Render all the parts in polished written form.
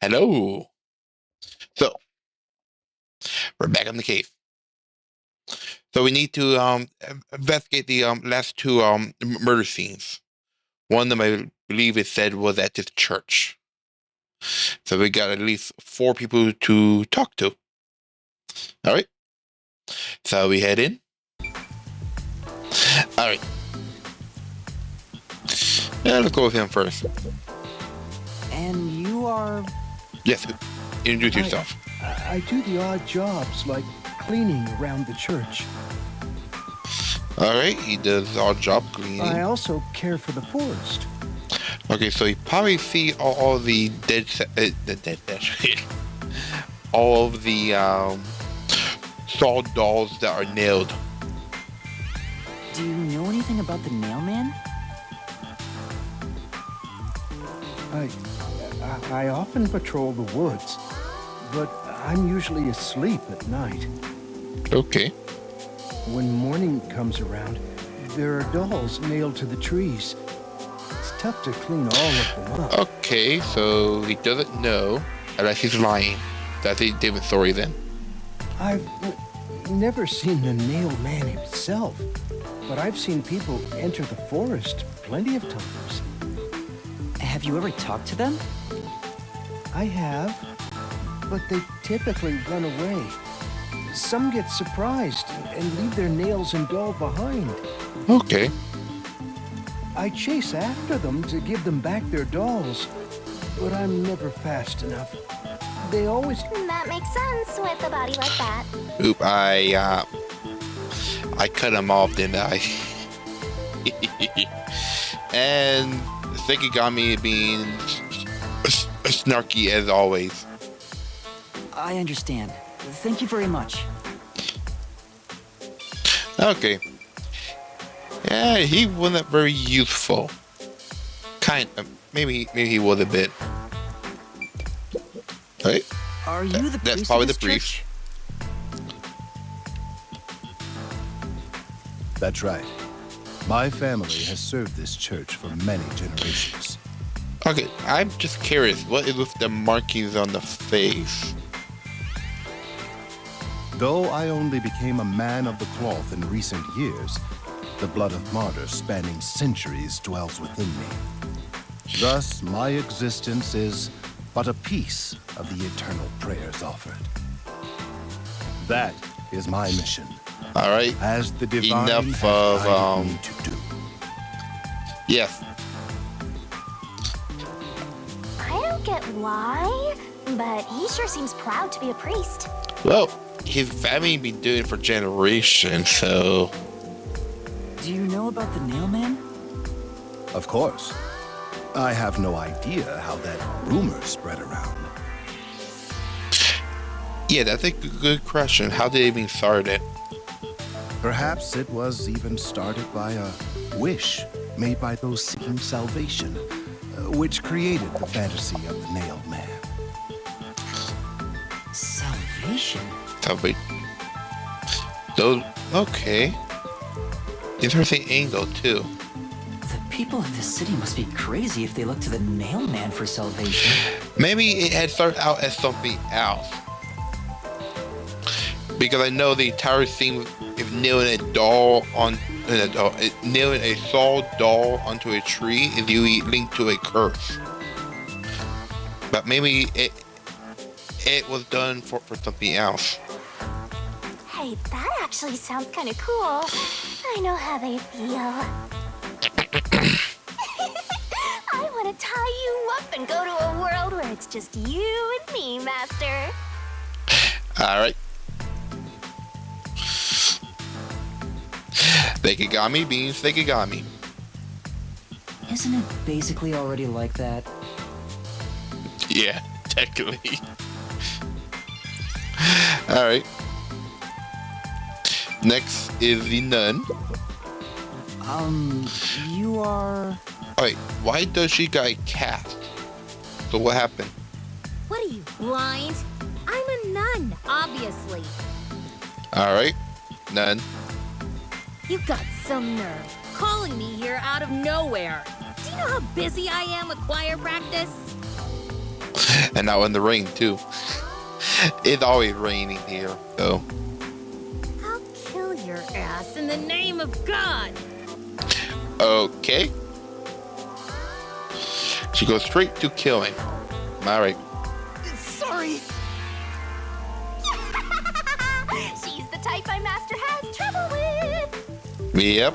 Hello. So we're back in the cave. So we need to investigate the last two murder scenes. One of them, I believe, it said was at this church. So we got at least 4 people to talk to. All right. So we head in. All right. Yeah, let's go with him first. And you are... Yes. Introduce yourself. I do the odd jobs like cleaning around the church. All right. He does our job cleaning. I also care for the forest. Okay, so you probably see all the all of the saw dolls that are nailed. Do you know anything about the Nail Man? I often patrol the woods, but I'm usually asleep at night. Okay. When morning comes around, there are dolls nailed to the trees. It's tough to clean all of them up. Okay, so he doesn't know unless he's lying. That's a different story then. I've never seen the Nail Man himself, but I've seen people enter the forest plenty of times. Have you ever talked to them? I have, but they typically run away. Some get surprised and leave their nails and doll behind. Okay. I chase after them to give them back their dolls, but I'm never fast enough. They always... That makes sense with a body like that. Oop, I cut him off, didn't I? And Sekigami being snarky as always. I understand. Thank you very much. Okay. Yeah, he wasn't very useful. Kind of. Maybe he was a bit. Right? Are you the priest? That's probably of the this priest. church? That's right. My family has served this church for many generations. Okay, I'm just curious. What is with the markings on the face? Though I only became a man of the cloth in recent years, the blood of martyrs spanning centuries dwells within me. Thus, my existence is but a piece of the eternal prayers offered. That is my mission. All right. As the divine Enough has of guided me to do. Yes. I don't get why, but he sure seems proud to be a priest. Well, his family been doing it for generations, so Do you know about the Nail Man? Of course. I have no idea how that rumor spread around. yeah, that's a good question. How did it even start it? Perhaps it was even started by a wish made by those seeking salvation, which created the fantasy of the Nail Man. Salvation? Salvation. Those. Okay. Interesting angle too. The people of this city must be crazy if they look to the Nail Man for salvation. Maybe it had started out as something else. Because I know the entire scene is nailing a doll on nailing a saw doll onto a tree is usually linked to a curse. But maybe it was done for something else. Hey, that actually sounds kind of cool. I know how they feel. I want to tie you up and go to a world where it's just you and me, Master. Alright. Sekigami being Sekigami. Isn't it basically already like that? Yeah, technically. Alright. Next is the nun. You are... Wait, why does she got cast? So what happened? What are you, blind? I'm a nun, obviously. Alright, nun. You got some nerve calling me here out of nowhere. Do you know how busy I am with choir practice? And now in the rain too. It's always raining here, so. I'll kill your ass in the name of God. Okay. She goes straight to killing. Alright. Sorry. She's the type my master has trouble with. Yep.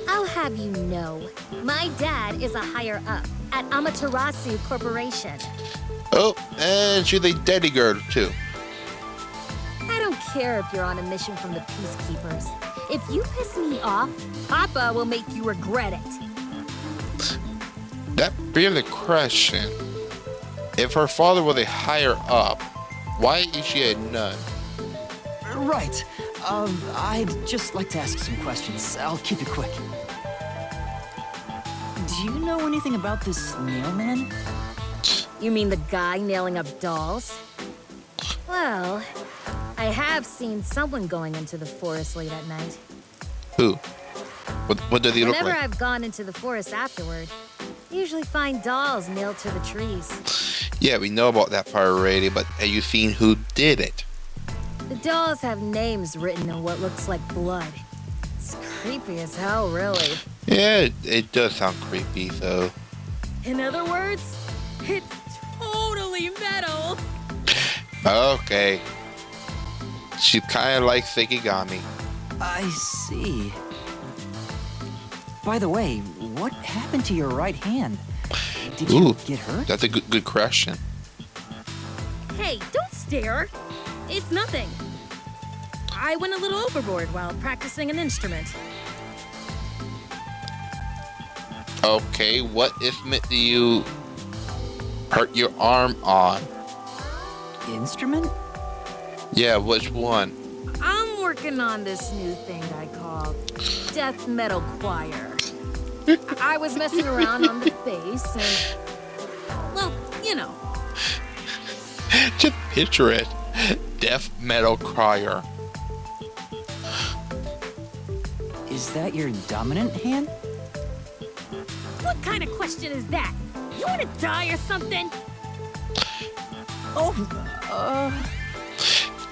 I'll have you know, my dad is a higher up at Amaterasu Corporation. Oh, and she's a daddy girl too. I don't care if you're on a mission from the Peacekeepers. If you piss me off, Papa will make you regret it. That bears the question. If her father was a higher up, why is she a nun? Right. I'd just like to ask some questions. I'll keep it quick. Do you know anything about this nail man? You mean the guy nailing up dolls? Well, I have seen someone going into the forest late at night. Who? What does he look Whenever like? I've gone into the forest afterward, I usually find dolls nailed to the trees. Yeah, we know about that part already, but have you seen who did it? The dolls have names written in what looks like blood. It's creepy as hell, really. Yeah, it does sound creepy, so. In other words, it's totally metal. Okay. She's kind of like Sekigami. I see. By the way, what happened to your right hand? Did you Ooh, get hurt? that's a good question. Hey, don't stare. It's nothing. I went a little overboard while practicing an instrument. Okay, what instrument do you hurt your arm on? Instrument? Yeah, which one? I'm working on this new thing I call death metal choir. I was messing around on the bass and, well, you know. Just picture it. Death metal crier. Is that your dominant hand? What kind of question is that? You want to die or something? Oh,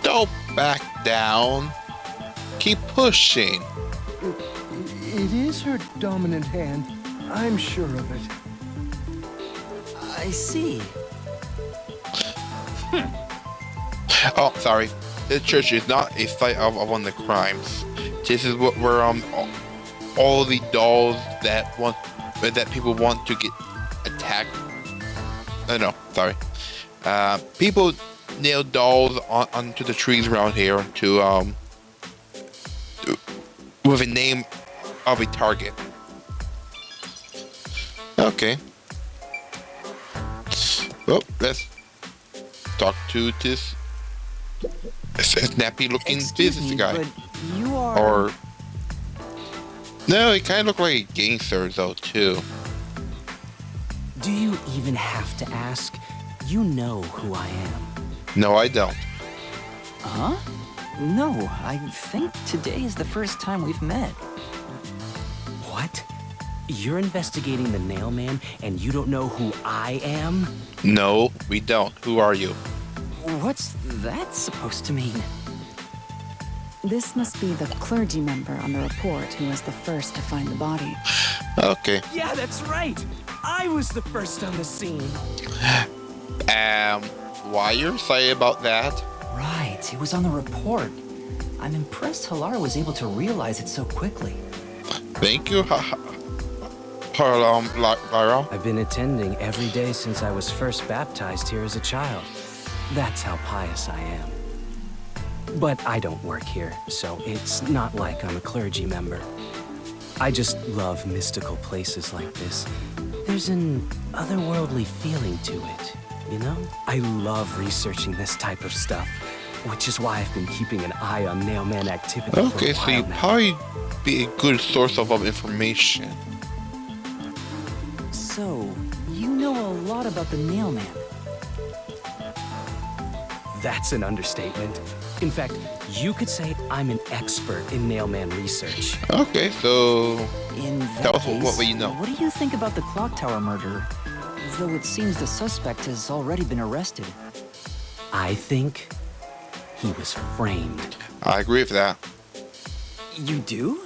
Don't back down. Keep pushing. It is her dominant hand. I'm sure of it. I see. Oh, sorry. This church is not a site of one of the crimes. This is where all the dolls that people want to get attacked. No, sorry. People nail dolls onto the trees around here to with a name of a target. Okay. Well, let's talk to this snappy-looking business guy. But you are... Or no, he kind of looked like a gangster though too. Do you even have to ask? You know who I am. No, I don't. Huh? No, I think today is the first time we've met. What? You're investigating the Nail Man and you don't know who I am? No, we don't. Who are you? What's that supposed to mean? This must be the clergy member on the report who was the first to find the body. Okay. Yeah, that's right. I was the first on the scene. Why you're excited about that? Right, it was on the report. I'm impressed Halar was able to realize it so quickly. Thank you, Lara. I've been attending every day since I was first baptized here as a child. That's how pious I am. But I don't work here, so it's not like I'm a clergy member. I just love mystical places like this. There's an otherworldly feeling to it, you know? I love researching this type of stuff, which is why I've been keeping an eye on Nail Man activity Okay, for a so you while now. probably be a good source of information. So, you know a lot about the Nail Man. That's an understatement. In fact, you could say I'm an expert in Nail Man research. Okay, so In that tell us case, what you know. what do you think about the clock tower murder? Though it seems the suspect has already been arrested. I think he was framed. I agree with that. You do?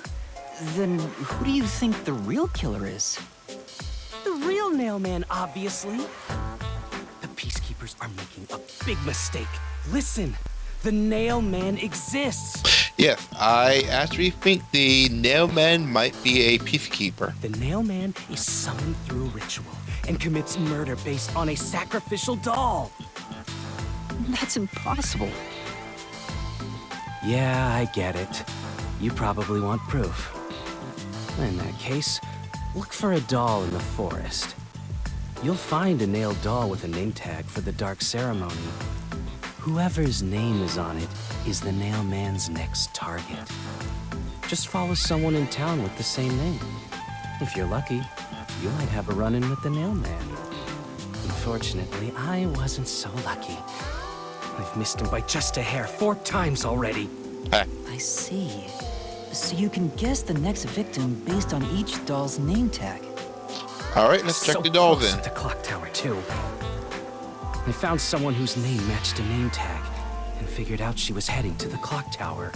Then who do you think the real killer is? The real Nail Man, obviously. The Peacekeepers are making a big mistake. Listen, the Nail Man exists. Yes, I actually think the Nail Man might be a peacekeeper. The Nail Man is summoned through ritual and commits murder based on a sacrificial doll. That's impossible. Yeah, I get it. You probably want proof. In that case, look for a doll in the forest. You'll find a nailed doll with a name tag for the Dark Ceremony. Whoever's name is on it is the Nail Man's next target. Just follow someone in town with the same name. If you're lucky, you might have a run-in with the Nail Man. Unfortunately, I wasn't so lucky. I've missed him by just a hair 4 times already. I see. So you can guess the next victim based on each doll's name tag. All right, let's check So the dolls close in. at the clock tower, too. I found someone whose name matched a name tag and figured out she was heading to the clock tower.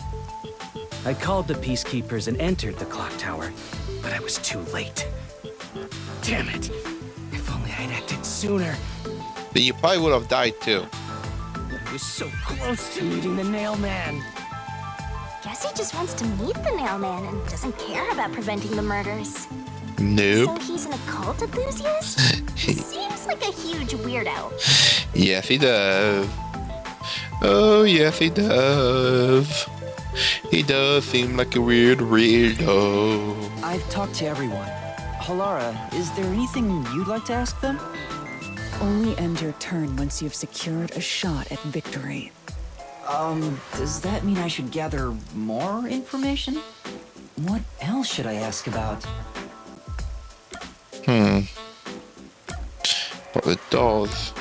I called the Peacekeepers and entered the clock tower, but I was too late. Damn it! If only I'd acted sooner. Then you probably would have died too. I was so close to meeting the Nail Man. Guess he just wants to meet the Nail Man and doesn't care about preventing the murders. Nope. So he's an occult enthusiast? He seems like a huge weirdo. Yes, he does. Oh, yes, he does. He does seem like a weird weirdo. I've talked to everyone. Halara, is there anything you'd like to ask them? Only end your turn once you've secured a shot at victory. Does that mean I should gather more information? What else should I ask about? But the dolls.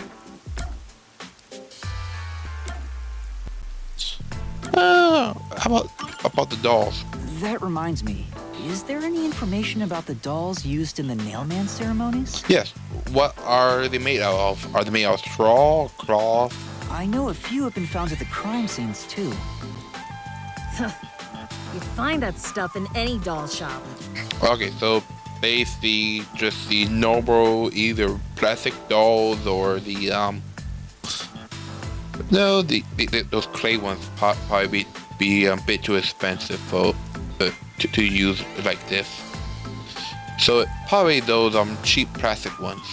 How about the dolls? That reminds me. Is there any information about the dolls used in the Nail Man ceremonies? Yes. What are they made out of? Are they made out of straw, cloth? I know a few have been found at the crime scenes, too. You find that stuff in any doll shop. Okay, so basically just the normal either plastic dolls or the no, those clay ones probably be a bit too expensive for to use like this. So probably those cheap plastic ones.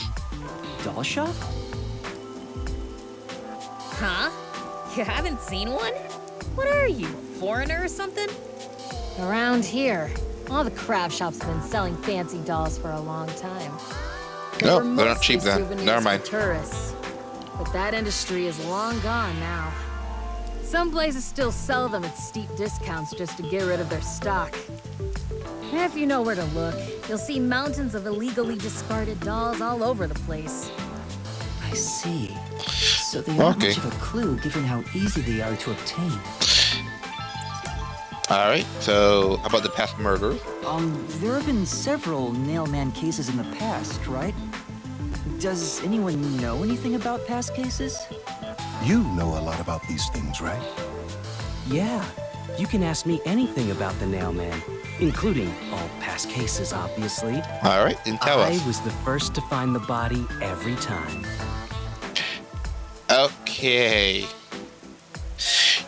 Doll shop? Huh? You haven't seen one? What are you, a foreigner or something? Around here, all the craft shops have been selling fancy dolls for a long time. No, were they're not mostly cheap then. souvenirs Never for mind. tourists. But that industry is long gone now. Some places still sell them at steep discounts just to get rid of their stock. If you know where to look, you'll see mountains of illegally discarded dolls all over the place. I see. So they aren't Okay. much of a clue given how easy they are to obtain. All right. So how about the past murders? There have been several Nail Man cases in the past, right? Does anyone know anything about past cases? You know a lot about these things, right? Yeah, you can ask me anything about the Nail Man, including all past cases, obviously. All right, then tell us. I was the first to find the body every time. Okay.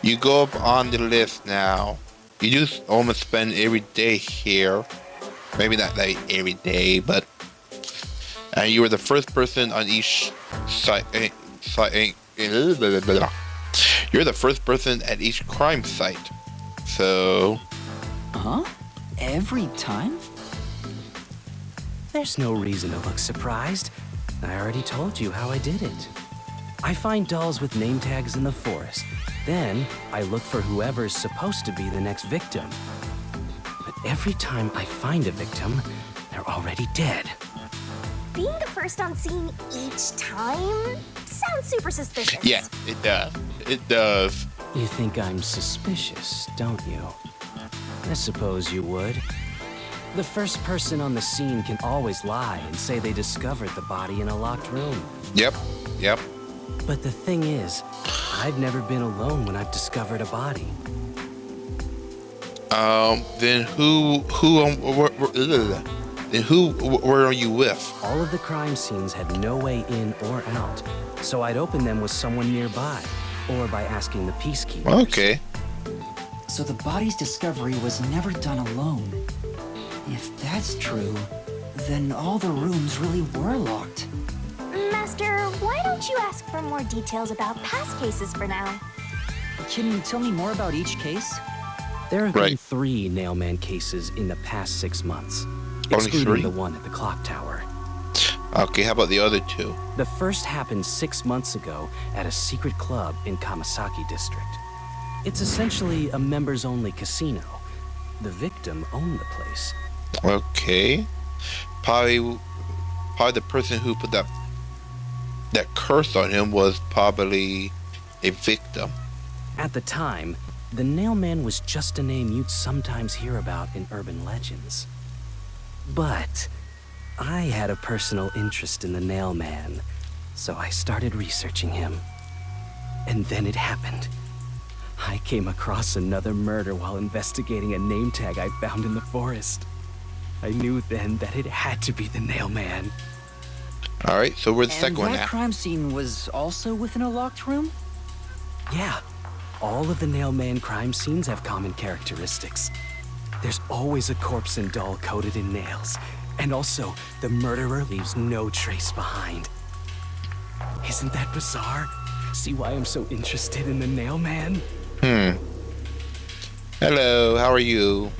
You go up on the list now. You just almost spend every day here. Maybe not like every day, but you were the first person on each site. You're the first person at each crime site. So, Huh? Every time? There's no reason to look surprised. I already told you how I did it. I find dolls with name tags in the forest. Then, I look for whoever's supposed to be the next victim. But every time I find a victim, they're already dead. Being the first on scene each time sounds super suspicious. yeah, it does. It does. You think I'm suspicious, don't you? I suppose you would. The first person on the scene can always lie and say they discovered the body in a locked room. Yep. Yep. But the thing is, I've never been alone when I've discovered a body. Then where are you with? All of the crime scenes had no way in or out, so I'd open them with someone nearby, or by asking the peacekeepers. Okay. So the body's discovery was never done alone. If that's true, then all the rooms really were locked. Master, why don't you ask for more details about past cases for now? Can you tell me more about each case? There have been Right. 3 Nailman cases in the past 6 months, Only excluding 3? the one at the clock tower. Okay, how about the other 2? The first happened 6 months ago at a secret club in Kamasaki district. It's essentially a members-only casino. The victim owned the place. Okay. Probably the person who put that curse on him was probably a victim. At the time, the Nailman was just a name you'd sometimes hear about in urban legends. But I had a personal interest in the Nailman, so I started researching him. And then it happened. I came across another murder while investigating a name tag I found in the forest. I knew then that it had to be the Nailman. All right, so where's the And second one that at? crime scene was also within a locked room? Yeah, all of the Nailman crime scenes have common characteristics. There's always a corpse and doll coated in nails, and also the murderer leaves no trace behind. Isn't that bizarre? See why I'm so interested in the Nailman? Hello, how are you?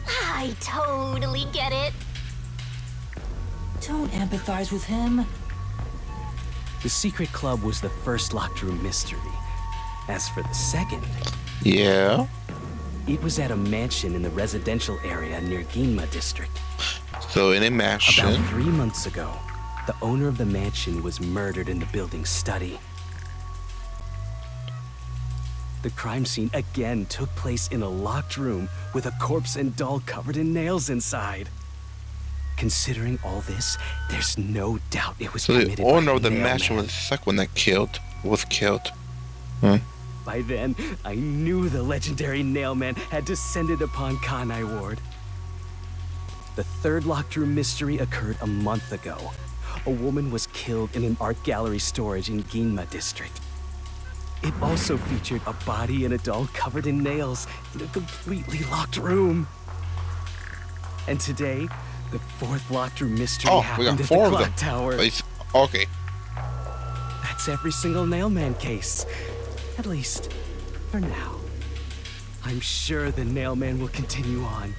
I totally get it. Don't empathize with him. The secret club was the first locked room mystery. As for the second, Yeah. it was at a mansion in the residential area near Ginma district. So in a About mansion. 3 months ago, the owner of the mansion was murdered in the building's study. The crime scene again took place in a locked room with a corpse and doll covered in nails inside. Considering all this, there's no doubt it was So the committed owner by of the Nailman. mansion was the second one that was killed. By then, I knew the legendary Nailman had descended upon Kanai Ward. The third locked room mystery occurred a month ago. A woman was killed in an art gallery storage in Ginma district. It also featured a body and a doll covered in nails in a completely locked room. And today, the fourth locked room mystery Oh, we happened got at 4 the of them. clock tower. Okay. That's every single Nailman case. At least, for now. I'm sure the Nailman will continue on.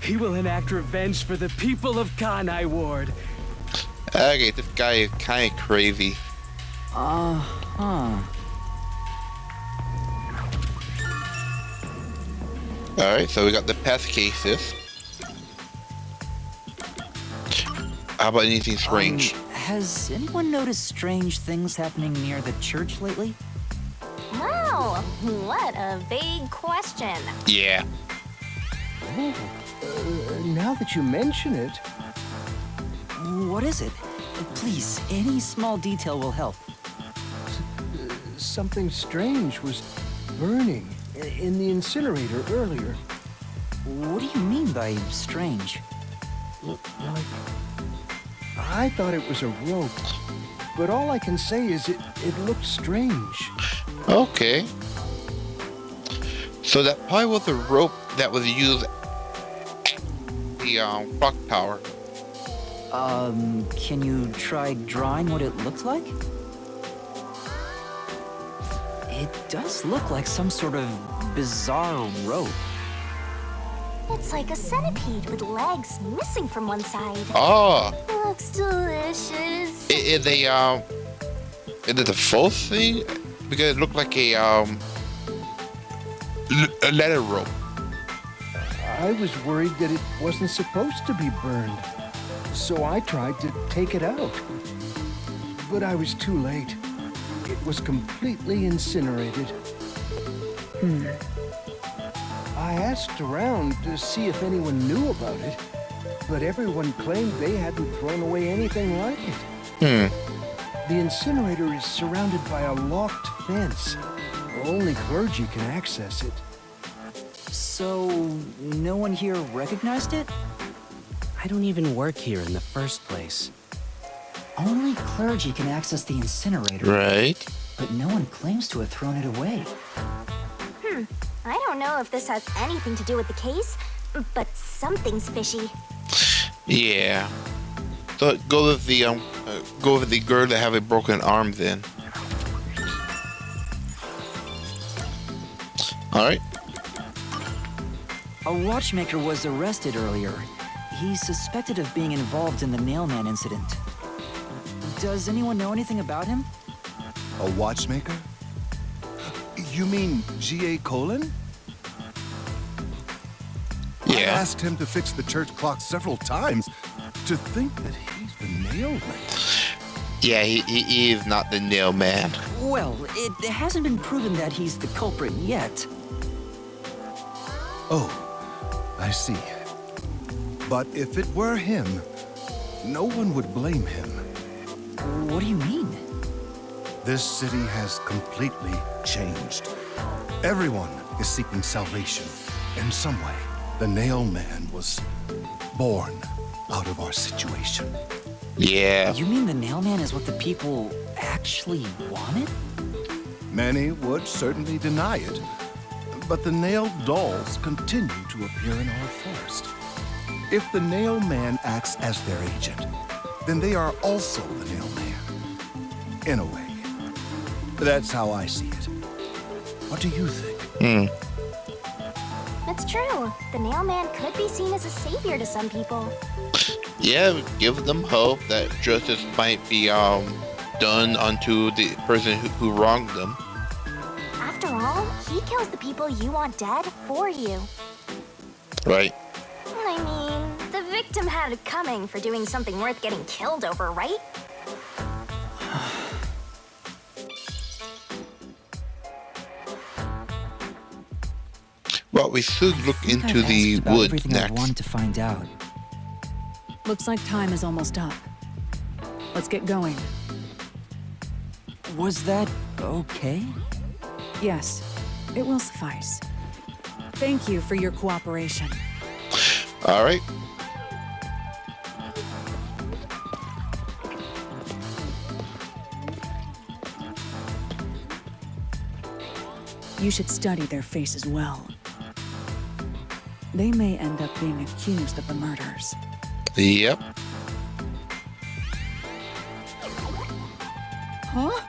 He will enact revenge for the people of Kanai Ward. Okay, this guy is kind of crazy. Uh-huh. All right, so we got the past cases. How about anything strange? Has anyone noticed strange things happening near the church lately? Wow, what a big question. Yeah. Oh, now that you mention it, What is it? Please, any small detail will help. something strange was burning in the incinerator earlier. What do you mean by strange? Like, I thought it was a rope, but all I can say is it looked strange. Okay. So that probably was the rope that was used at the clock tower. Can you try drawing what it looks like? It does look like some sort of bizarre rope. It's like a centipede with legs missing from one side. Oh, Looks delicious. is it a false thing? Because it looked like a letter rope. I was worried that it wasn't supposed to be burned, so I tried to take it out. But I was too late. It was completely incinerated. I asked around to see if anyone knew about it, but everyone claimed they hadn't thrown away anything like it. The incinerator is surrounded by a locked fence. Only clergy can access it. So, no one here recognized it? I don't even work here in the first place. Only clergy can access the incinerator. Right. But no one claims to have thrown it away. I don't know if this has anything to do with the case, but something's fishy. Yeah. So go with the girl that have a broken arm then. All right. A watchmaker was arrested earlier. He's suspected of being involved in the Nail Man incident. Does anyone know anything about him? A watchmaker? You mean G.A. Colon? I Yeah. asked him to fix the church clock several times. To think that he's the nail man. Yeah, he is not the nail man. Well, it hasn't been proven that he's the culprit yet. Oh, I see. But if it were him, no one would blame him. What do you mean? This city has completely changed. Everyone is seeking salvation in some way. The Nail Man was born out of our situation. Yeah. You mean the Nail Man is what the people actually wanted? Many would certainly deny it, but the nailed dolls continue to appear in our forest. If the Nail Man acts as their agent, then they are also the Nail Man. In a way. That's how I see it. What do you think? It's true. The Nail Man could be seen as a savior to some people. Yeah, give them hope that justice might be done unto the person who wronged them. After all, he kills the people you want dead for you. Right. I mean, the victim had it coming for doing something worth getting killed over, right? Well, we should look into I've the asked about wood everything I next. wanted to find out. Looks like time is almost up. Let's get going. Was that okay? Yes, it will suffice. Thank you for your cooperation. All right. You should study their faces well. They may end up being accused of the murders. Yep. Huh?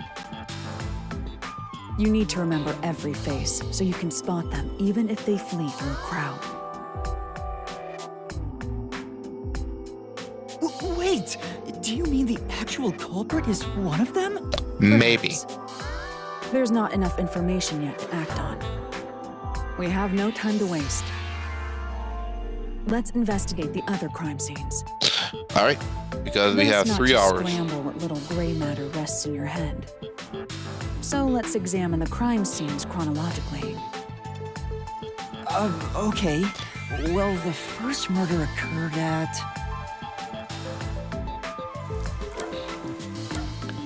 You need to remember every face so you can spot them even if they flee through a crowd. Wait! Do you mean the actual culprit is one of them? Maybe. Perhaps. There's not enough information yet to act on. We have no time to waste. Let's investigate the other crime scenes. All right. Because we have Best not 3 to hours. Scramble what little gray matter rests in your head. So let's examine the crime scenes chronologically. Okay. Well, the first murder occurred at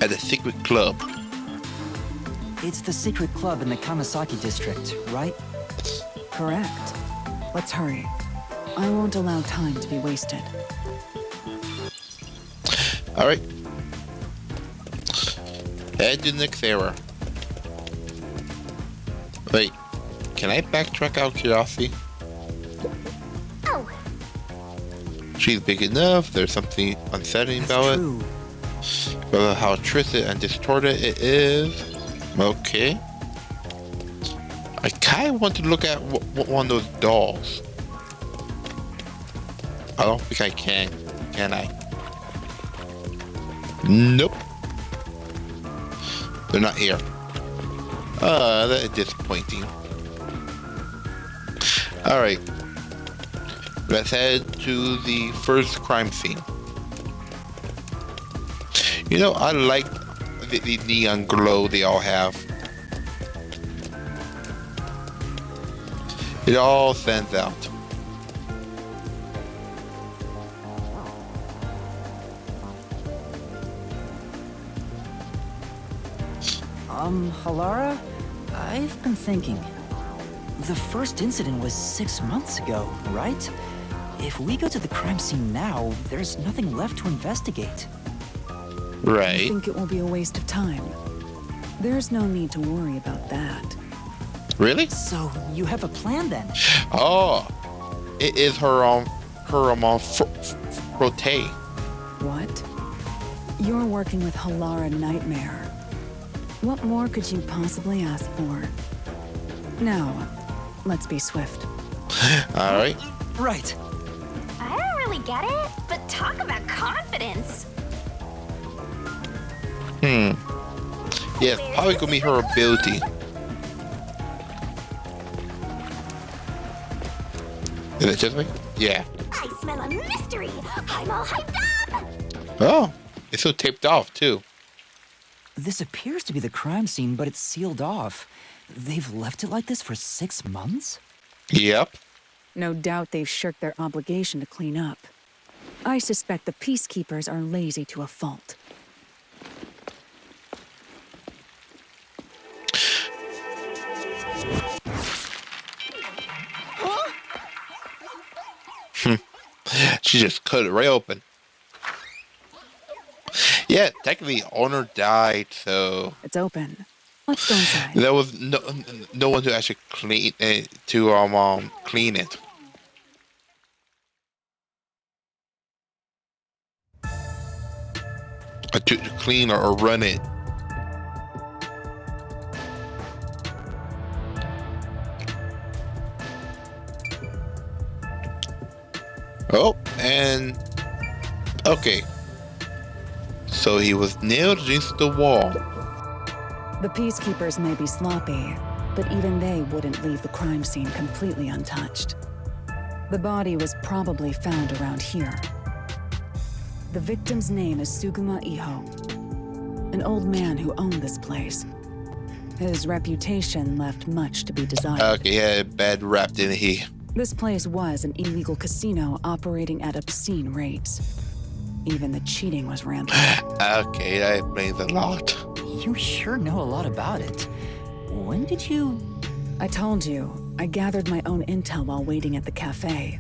At a secret club. It's the secret club in the Kamasaki district, right? Correct. Let's hurry. I won't allow time to be wasted. All right. Head to the next era. Wait. Can I backtrack out of curiosity? Oh, She's big enough. There's something unsettling about it. True. About how twisted and distorted it is. Okay. I kind of want to look at one of those dolls. I don't think I can. Can I? Nope. They're not here. That is disappointing. Alright. Let's head to the first crime scene. You know, I like the neon glow they all have. It all stands out. Halara? I've been thinking. The first incident was 6 months ago, right? If we go to the crime scene now, there's nothing left to investigate. I Right. think it will be a waste of time. There's no need to worry about that. Really? So, you have a plan then? Oh, it is her frotte. What? You're working with Halara Nightmare. What more could you possibly ask for? Now, let's be swift. All right. Right. I don't really get it, but talk about confidence. Yes, probably gonna be her ability. Is it just me? Yeah. I smell a mystery. I'm all hyped up. Oh, it's so taped off too. This appears to be the crime scene, but it's sealed off. They've left it like this for 6 months? Yep. No doubt they've shirked their obligation to clean up. I suspect the peacekeepers are lazy to a fault. She just cut it right open. Yeah, technically, owner died, so It's open. Let's go inside. there was no one to actually clean it clean it. To clean or run it. Oh, and okay. So he was nailed against the wall. The peacekeepers may be sloppy, but even they wouldn't leave the crime scene completely untouched. The body was probably found around here. The victim's name is Suguma Iho, an old man who owned this place. His reputation left much to be desired. Okay, yeah, bad rap, didn't he? This place was an illegal casino operating at obscene rates. Even the cheating was rampant. Okay, that explains a lot. You sure know a lot about it. When did you... I told you, I gathered my own intel while waiting at the cafe.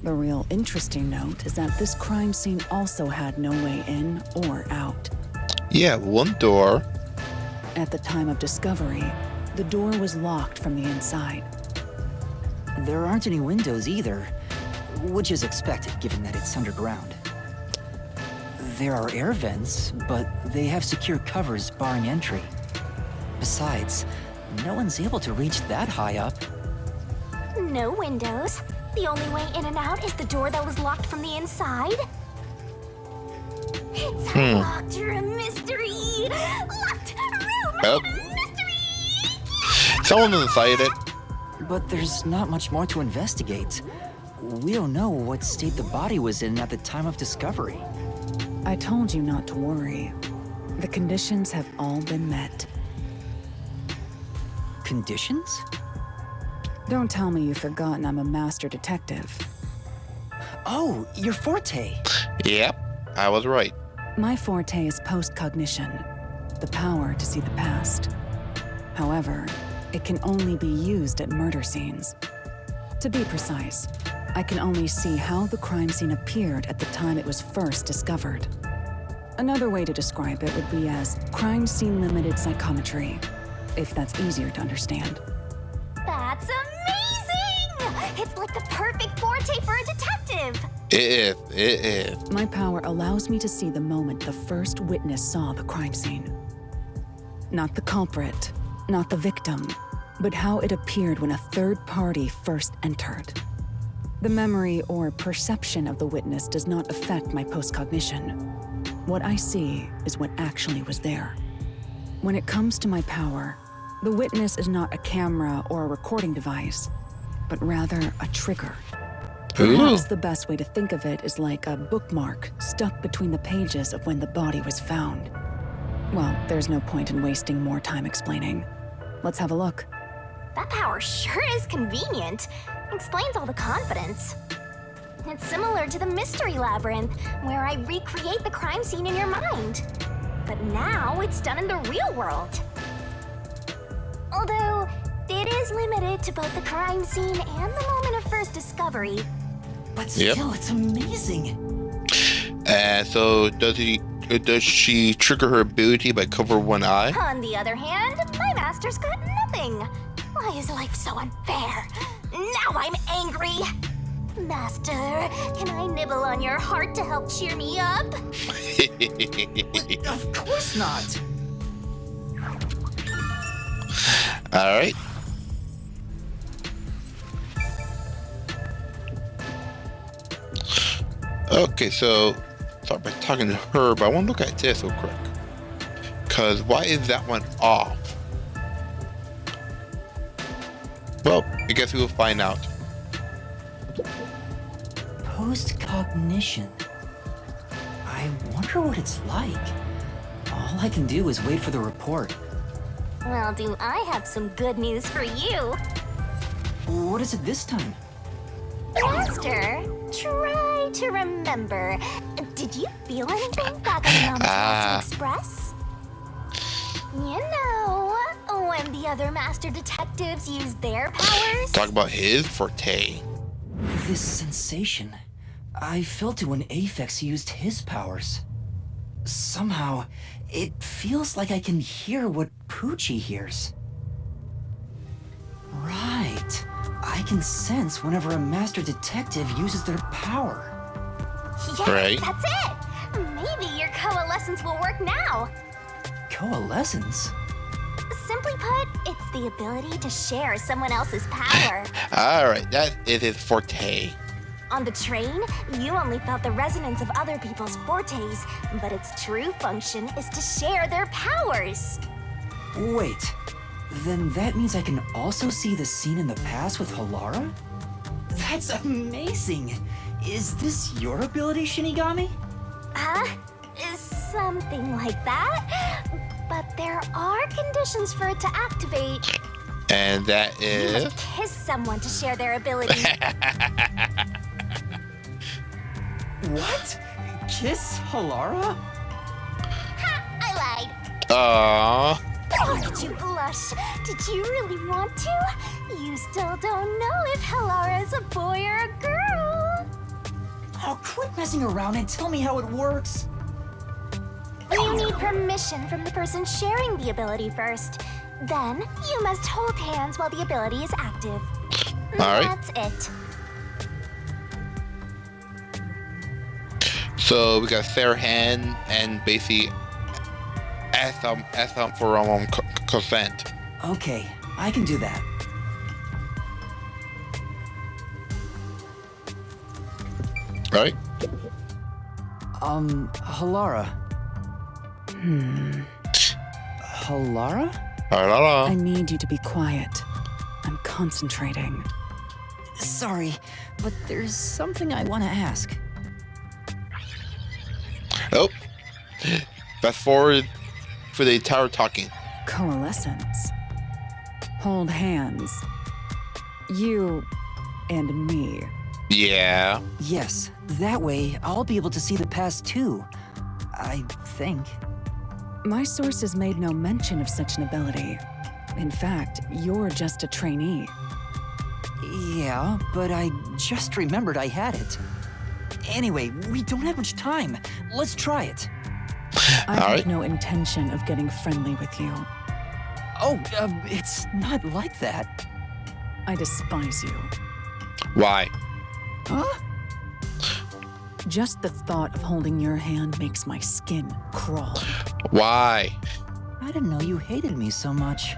The real interesting note is that this crime scene also had no way in or out. Yeah, one door. At the time of discovery, the door was locked from the inside. There aren't any windows either, which is expected given that it's underground. There are air vents, but they have secure covers barring entry. Besides, no one's able to reach that high up. No windows. The only way in and out is the door that was locked from the inside. It's a locked room mystery. Locked room Oh. mystery. Someone inside it. But there's not much more to investigate. We don't know what state the body was in at the time of discovery. I told you not to worry. The conditions have all been met. Conditions? Don't tell me you've forgotten I'm a master detective. Oh, your forte. Yep, I was right. My forte is postcognition, the power to see the past. However, it can only be used at murder scenes. To be precise, I can only see how the crime scene appeared at the time it was first discovered. Another way to describe it would be as crime scene limited psychometry, if that's easier to understand. That's amazing! It's like the perfect forte for a detective. It is. My power allows me to see the moment the first witness saw the crime scene. Not the culprit, not the victim, but how it appeared when a third party first entered. The memory or perception of the witness does not affect my postcognition. What I see is what actually was there. When it comes to my power, the witness is not a camera or a recording device, but rather a trigger. Perhaps the best way to think of it is like a bookmark stuck between the pages of when the body was found. Well, there's no point in wasting more time explaining. Let's have a look. That power sure is convenient. Explains all the confidence. It's similar to the Mystery Labyrinth, where I recreate the crime scene in your mind. But now it's done in the real world. Although, it is limited to both the crime scene and the moment of first discovery. But still, it's amazing. And so does she trigger her ability by covering one eye? On the other hand, my master's got nothing. Why is life so unfair? Now I'm angry. Master, can I nibble on your heart to help cheer me up? Of course not. All right. Okay, so start by talking to her, but I want to look at this real quick. Because why is that one off? Well, I guess we will find out. Post-cognition. I wonder what it's like. All I can do is wait for the report. Well, do I have some good news for you. What is it this time? Master, try to remember. Did you feel anything back on the Mountain Express? You know, when the other master detectives used their powers? Talk about his forte. This sensation. I felt it when Aphex used his powers. Somehow, it feels like I can hear what Poochie hears. Right. I can sense whenever a master detective uses their power. Yes, Right. That's it. Maybe your coalescence will work now. Coalescence? Simply put, it's the ability to share someone else's power. All right, that is his forte. On the train, you only felt the resonance of other people's fortes, but its true function is to share their powers. Wait. Then that means I can also see the scene in the past with Halara? That's amazing! Is this your ability, Shinigami? Something like that. But there are conditions for it to activate. And that You is... must kiss someone to share their ability. What? Kiss Halara? Ha! I lied. Aww. Oh, did you blush? Did you really want to? You still don't know if Halara is a boy or a girl. Oh, quit messing around and tell me how it works. You need permission from the person sharing the ability first. Then, you must hold hands while the ability is active. All right. That's it. So we got Sarah hand and basically ask them for consent. Okay, I can do that. Right? Halara. Halara? I need you to be quiet. I'm concentrating. Sorry, but there's something I want to ask. Oh. Fast forward for the entire talking. Coalescence. Hold hands. You and me. Yeah. Yes, that way I'll be able to see the past too. I think. My sources made no mention of such an ability. In fact, you're just a trainee. Yeah, but I just remembered I had it. Anyway, we don't have much time. Let's try it. I have no intention of getting friendly with you. Oh, it's not like that. I despise you. Why? Huh? Just the thought of holding your hand makes my skin crawl. Why? I didn't know you hated me so much.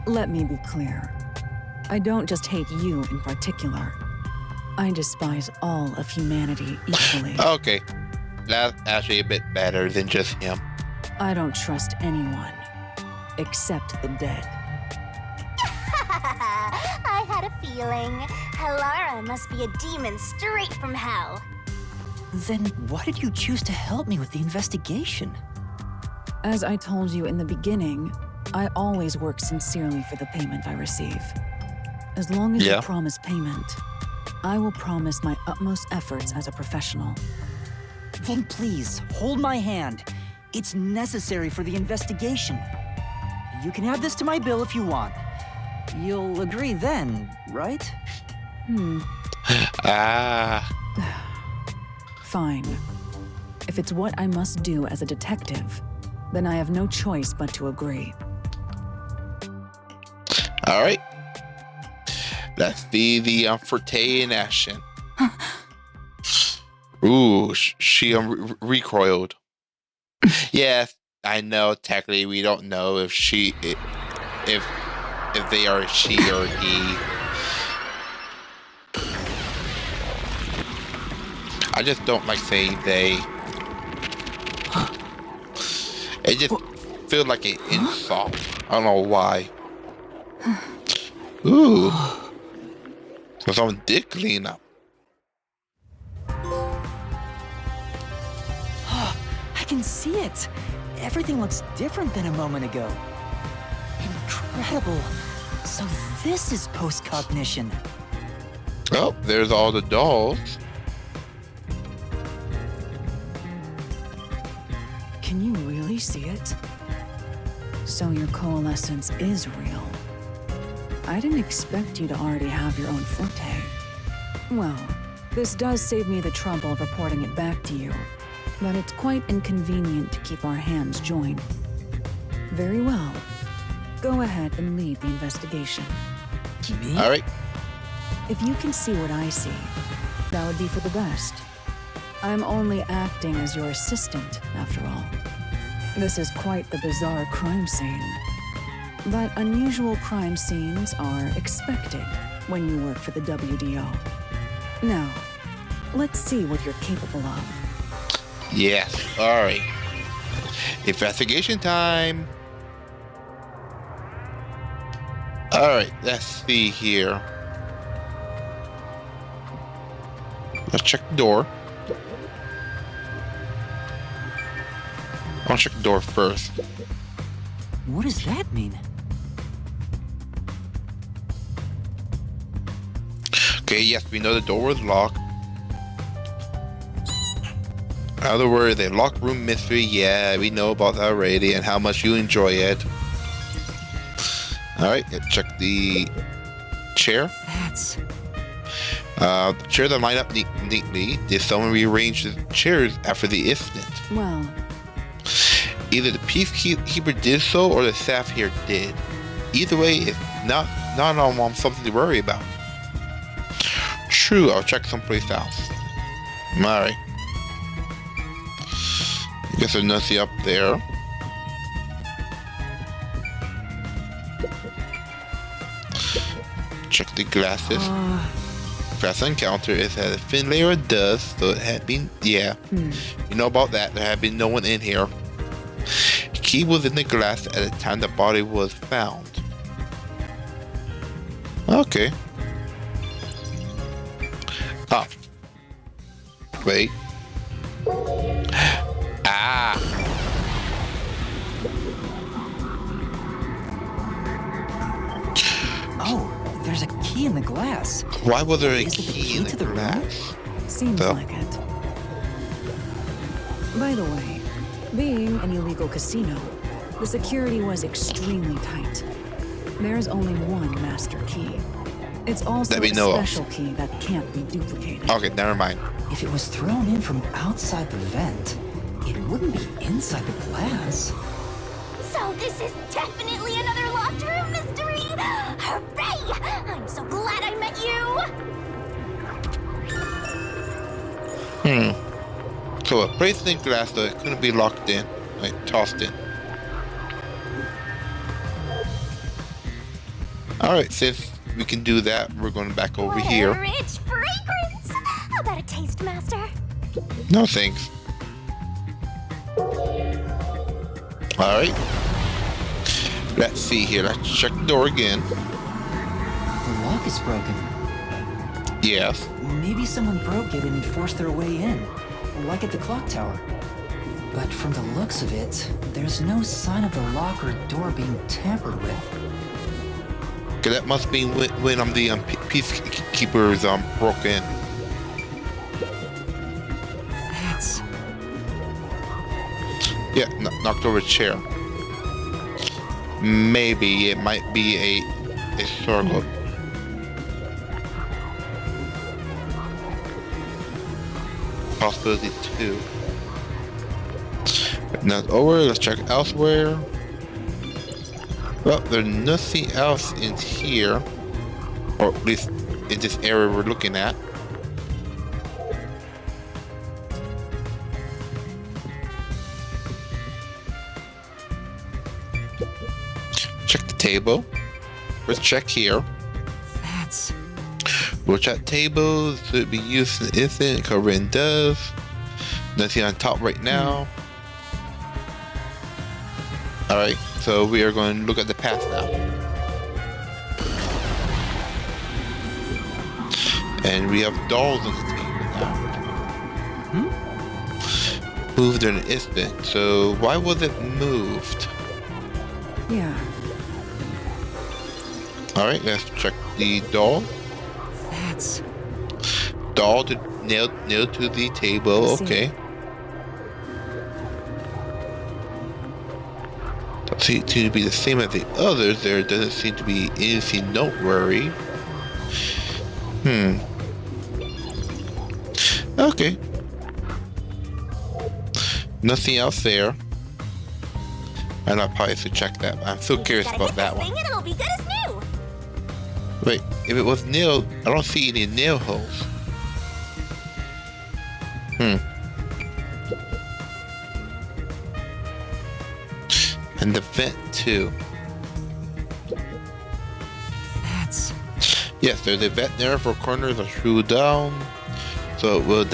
Let me be clear. I don't just hate you in particular. I despise all of humanity equally. Okay. That's actually a bit better than just him. I don't trust anyone, except the dead. I had a feeling. Halara must be a demon straight from hell. Then why did you choose to help me with the investigation? As I told you in the beginning, I always work sincerely for the payment I receive. As long as you promise payment, I will promise my utmost efforts as a professional. Then please, hold my hand. It's necessary for the investigation. You can add this to my bill if you want. You'll agree then, right? Ah. Fine. If it's what I must do as a detective, then I have no choice but to agree. All right. Let's see the forte in action. Ooh, she recoiled. Yes, I know. Technically, we don't know if if they are a she or a he. I just don't like saying they. It just feels like an insult. I don't know why. Ooh. So someone did clean up. I can see it. Everything looks different than a moment ago. Incredible. So this is post-cognition. Oh, there's all the dolls. Can you really see it? So your coalescence is real. I didn't expect you to already have your own forte. Well, this does save me the trouble of reporting it back to you, but it's quite inconvenient to keep our hands joined. Very well. Go ahead and lead the investigation. Me? All right. If you can see what I see, that would be for the best. I'm only acting as your assistant, after all. This is quite the bizarre crime scene. But unusual crime scenes are expected when you work for the WDO. Now, let's see what you're capable of. Yes. All right. Investigation time. All right. Let's see here. Let's check the door. I'll check the door first. What does that mean? Okay, yes, we know the door was locked. In other words, a locked room mystery. Yeah, we know about that already and how much you enjoy it. All right, let's check the chair. That's... The chairs are lined up neatly. Did someone rearrange the chairs after the incident? Well, Either the peacekeeper did so or the staff here did. Either way, it's not something to worry about. True, I'll check someplace else. Alright. I guess there's nothing up there. Check the glasses. Glass encounter is had a thin layer of dust, so it had been, yeah. You know about that, there had been no one in here. The key was in the glass at the time the body was found. Okay. Ah. Wait. Ah. Oh, there's a key in the glass. Why was there a Is it the key in to the the room? glass? seems So? like it. By the way, being an illegal casino, the security was extremely tight. There's only one master key. It's also That we a know of. special key that can't be duplicated. Okay, never mind. If it was thrown in from outside the vent, it wouldn't be inside the glass. So this is definitely another locked room mystery! Hooray! I'm so glad I met you! So a place in glass though, it couldn't be locked in, like tossed in. Alright, since we can do that, we're going back over What here. a rich fragrance! How about a taste, Master? No thanks. Alright. Let's see here. Let's check the door again. The lock is broken. Yes. Maybe someone broke it and forced their way in, like at the clock tower. But from the looks of it, there's no sign of the lock or door being tampered with. Okay, that must be when the peacekeepers broke in. That's... Yeah, knocked over a chair. Maybe it might be a circle. Possibility 2. Not over. Let's check elsewhere. Well, there's nothing else in here, or at least in this area we're looking at. Check the table. Let's check here. That's... We'll check tables to be used in the instant. Covering does. Nothing on top right now. Alright, so we are going to look at the path now. And we have dolls on the table now. Moved in an instant. So why was it moved? Yeah. Alright, let's check the doll. That's... Doll to nailed to the table. Okay. Doesn't seem to be the same as the others. There doesn't seem to be anything noteworthy. Okay. Nothing else there. And I'll probably should check that. I'm still curious about that one. It'll be good as new. Wait, if it was nailed, I don't see any nail holes. And the vent too. That's... Yes, there's a vent there for corners are screwed down. So it will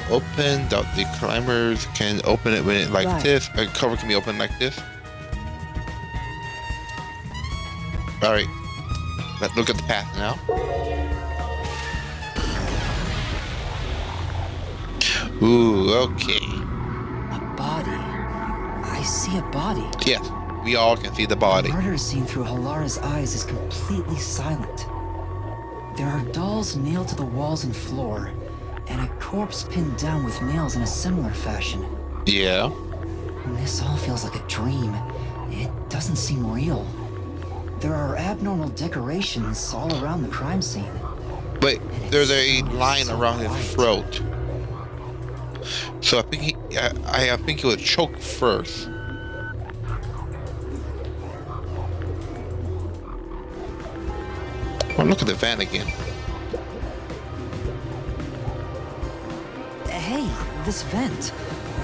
open that the climbers can open it when it like this. A cover can be opened like this. Alright. Let's look at the path now. Ooh, okay. a body. I see a body. Yes, we all can see the body. The murder scene through Halara's eyes is completely silent. There are dolls nailed to the walls and floor, and a corpse pinned down with nails in a similar fashion. Yeah. This all feels like a dream. It doesn't seem real. There are abnormal decorations all around the crime scene. But there's a line around his throat. So I think I think he would choke first. Oh, look at the van again. Hey, this vent.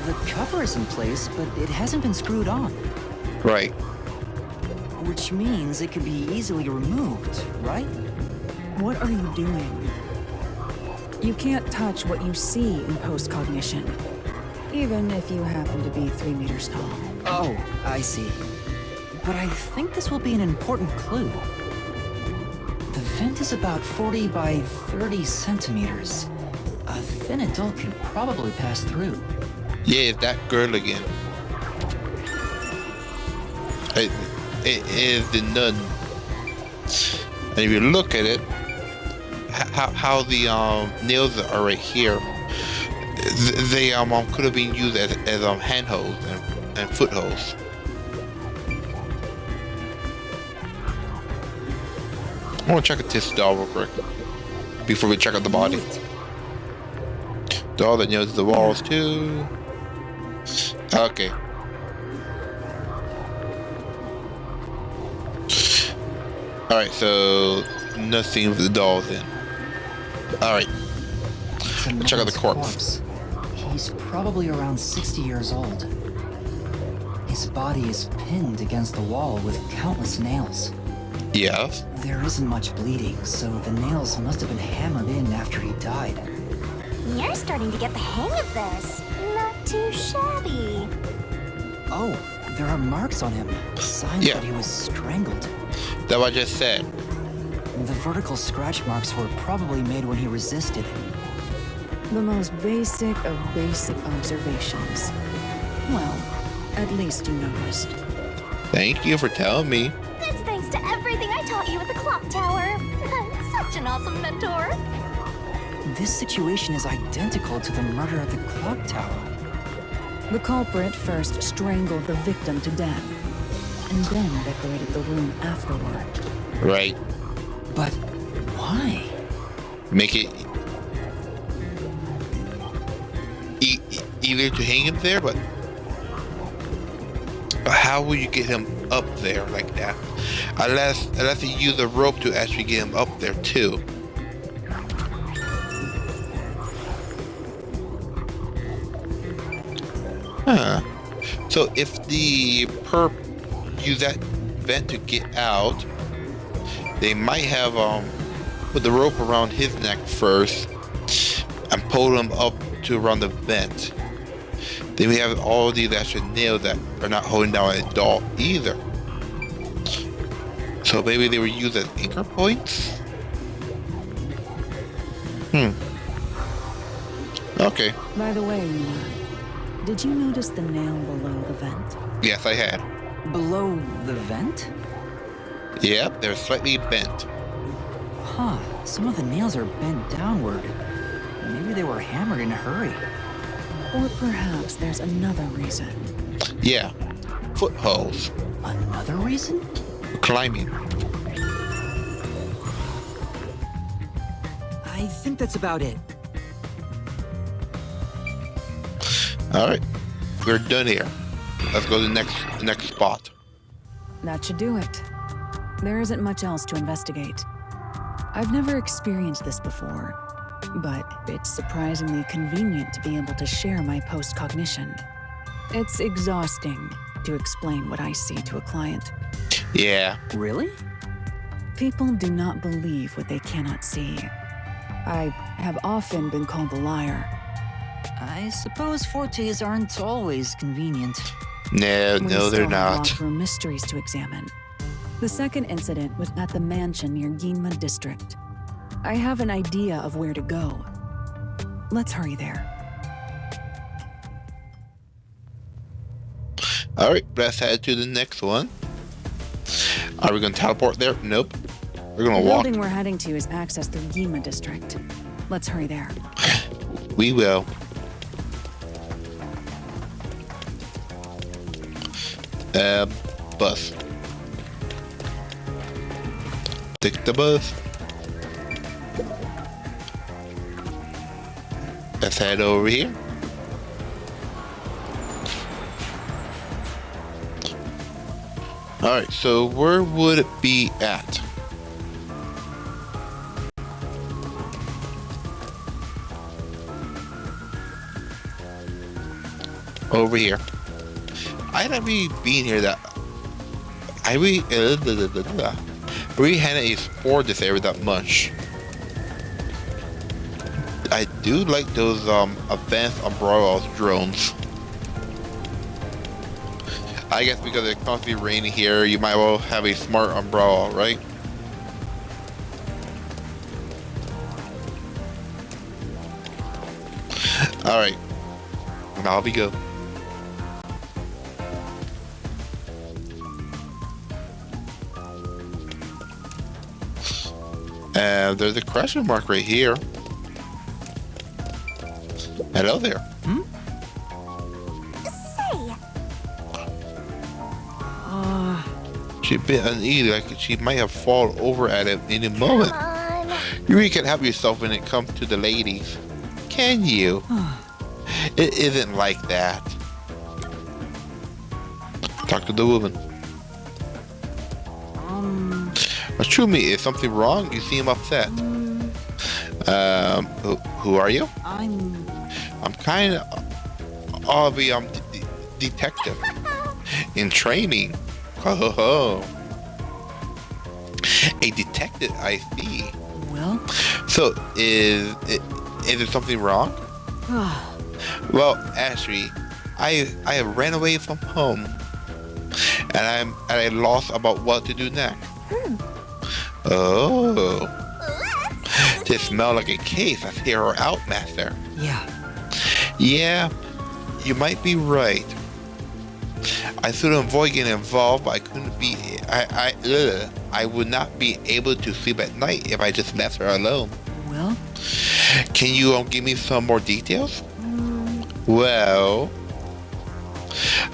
The cover is in place, but it hasn't been screwed on. Right. Which means it could be easily removed, right? What are you doing? You can't touch what you see in post-cognition, even if you happen to be 3 meters tall. Oh, I see. But I think this will be an important clue. The vent is about 40 by 30 centimeters. A thin adult can probably pass through. Yeah, it's that girl again. It is the nun. And if you look at it, how the nails are right here, they could have been used as handholds and footholds. I want to check out this doll real quick before we check out the body. Doll that nails the walls too. Okay. Alright, so nothing with the dolls in. Alright. Check out the corpse. He's probably around 60 years old. His body is pinned against the wall with countless nails. Yes. There isn't much bleeding, so the nails must have been hammered in after he died. You're starting to get the hang of this. Not too shabby. Oh, there are marks on him. Signs that he was strangled. That's what I just said. The vertical scratch marks were probably made when he resisted. The most basic of basic observations. Well, at least you noticed. Thank you for telling me. That's thanks to everything I taught you at the clock tower. Such an awesome mentor. This situation is identical to the murder at the clock tower. The culprit first strangled the victim to death. and then decorated the room afterward. Right. But why? Make it easier to hang him there, but how will you get him up there like that? Unless you use a rope to actually get him up there too. Huh. So if the perp use that vent to get out, they might have put the rope around his neck first and pull him up to around the vent. Then we have all these extra nails that are not holding down a doll either. So maybe they were used as anchor points? Okay. By the way, did you notice the nail below the vent? Yes, I had. Below the vent? Yep, they're slightly bent. Huh, some of the nails are bent downward. Maybe they were hammered in a hurry. Or perhaps there's another reason. Yeah, footholds. Another reason? Climbing. I think that's about it. Alright, we're done here. Let's go to the next spot. That should do it. There isn't much else to investigate. I've never experienced this before, but it's surprisingly convenient to be able to share my post-cognition. It's exhausting to explain what I see to a client. Yeah. Really? People do not believe what they cannot see. I have often been called a liar. I suppose fortes aren't always convenient. No, We they're still have not. locked room mysteries to examine. The second incident was at the mansion near Ginma District. I have an idea of where to go. Let's hurry there. Alright, let's head to the next one. Are we going to teleport there? Nope. We're going The to walk. building we're heading to is accessed through Ginma District. Let's hurry there. We will. Bus. Take the bus. Let's head over here. Alright, so where would it be at? Over here. I haven't really been here that I really hadn't explored this area that much. I do like those advanced umbrella drones. I guess because it's constantly raining here, you might well have a smart umbrella, right? Alright. Now we go. And there's a question mark right here. Hello there. Say, She's a bit uneasy, like she might have fallen over at it any moment. come on. You really can help yourself when it comes to the ladies. Can you? It isn't like that. Talk to the woman. Assure me, is something wrong? You seem upset. Who are you? I'm kind of a detective in training. Oh, a detective, I see. Well? So is there something wrong? Well, actually, I ran away from home, and I lost about what to do next. Oh, this smells like a case. Let's hear her out, Master. Yeah, you might be right. I should avoid getting involved, but I couldn't be. I would not be able to sleep at night if I just left her alone. Well? Can you give me some more details? Well,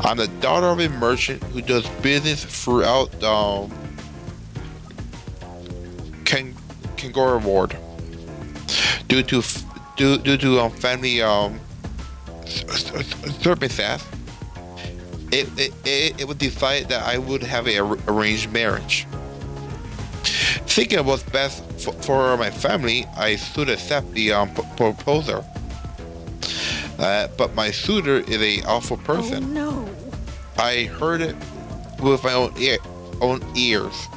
I'm the daughter of a merchant who does business throughout Kangora Ward. Due to family circumstances, it was decided that I would have a arranged marriage. Thinking it was best for my family, I should accept the proposal. But my suitor is a awful person. Oh no. I heard it with my own ears.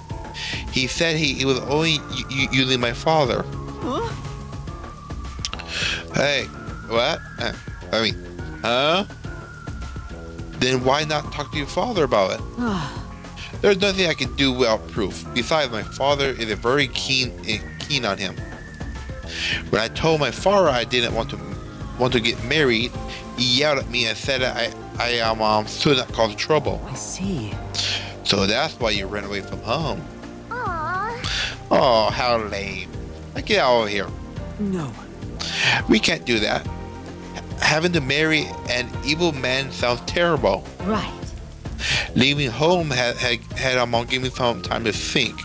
He said he was only using my father. Huh? Hey, what? Huh? Then why not talk to your father about it? There's nothing I can do without proof. Besides, my father is very keen on him. When I told my father I didn't want to get married, he yelled at me and said that I should not cause trouble. I see. So that's why you ran away from home. Aww. Oh, how lame. Now get out of here. No. We can't do that. Having to marry an evil man sounds terrible. Right. Leaving home had given me some time to think.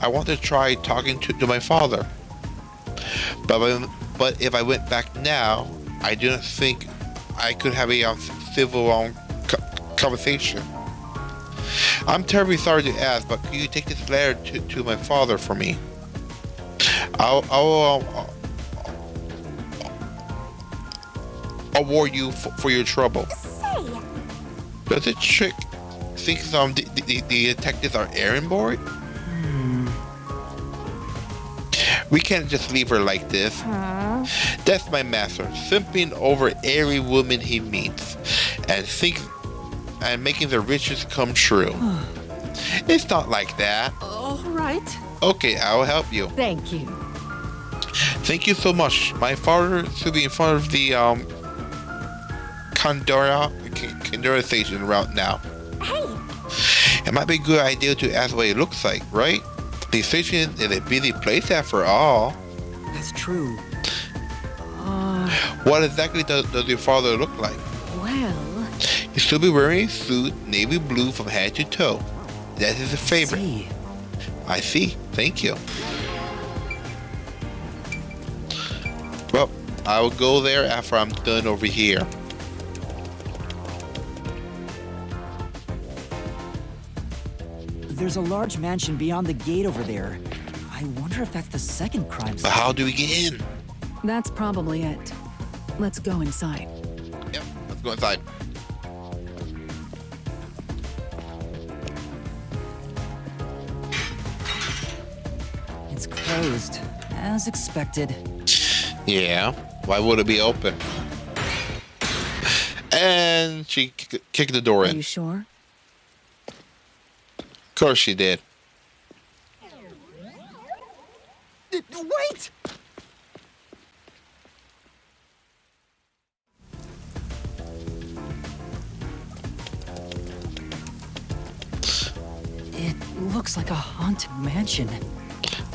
I want to try talking to my father. But if I went back now, I didn't think I could have a civil conversation. I'm terribly sorry to ask, but could you take this letter to my father for me? I'll award you for your trouble. Say, Does the chick think the detectives are errand boy? We can't just leave her like this. That's my master, simping over every woman he meets, and making the riches come true. It's not like that. All right. Okay, I'll help you. Thank you. Thank you so much. My father should be in front of the Kandora station route now. hey, It might be a good idea to ask what it looks like, right? The station is a busy place after all. That's true. What exactly does your father look like? Well, He should be wearing a suit, navy blue from head to toe. That is his favorite. See. I see. Thank you. Well, I will go there after I'm done over here. There's a large mansion beyond the gate over there. I wonder if that's the second crime But scene. how do we get in? That's probably it. Let's go inside. Yep, let's go inside. It's closed, as expected. Yeah, why would it be open? And she kicked the door Are in. you sure? Of course she did. Wait! It looks like a haunted mansion.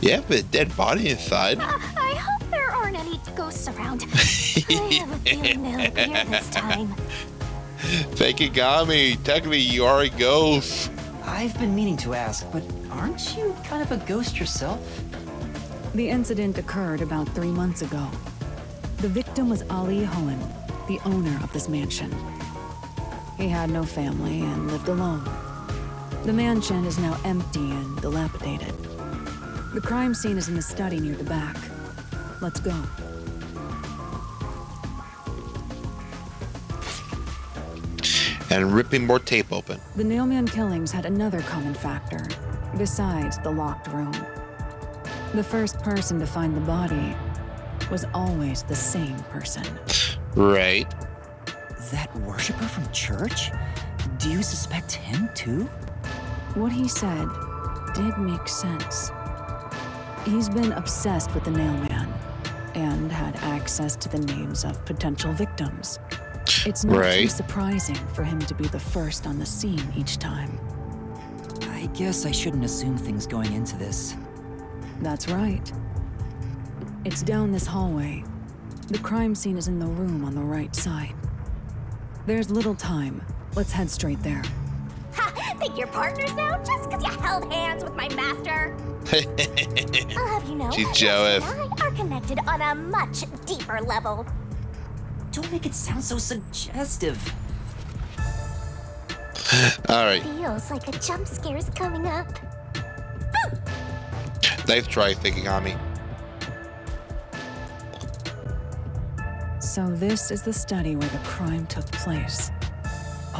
Yeah, but a dead body inside. I hope there aren't any ghosts around. I have a feeling they'll appear this time. Thank you, Gami. Technically, you are a ghost. I've been meaning to ask, but aren't you kind of a ghost yourself? The incident occurred about 3 months ago. The victim was Ali Hohen, the owner of this mansion. He had no family and lived alone. The mansion is now empty and dilapidated. The crime scene is in the study near the back. Let's go. And ripping more tape open. The Nail Man killings had another common factor, besides the locked room. The first person to find the body was always the same person. Right. That worshiper from church? Do you suspect him too? What he said did make sense. He's been obsessed with the Nail Man and had access to the names of potential victims. It's not too Right. surprising for him to be the first on the scene each time. I guess I shouldn't assume things going into this. That's right. It's down this hallway. The crime scene is in the room on the right side. There's little time, Let's head straight there. Ha! Think you're partners now just because you held hands with my master? I'll have you know, She's jealous. Master and I are connected on a much deeper level. Don't make it sound so suggestive. All right. Feels like a jump scare is coming up. Nice try, Shikigami. So this is the study where the crime took place.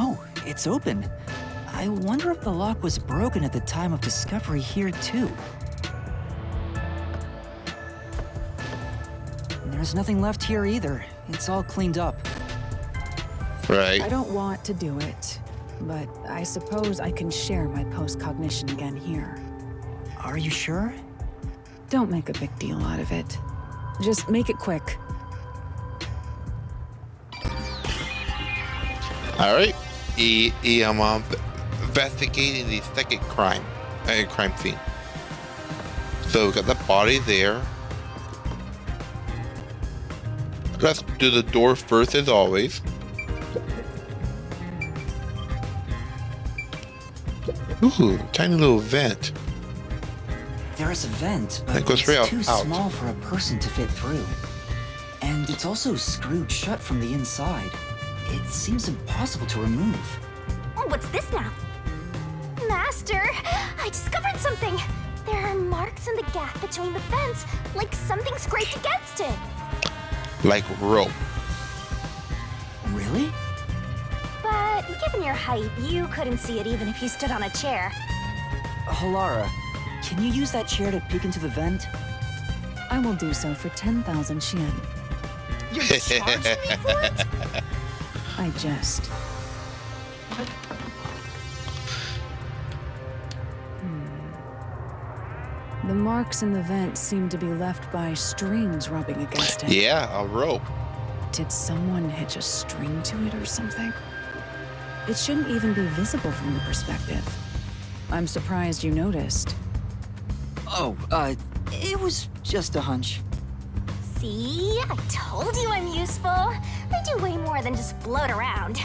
Oh, it's open. I wonder if the lock was broken at the time of discovery here, too. There's nothing left here either. It's all cleaned up. Right. I don't want to do it, but I suppose I can share my post-cognition again here. Are you sure? Don't make a big deal out of it. Just make it quick. All right. Investigating the second crime scene. So we got the body there. Let's do the door first, as always. Ooh, tiny little vent. There is a vent, but That goes straight it's too out. small for a person to fit through. And it's also screwed shut from the inside. It seems impossible to remove. What's this now? Master, I discovered something. There are marks in the gap between the vents, like something scraped against it. Like rope. Really? But given your height, you couldn't see it even if you stood on a chair. Halara, can you use that chair to peek into the vent? I will do so for 10,000 Ch.1. You're charging me for it? I jest. The marks in the vent seem to be left by strings rubbing against it. Yeah, a rope. Did someone hitch a string to it or something? It shouldn't even be visible from your perspective. I'm surprised you noticed. Oh, it was just a hunch. See? I told you I'm useful. I do way more than just float around.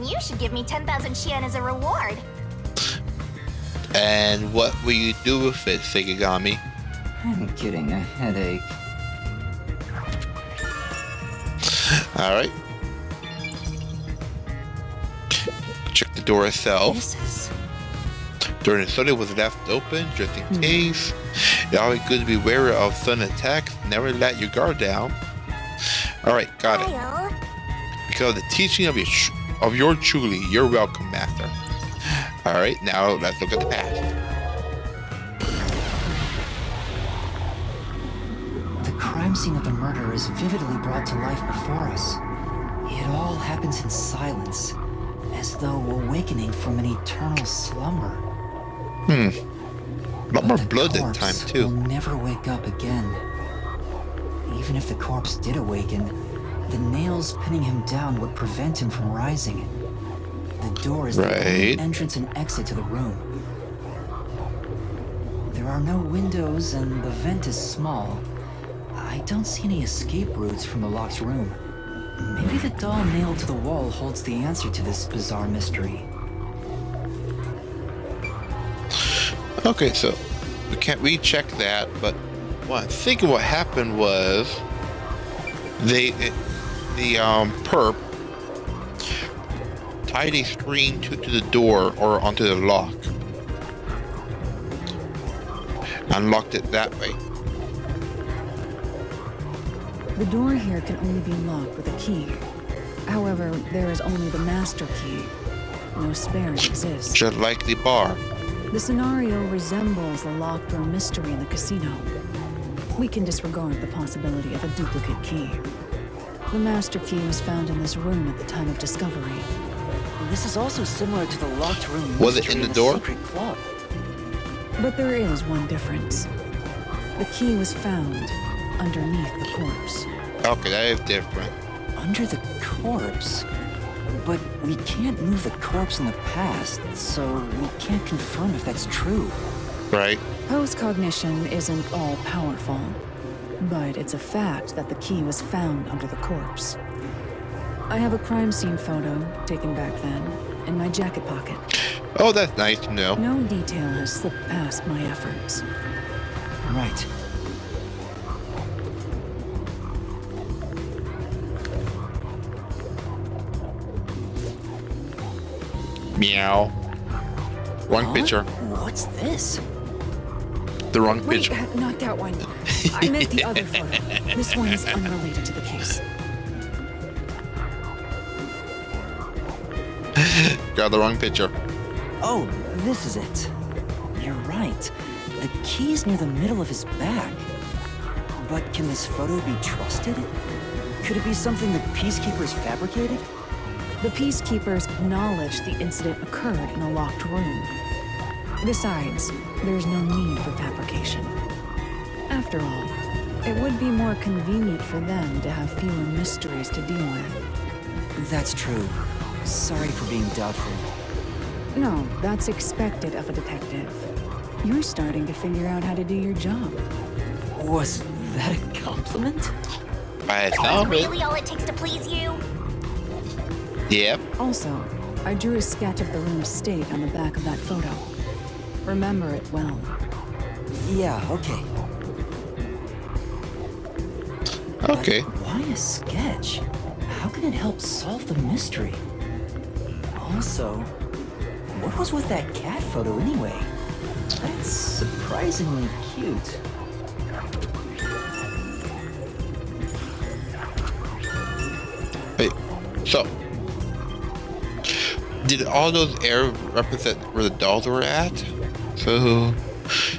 You should give me 10,000 Ch.1 as a reward. And what will you do with it, Shikigami? I'm getting a headache. All right. Check the door itself. This is... During the study was left open just in case. It's always good to be wary of sudden attacks. Never let your guard down. All right, got it. Kyle, Because of the teaching of your truly, you're welcome, Master. All right, now let's look at the past. The crime scene of the murder is vividly brought to life before us. It all happens in silence, as though awakening from an eternal slumber. A lot more The blood that time corpse too. will never wake up again. Even if the corpse did awaken, the nails pinning him down would prevent him from rising. The door is the only Right. entrance and exit to the room. There are no windows and the vent is small. I don't see any escape routes from the locked room. Maybe the doll nailed to the wall holds the answer to this bizarre mystery. Okay, so we can't recheck that, but what I'm thinking what happened was the perp tied a string to the door or onto the lock. Unlocked it that way. The door here can only be locked with a key. However, there is only the master key. No spares exist. Just like the bar. The scenario resembles the locked room mystery in the casino. We can disregard the possibility of a duplicate key. The master key was found in this room at the time of discovery. This is also similar to the locked room Was it mystery in the door? secret club. But there is one difference. The key was found underneath the corpse. Okay, that is different. Under the corpse? But we can't move the corpse in the past, so we can't confirm if that's true. Right? Post-cognition isn't all-powerful, but it's a fact that the key was found under the corpse. I have a crime scene photo taken back then, in my jacket pocket. Oh, that's nice to know. No detail has slipped past my efforts. Right. Meow. Wrong picture. What's this? The wrong Wait, picture. not that one. I meant the other photo. This one is unrelated to the case. Got the wrong picture. Oh, this is it. You're right. The key's near the middle of his back. But can this photo be trusted? Could it be something the Peacekeepers fabricated? The Peacekeepers acknowledged the incident occurred in a locked room. Besides, there's no need for fabrication. After all, it would be more convenient for them to have fewer mysteries to deal with. That's true. Sorry for being doubtful. No, that's expected of a detective. You're starting to figure out how to do your job. Was that a compliment? I thought it. Really all it takes to please you? Yep. Also, I drew a sketch of the room's state on the back of that photo. Remember it well. Yeah, okay. Okay. But why a sketch? How can it help solve the mystery? Also, what was with that cat photo anyway? That's surprisingly cute. Wait. So, did all those air represent where the dolls were at? So,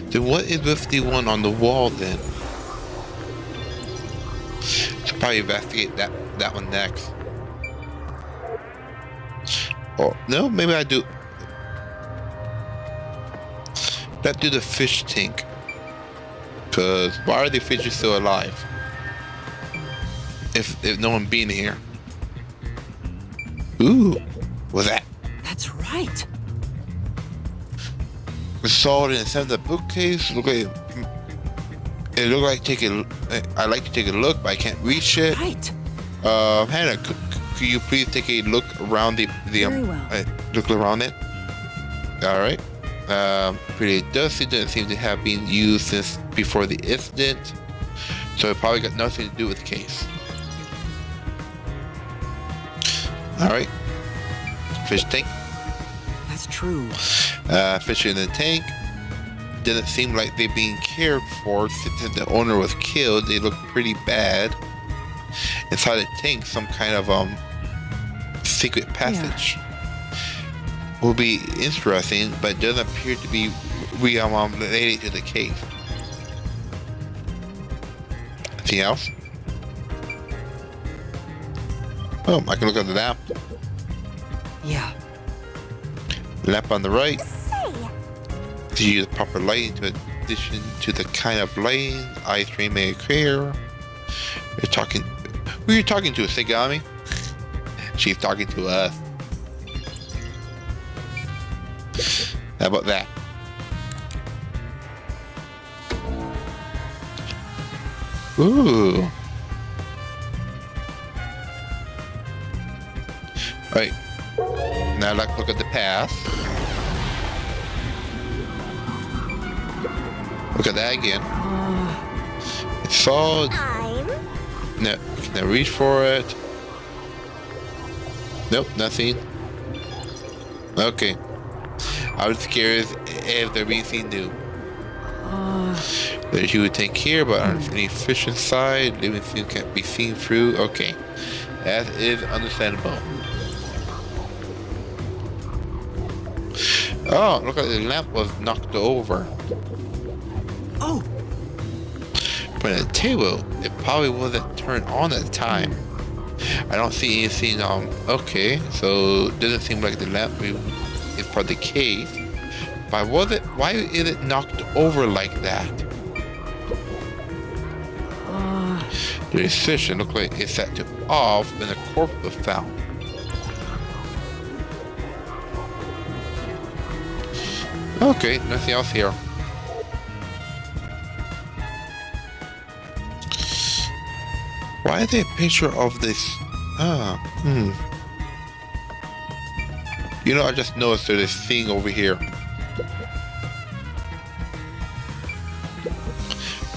then what is with the one on the wall then? Should probably investigate that one next. Or no, maybe I do. Let's do the fish tank. Cause why are the fishes still alive? If no one being here. Ooh, what's that? That's right. We saw it in the center of the bookcase. Look like it looked like I like to take a look, but I can't reach it. Right. Hannah, could you please take a look around the Very well. look around it? All right. Pretty dusty. Doesn't seem to have been used since before the incident, so it probably got nothing to do with the case. All right. Fish tank. That's true. Fish in the tank. Didn't seem like they're being cared for since the owner was killed. They look pretty bad. Inside the tank, some kind of secret passage. Will be interesting, but doesn't appear to be related to the case. Anything else? Oh, I can look at the lamp. Yeah. Lamp on the right. Say, To use proper lighting to addition to the kind of lighting I stream may occur. You're talking. Who are you talking to, Sigami? She's talking to us. How about that? Ooh. Right. Now let's look at the past. Look at that again. It's all. I'm... No, can I reach for it? Nope, nothing. Okay. I was curious if there'd be anything new. That you would take care, but on any fish inside, living thing can't be seen through. Okay. That is understandable. Oh, look at the lamp was knocked over. Oh, But at the table, it probably wasn't turned on at the time. I don't see anything, okay, so it doesn't seem like the lamp is part of the case. But why is it knocked over like that? The decision looked like it's set to off when the corpse was found. Okay, nothing else here. Why is there a picture of this? You know, I just noticed there's this thing over here.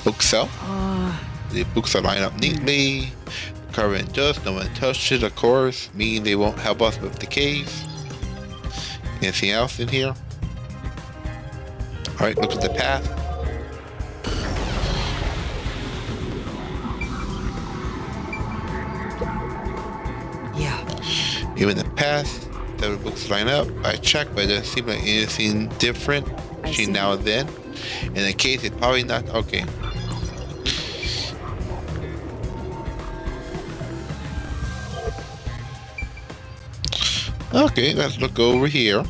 Bookshelf. The books are lined up neatly. Covered in dust. No one touched it, of course. Meaning they won't help us with the cave. Anything else in here? Alright, look at the path. Yeah. Even the path, the books line up. I checked, but it doesn't seem like anything different between now and then. In the case, it's probably not. Okay. Okay, let's look over here.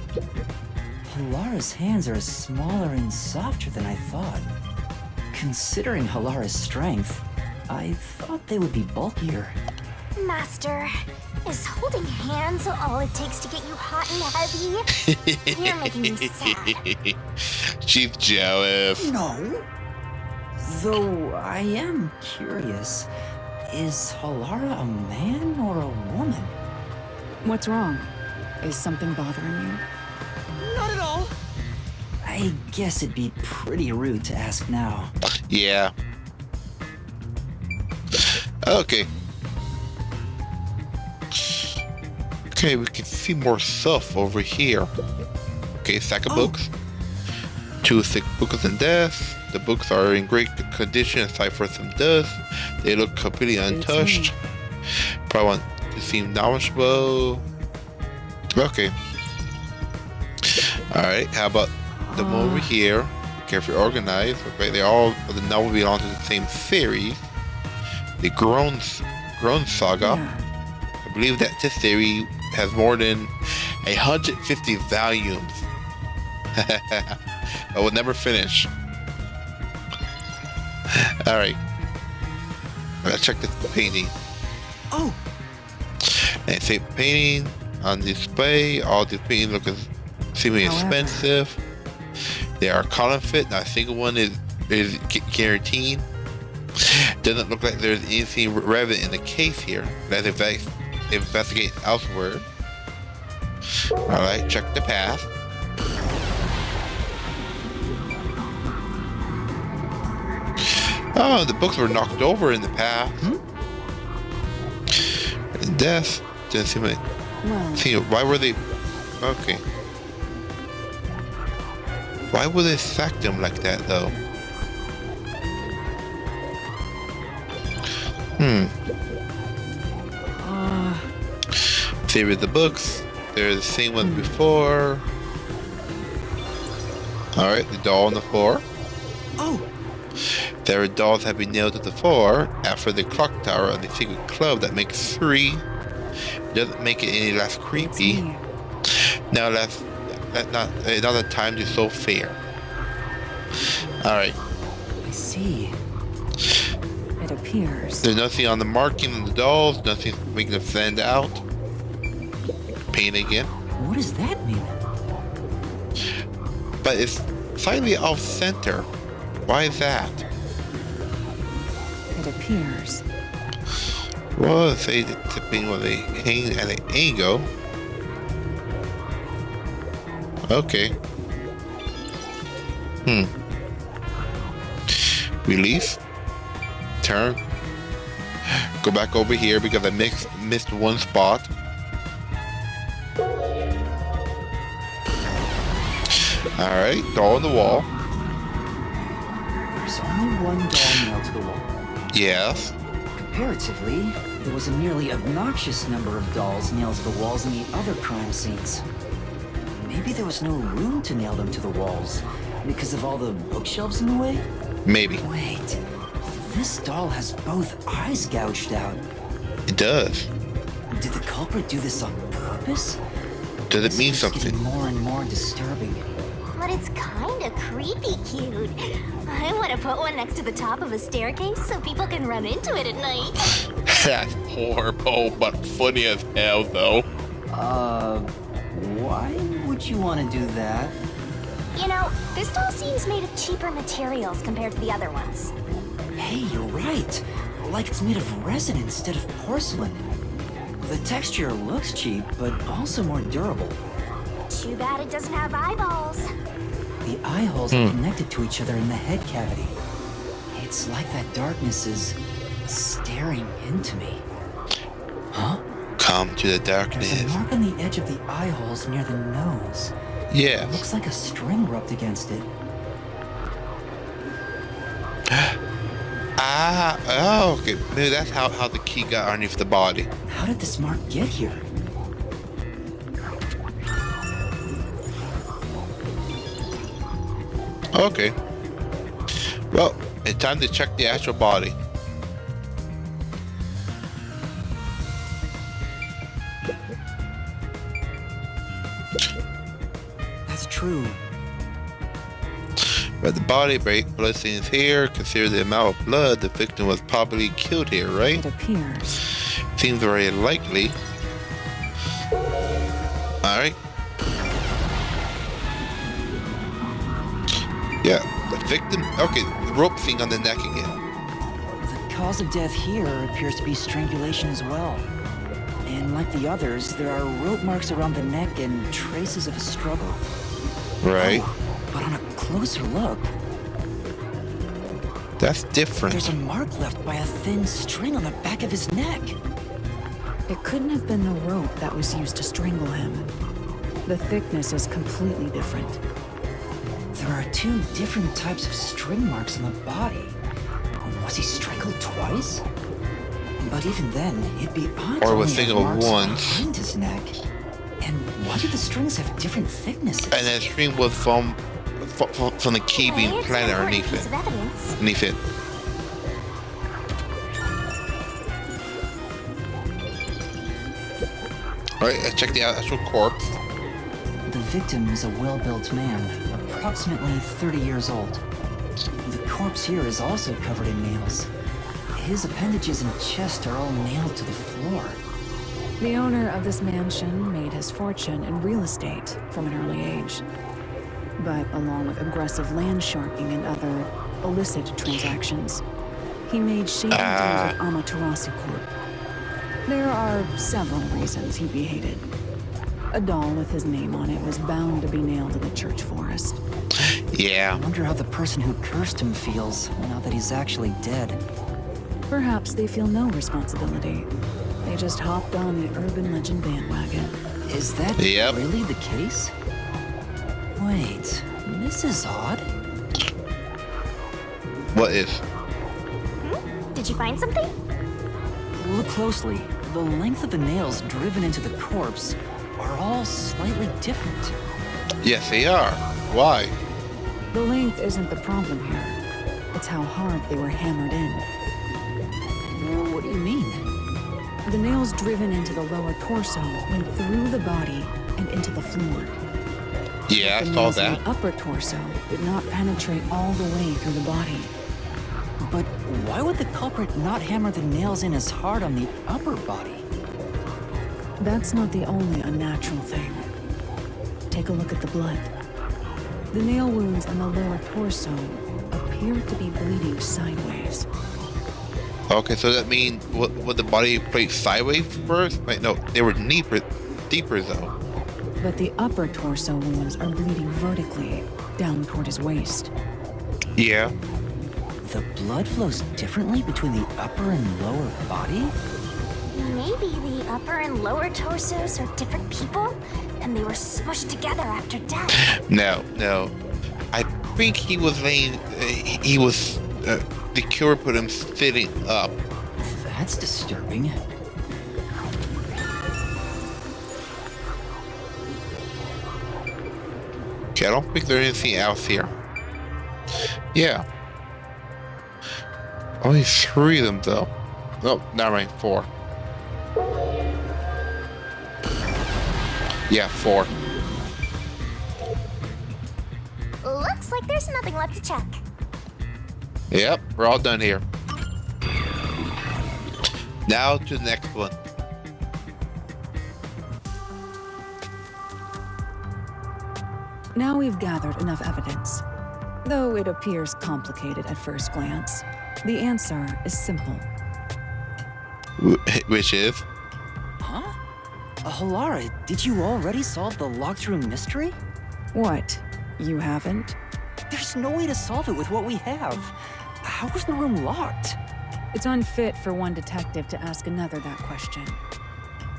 Halara's hands are smaller and softer than I thought. Considering Halara's strength, I thought they would be bulkier. Master, is holding hands all it takes to get you hot and heavy? You're making me sad. She's jealous. No. Though I am curious, is Halara a man or a woman? What's wrong? Is something bothering you? Not at all. I guess it'd be pretty rude to ask now. Yeah. Okay. Okay, we can see more stuff over here. Okay, stack of books. 2 thick books and desks. The books are in great condition aside for some dust. They look completely untouched. Probably want to seem knowledgeable. Okay. Alright, how about them over here? Carefully organized. Okay, they all the novel belong to the same series. The Grown Saga. Yeah. I believe that this series has more than 150 volumes. I will never finish. Alright. Let's check this painting. Oh! And say painting on display. All these paintings look seemingly expensive. They are column fit. Not a single one is guaranteed. Doesn't look like there's anything relevant in the case here. Let's investigate elsewhere. Alright, check the path. Oh, the books were knocked over in the path. And death didn't seem like. See, why were they? Okay. Why would they sack them like that, though? Here are the books. They're the same ones before. Alright, the doll on the floor. Oh! There are dolls have been nailed to the floor after the clock tower of the secret club that makes 3. Doesn't make it any less creepy. Now that's not another time to so fair. Alright. I see. It appears. There's nothing on the marking on the dolls, nothing making them stand out. Paint again. What does that mean? But it's slightly off center. Why is that? It appears. Well, say the tipping when they hang at an angle. Okay. Release. Turn. Go back over here because I missed one spot. Alright, doll on the wall. There's only one doll nailed to the wall. Yes. Comparatively, there was a nearly obnoxious number of dolls nailed to the walls in the other crime scenes. Maybe there was no room to nail them to the walls because of all the bookshelves in the way? Maybe. Wait, this doll has both eyes gouged out. It does. Did the culprit do this on purpose? Does it mean This keeps something? getting more and more disturbing. But it's kinda creepy cute. I want to put one next to the top of a staircase so people can run into it at night. That's horrible, but funny as hell, though. Why would you want to do that? You know, this doll seems made of cheaper materials compared to the other ones. Hey, you're right. Like it's made of resin instead of porcelain. The texture looks cheap, but also more durable. Too bad it doesn't have eyeballs. The eye holes are connected to each other in the head cavity. It's like that darkness is staring into me. Huh? Come to the There's a darkness. mark on the edge of the eye holes near the nose. Yeah. It looks like a string rubbed against it. Oh, okay. Maybe that's how the key got underneath the body. How did this mark get here? Okay. Well, it's time to check the actual body. That's true. But the body break, blood stains here. Consider the amount of blood the victim was probably killed here, right? It appears. Seems very likely. Alright. Yeah, the victim. Okay, the rope thing on the neck again. The cause of death here appears to be strangulation as well. And like the others, there are rope marks around the neck and traces of a struggle. Right. Oh, but on a closer look, That's different. there's a mark left by a thin string on the back of his neck. It couldn't have been the rope that was used to strangle him. The thickness is completely different. There are two different types of string marks on the body. Was he strangled twice? But even then, it'd be odd Or to was only have single marks once. behind his neck. And why do the strings have different thicknesses? And that string was from the key being It's an planted important underneath piece it. of evidence. Underneath it. Alright, let's check the actual corpse. The victim is a well-built man, approximately 30 years old. The corpse here is also covered in nails. His appendages and chest are all nailed to the floor. The owner of this mansion made his fortune in real estate from an early age. But along with aggressive land sharking and other illicit transactions, he made shady deals with Amaterasu Corp. There are several reasons he'd be hated. A doll with his name on it was bound to be nailed in the church forest. Yeah. I wonder how the person who cursed him feels now that he's actually dead. Perhaps they feel no responsibility. They just hopped on the urban legend bandwagon. Is that Yep. really the case? Wait, this is odd. What is? Did you find something? Look closely. The length of the nails driven into the corpse are all slightly different. Yes, they are. Why? The length isn't the problem here. It's how hard they were hammered in. What do you mean? The nails driven into the lower torso went through the body and into the floor. Yeah, I The saw nails in that. the upper torso did not penetrate all the way through the body. But why would the culprit not hammer the nails in as hard on the upper body? That's not the only unnatural thing. Take a look at the blood. The nail wounds on the lower torso appear to be bleeding sideways. Okay, so that means would the body plate sideways first? Wait, no, they were deeper though. But the upper torso wounds are bleeding vertically down toward his waist. Yeah. The blood flows differently between the upper and lower body? Maybe the upper and lower torsos are different people, and they were smushed together after death. No. I think he was laying. He was. The cure put him sitting up. That's disturbing. Okay, I don't think there's anything else here. Yeah. Only 3 of them though. Oh, never mind, 4. Yeah, 4. Looks like there's nothing left to check. Yep, we're all done here. Now to the next one. Now we've gathered enough evidence. Though it appears complicated at first glance, the answer is simple. Which is? Huh? Halara, did you already solve the locked room mystery? What? You haven't? There's no way to solve it with what we have. How was the room locked? It's unfit for one detective to ask another that question.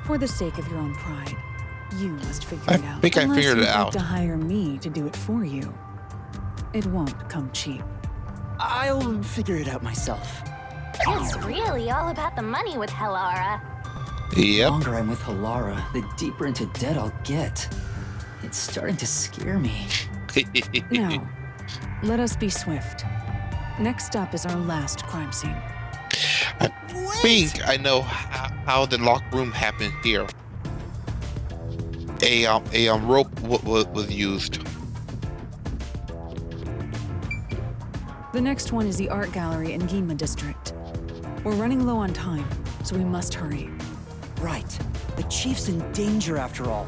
For the sake of your own pride, you must figure it out. I think I figured it Unless you'd out. like to hire me to do it for you. It won't come cheap. I'll figure it out myself. It's really all about the money with Halara. The Yep. longer I'm with Halara, the deeper into debt I'll get. It's starting to scare me. Now, let us be swift. Next up is our last crime scene. I think I know how the locked room happened here. A rope was used. The next one is the art gallery in Gima district. We're running low on time, so we must hurry. Right. The chief's in danger after all.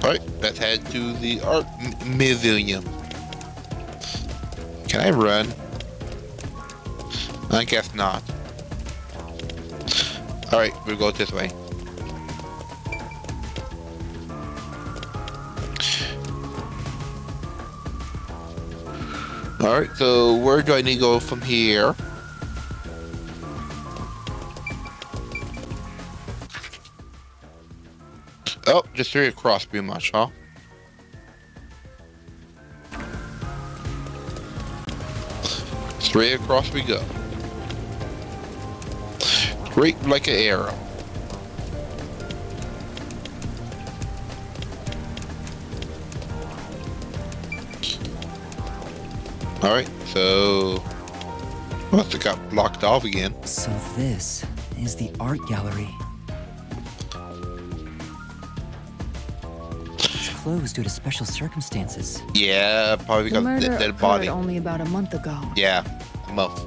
Alright, let's head to the art museum. Can I run? I guess not. Alright, we'll go this way. Alright, so where do I need to go from here? Oh, just straight across pretty much, huh? Straight across we go. Straight like an arrow. Alright, so must have got blocked off again. So this is the art gallery. It's closed due to special circumstances. Yeah, probably The got murder dead occurred body. only about a month ago. Yeah, a month.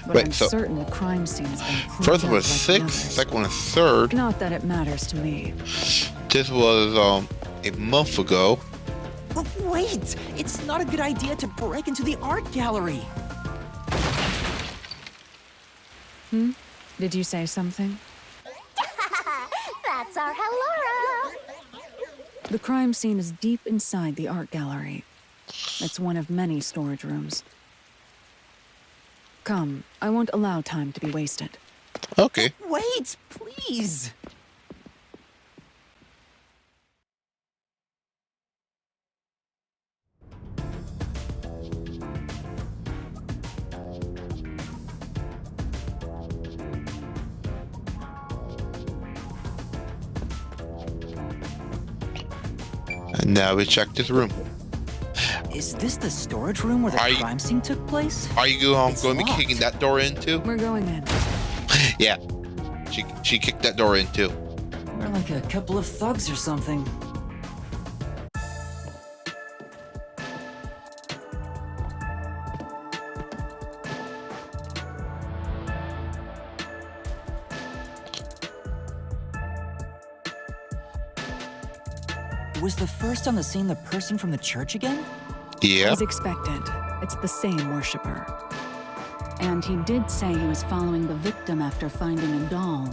But Wait, I'm so- certain the crime scene has been cleaned First one up was like the six, others. second one is third. Not that it matters to me. This was a month ago. But wait! It's not a good idea to break into the art gallery. Did you say something? That's our Halara. The crime scene is deep inside the art gallery. It's one of many storage rooms. Come, I won't allow time to be wasted. Okay. Wait, please! And now we check this room. Is this the storage room where the Are you- crime scene took place? Are you It's going to be locked. kicking that door in too? We're going in. Yeah. She kicked that door in too. We're like a couple of thugs or something. Was the first on the scene the person from the church again? Yeah. As expected, it's the same worshiper. And he did say he was following the victim after finding a doll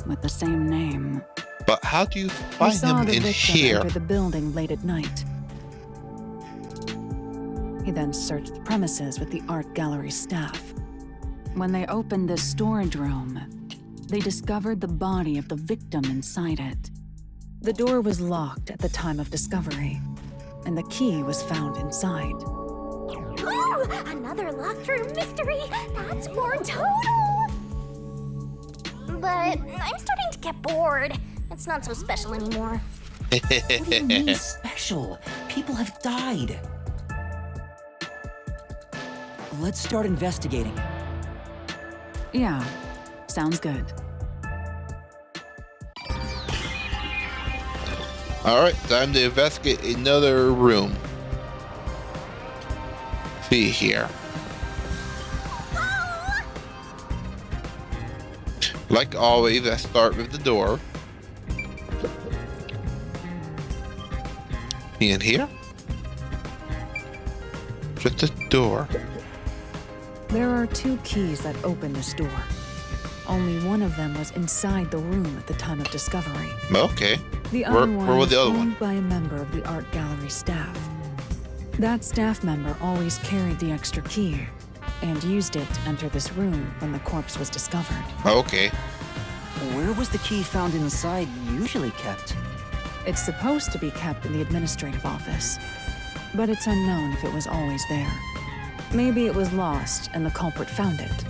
with the same name. But how do you He find saw him the in victim here? enter the building late at night. He then searched the premises with the art gallery staff. When they opened the storage room, they discovered the body of the victim inside it. The door was locked at the time of discovery, and the key was found inside. Ooh, another locked room mystery. That's more total. But I'm starting to get bored. It's not so special anymore. What do you mean special? People have died. Let's start investigating. Yeah, sounds good. Alright, time to investigate another room. See here. Like always, I start with the door. In here? Just a door. There are two keys that open this door. only one of them was inside the room at the time of discovery. Okay. The Where- other one where was the other owned one? by a member of the art gallery staff. That staff member always carried the extra key and used it to enter this room when the corpse was discovered. Okay. Where was the key found inside usually kept? It's supposed to be kept in the administrative office, but it's unknown if it was always there. Maybe it was lost and the culprit found it.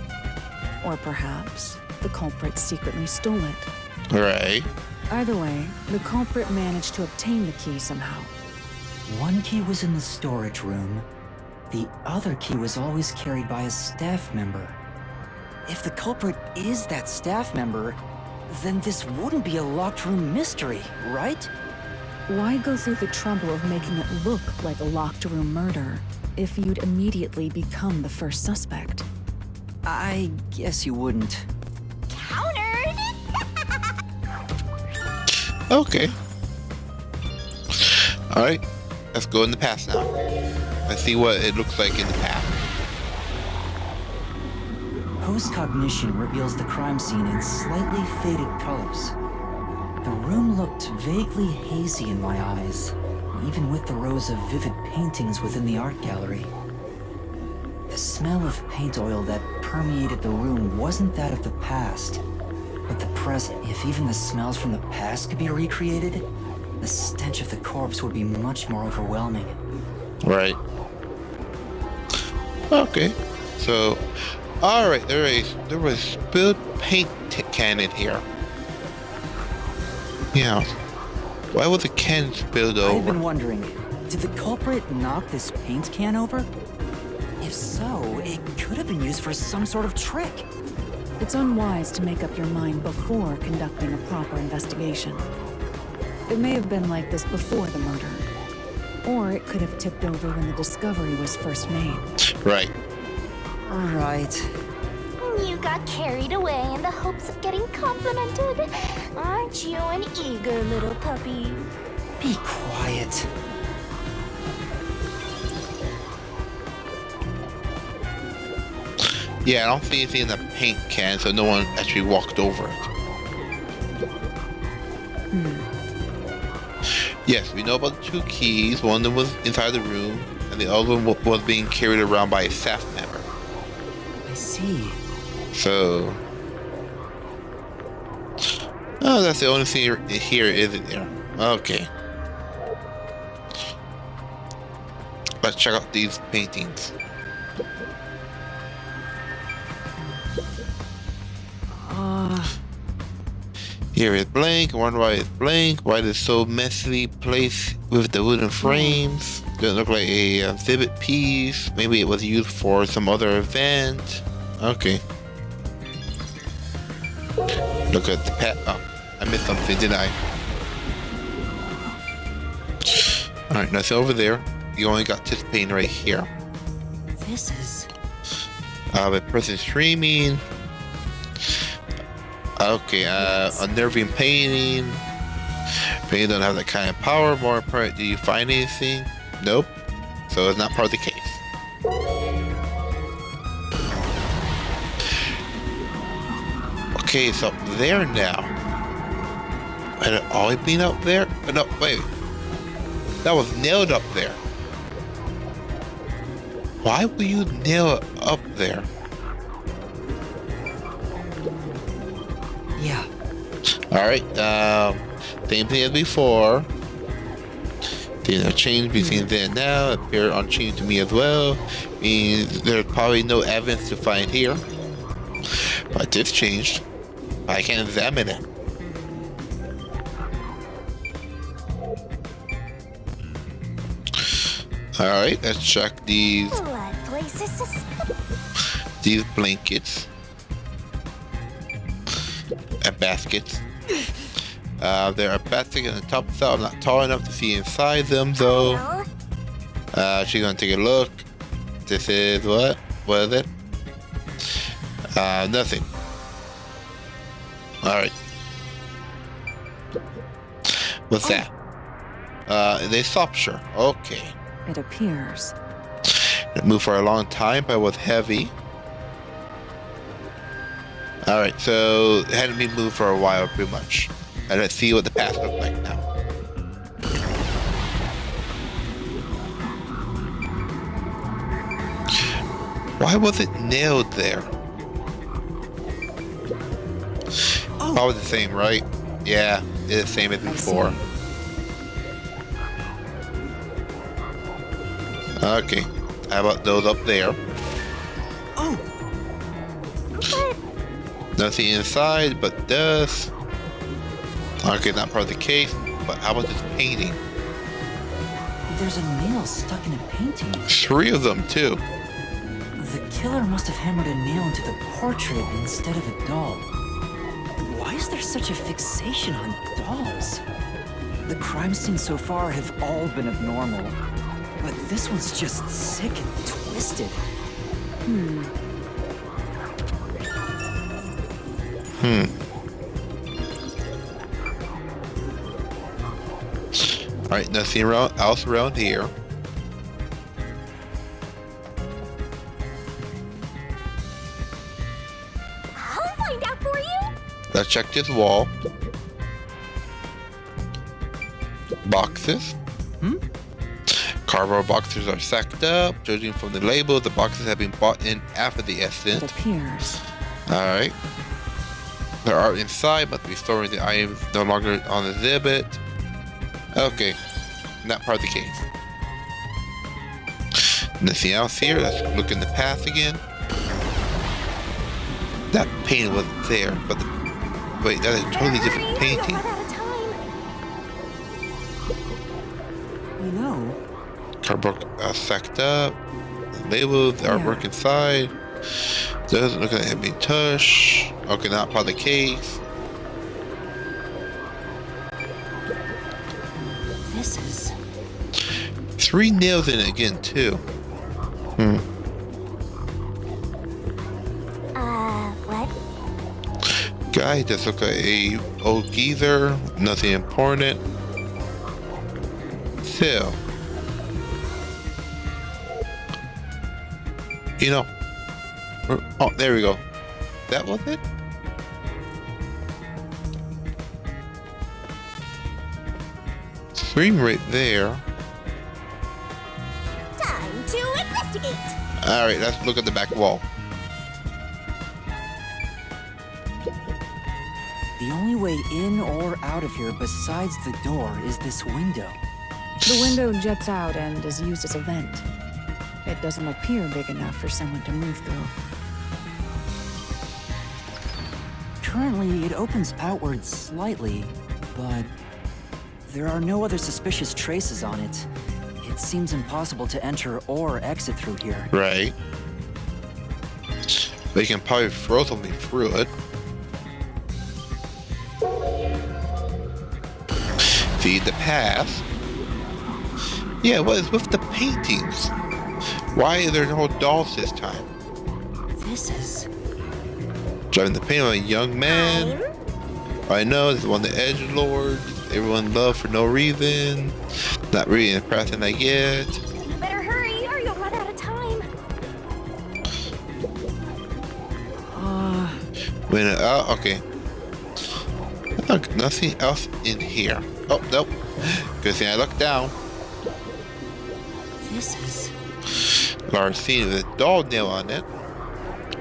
Or perhaps the culprit secretly stole it. Right. Either way, the culprit managed to obtain the key somehow. One key was in the storage room. The other key was always carried by a staff member. If the culprit is that staff member, then this wouldn't be a locked room mystery, right? Why go through the trouble of making it look like a locked room murder if you'd immediately become the first suspect? I guess you wouldn't. Countered! Okay. Alright. Let's go in the past now. Let's see what it looks like in the past. Post-cognition reveals the crime scene in slightly faded colors. The room looked vaguely hazy in my eyes, even with the rows of vivid paintings within the art gallery. The smell of paint oil that permeated the room wasn't that of the past, but the present. If even the smells from the past could be recreated, the stench of the corpse would be much more overwhelming. Right. Okay. So, alright, there was spilled paint can in here. Yeah. Why was the can spilled I've over? been wondering, did the culprit knock this paint can over? If so, it could have been used for some sort of trick. It's unwise to make up your mind before conducting a proper investigation. It may have been like this before the murder, or it could have tipped over when the discovery was first made. Right. All right. You got carried away in the hopes of getting complimented. Aren't you an eager little puppy? Be quiet. Yeah, I don't see anything in the paint can, so no one actually walked over it. Yes, we know about the two keys. One of them was inside the room, and the other one was being carried around by a staff member. I see. So... Oh, that's the only thing here, isn't there? Okay. Let's check out these paintings. Here is blank. I wonder why it's blank. Why it's so messily placed with the wooden frames. Doesn't look like a exhibit piece. Maybe it was used for some other event. Okay. Look at the pet. Oh, I missed something, didn't I? Alright, nothing over there. You only got this painting right here. This is... The person streaming. Okay, unnerving painting. Painting don't have that kind of power. More important, do you find anything? Nope. So it's not part of the case. Okay, it's up there now. Had it always been up there? No, wait. That was nailed up there. Why would you nail it up there? Yeah. Alright, same thing as before. Things have changed between then and now. Appear unchanged to me as well. Means there's probably no evidence to find here. But this changed. I can examine it. Alright, let's check these Blood places suspicious. these blankets and baskets. There are baskets on the top side. I'm not tall enough to see inside them though. She's gonna take a look. This is what? What is it? Nothing. Alright. What's that? They sculpture. Okay. It appears. It moved for a long time, but it was heavy. All right, so it hadn't been moved for a while, pretty much. And let's see what the past looks like now. Why was it nailed there? Probably the same, right? Yeah, it's the same as before. Okay, how about those up there? Oh! Nothing inside but dust. Okay, not part of the case, but how about this painting? There's a nail stuck in a painting. 3 of them, too. The killer must have hammered a nail into the portrait instead of a doll. Why is there such a fixation on dolls? The crime scenes so far have all been abnormal, but this one's just sick and twisted. Alright, nothing else around here. I'll find out for you. Let's check this wall. Boxes. Cardboard boxes are stacked up. Judging from the label, the boxes have been bought in after the It accident. appears. Alright. There are inside, must be storing the items no longer on exhibit. Okay, not part of the case. Nothing else here. Let's look in the past again. That painting wasn't there, but wait, that is a totally different painting. Run out of time. You know, Cardboard stacked up. Labeled, the artwork inside. Doesn't look like it had been touched. Okay, not part of the case. this is... 3 nails in it again, too. What? Guy just look like a old geezer. Nothing important. Still. You know. Oh, there we go. That was it? Scream right there. Time to investigate. Alright, let's look at the back wall. The only way in or out of here besides the door is this window. The window jets out and is used as a vent. It doesn't appear big enough for someone to move through. Currently, it opens outward slightly, but there are no other suspicious traces on it. It seems impossible to enter or exit through here. Right. They can probably throw something through it. See the past. Yeah, what is with the paintings? Why are there no dolls this time? This is... Driving the paint on a young man. I know, this is one of the edgelords. Everyone loved for no reason. Not really impressing, I get. Better hurry or you'll run out of time. Okay. Look, nothing else in here. Oh, nope. Good thing I looked down. This is... Large scene with a doll nail on it.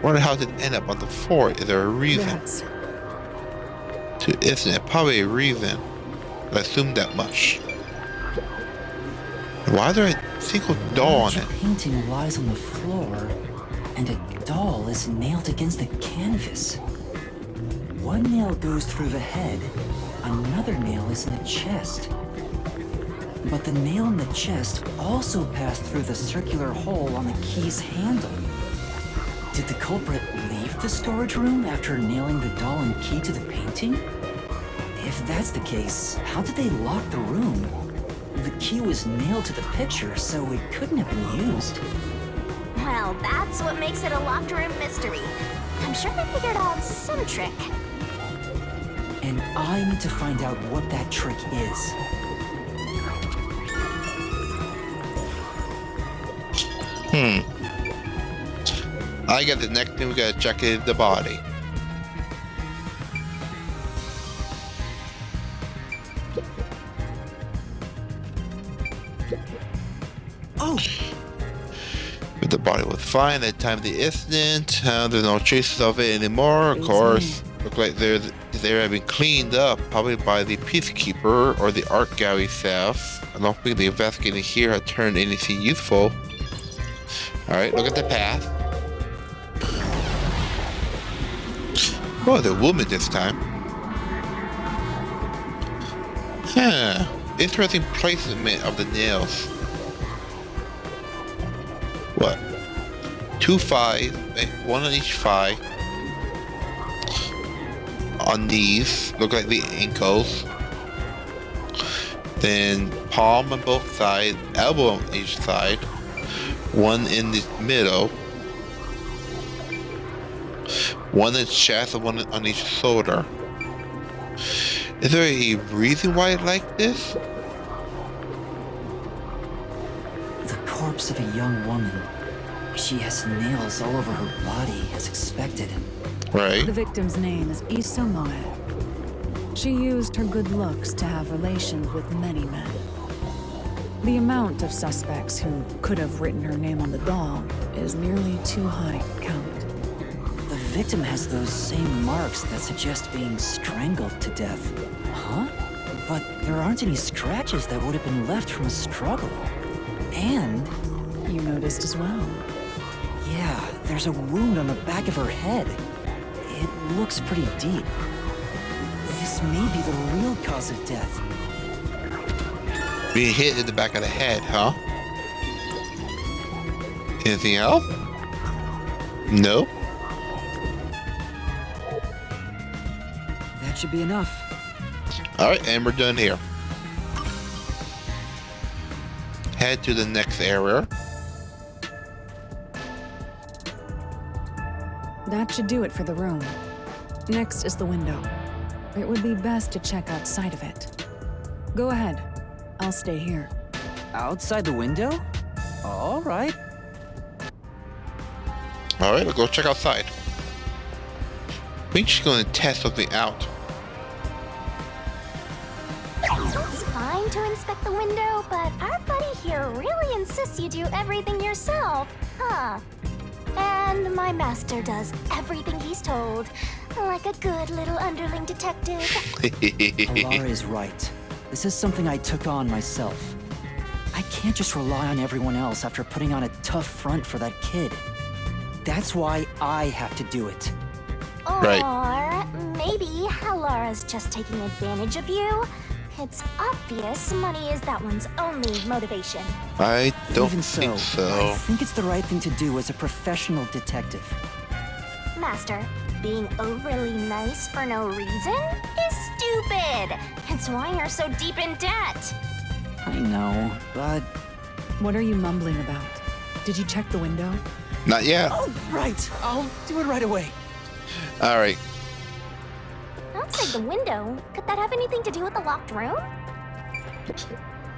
Wonder how it end up on the floor. Is there a reason? Rats. Isn't it? Probably a reason. I assume that much. Why is there a single doll on large it? painting lies on the floor, and a doll is nailed against the canvas. One nail goes through the head, another nail is in the chest. But the nail in the chest also passed through the circular hole on the key's handle. Did the culprit leave the storage room after nailing the doll and key to the painting? If that's the case, how did they lock the room? The key was nailed to the picture, so it couldn't have been used. Well, that's what makes it a locked room mystery. I'm sure they figured out some trick. And I need to find out what that trick is. I got the next thing we gotta check is the body. Oh! But the body was fine at the time of the incident. There's no traces of it anymore, of Beats course. Look like they have been cleaned up, probably by the peacekeeper or the art gallery staff. I don't think the investigating here had turned anything useful. Alright, look at the path. Oh, the woman this time. Huh. Interesting placement of the nails. What? 2 5, one on each thigh. On these, look like the ankles. Then palm on both sides, elbow on each side. One in the middle. One in the chest and one on each shoulder. Is there a reason why it's like this? The corpse of a young woman. She has nails all over her body, as expected. Right. The victim's name is Isomoe. She used her good looks to have relations with many men. The amount of suspects who could have written her name on the doll is nearly too high to count. The victim has those same marks that suggest being strangled to death. Huh? But there aren't any scratches that would have been left from a struggle. And... You noticed as well. yeah, there's a wound on the back of her head. It looks pretty deep. This may be the real cause of death. Being hit in the back of the head, huh? Anything else? No. That should be enough. Alright, and we're done here. Head to the next area. That should do it for the room. Next is the window. It would be best to check outside of it. Go ahead. I'll stay here. Outside the window? All right. Alright, let's go check outside. I think she's going to test something out. It's fine to inspect the window, but our buddy here really insists you do everything yourself, huh? And my master does everything he's told, like a good little underling detective. Alara is right. This is something I took on myself. I can't just rely on everyone else after putting on a tough front for that kid. That's why I have to do it. Right. Or maybe Halara's just taking advantage of you. It's obvious money is that one's only motivation. I don't Even think I so. think it's the right thing to do as a professional detective. Master, being overly nice for no reason is stupid. It's why you're so deep in debt. I know, but... What are you mumbling about? Did you check the window? Not yet. Oh, right. I'll do it right away. Alright. Outside the window, could that have anything to do with the locked room?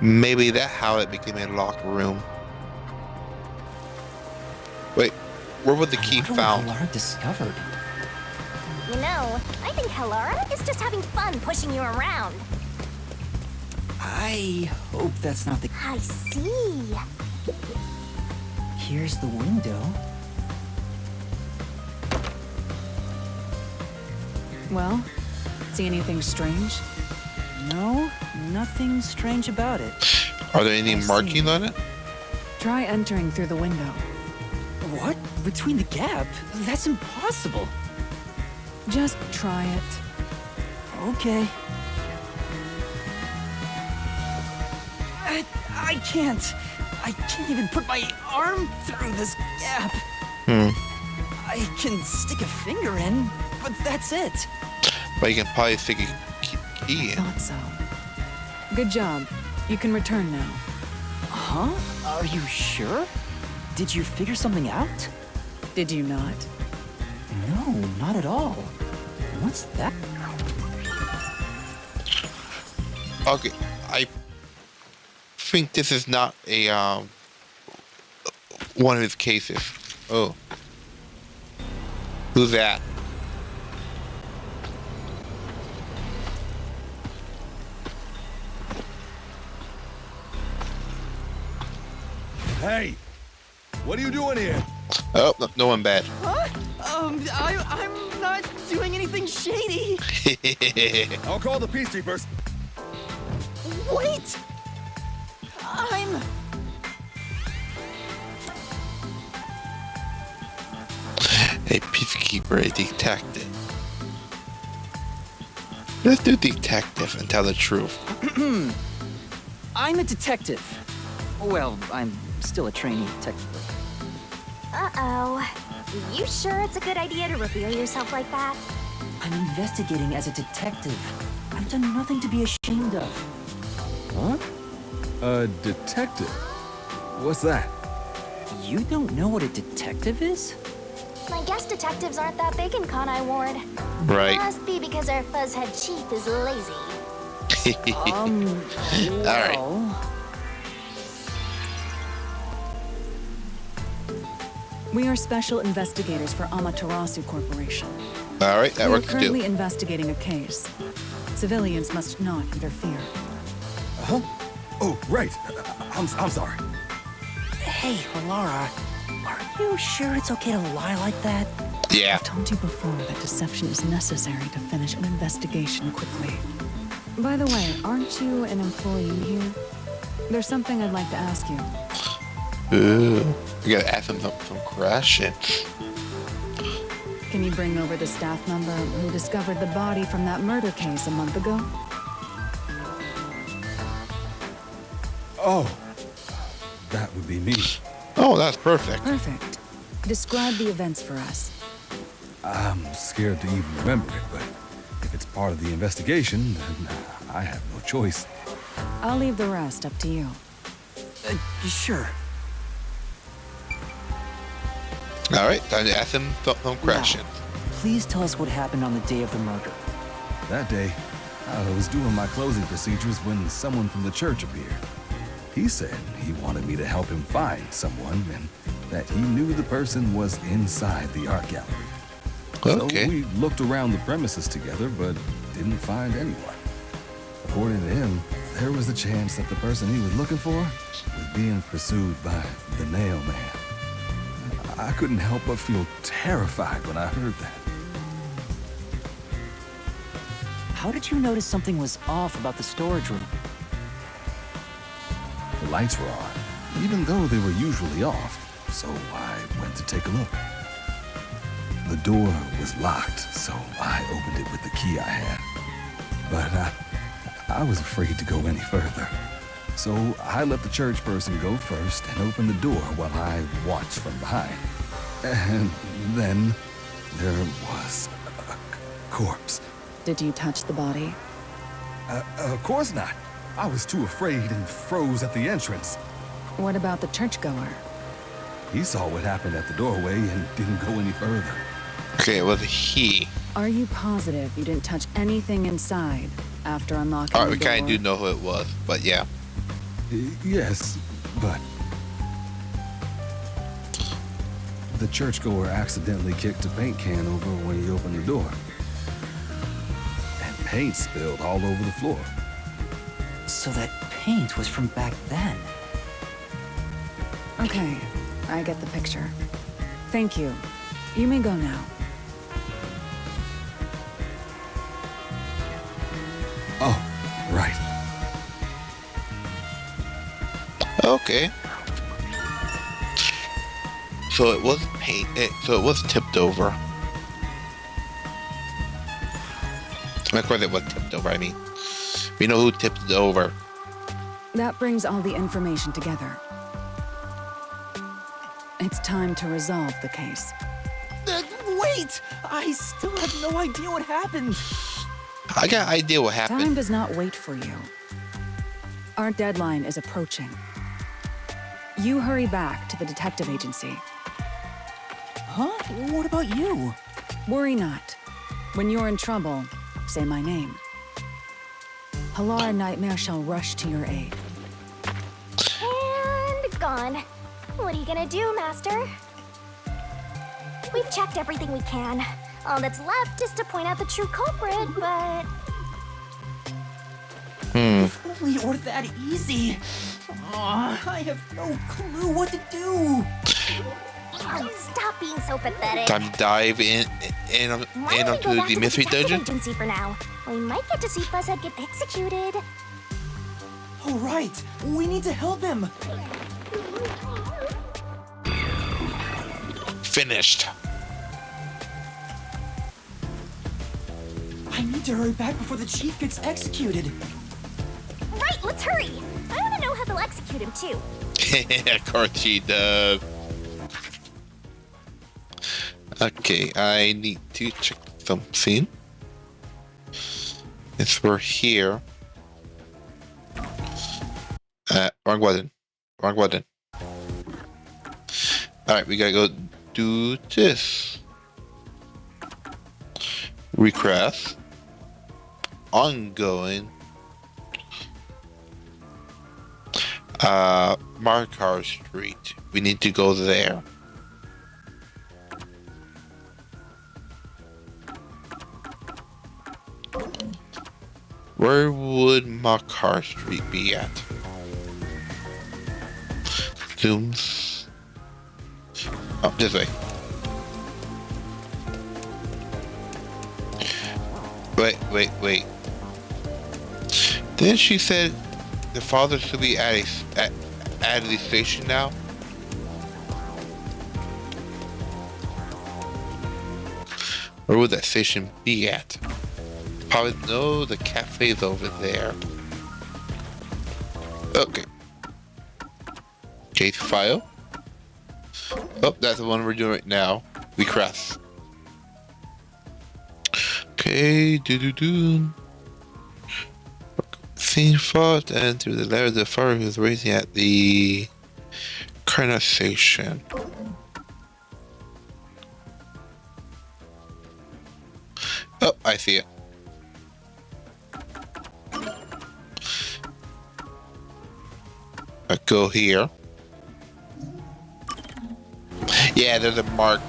Maybe that's how it became a locked room. Wait, where was the key I wonder found? what Alara discovered. You know, I think Halara is just having fun pushing you around. I hope that's not the... I see. Here's the window. Well, see anything strange? No, nothing strange about it. Are there any I see. markings on it? Try entering through the window. What? Between the gap? That's impossible. Just try it. Okay. I can't. I can't even put my arm through this gap. I can stick a finger in, but that's it. But you can probably stick a key in. Thought so. Good job. You can return now. Huh? Are you sure? Did you figure something out? Did you not? No, not at all. What's that? Okay, I think this is not a one of his cases. Oh, who's that? Hey, what are you doing here? Oh, no one bad. Huh? I'm not doing anything shady. I'll call the peacekeepers. Wait! I'm... A peacekeeper, a detective. Let's do detective and tell the truth. I'm a detective. Well, I'm still a trainee, technically. Uh-oh. You sure it's a good idea to reveal yourself like that? I'm investigating as a detective. I've done nothing to be ashamed of. Huh? A detective? What's that? You don't know what a detective is? I guess detectives aren't that big in Kanai Ward. Right. Must be because our fuzzhead chief is lazy. Alright. Well... We are special investigators for Amaterasu Corporation. Alright, that We are works currently too. investigating a case. Civilians must not interfere. Huh? Oh, right. I'm sorry. Hey, Laura. Are you sure it's okay to lie like that? Yeah. I told you before that deception is necessary to finish an investigation quickly. By the way, aren't you an employee here? There's something I'd like to ask you. Ooh. We gotta ask him some questions. Can you bring over the staff member who discovered the body from that murder case a month ago? Oh, that would be me. Oh, that's perfect. Perfect. Describe the events for us. I'm scared to even remember it, but if it's part of the investigation, then I have no choice. I'll leave the rest up to you. Sure. Alright, time to ask him some questions. Please tell us what happened on the day of the murder. That day, I was doing my closing procedures when someone from the church appeared. He said he wanted me to help him find someone and that he knew the person was inside the art gallery. Okay. So we looked around the premises together, but didn't find anyone. According to him, there was a chance that the person he was looking for was being pursued by the Nail Man. I couldn't help but feel terrified when I heard that. How did you notice something was off about the storage room? The lights were on, even though they were usually off, so I went to take a look. The door was locked, so I opened it with the key I had. But I was afraid to go any further. So I let the church person go first and open the door while I watched from behind. And then there was a corpse. Did you touch the body? Of course not. I was too afraid and froze at the entrance. What about the churchgoer? He saw what happened at the doorway and didn't go any further. Okay, it was he. Are you positive you didn't touch anything inside after unlocking Alright, the we door? kinda do know who it was, but yeah. Yes, but the churchgoer accidentally kicked a paint can over when he opened the door. And paint spilled all over the floor. So that paint was from back then. Okay, I get the picture. Thank you. You may go now. Oh, right. Okay. So it was paint. So it was tipped over. Of course, it was tipped over. I mean, we know who tipped it over. That brings all the information together. It's time to resolve the case. Wait! I still have no idea what happened. I got an idea what happened. Time does not wait for you. Our deadline is approaching. You hurry back to the detective agency. Huh? What about you? Worry not. When you're in trouble, say my name. Pilar Nightmare shall rush to your aid. And gone. What are you gonna do, Master? We've checked everything we can. All that's left is to point out the true culprit, but... If only it were that easy. I have no clue what to do. Oh, stop being so pathetic. Time to dive in Why don't we onto go back the to mystery detective dungeon. agency for now? We might get to see Fuzzhead get executed. Oh, right. We need to help him. Finished. I need to hurry back before the chief gets executed. Right, let's hurry. I want to know how they'll execute him too. Of course she does. Okay, I need to check something. Since we're here. Wrong button. Wrong button. Alright, we gotta go do this. Request. Ongoing. Marcar Street. We need to go there. Where would Marcar Street be at? Zooms. Oh, this way. Wait. Didn't she said the father should be at the station now? Where would that station be at? Probably no, the cafe's over there. Okay. Case file. Oh, that's the one we're doing right now. We cross. Okay, Scene fought and through the letter the father who was raising at the Karna station. Oh, I see it. I go here. Yeah, there's a mark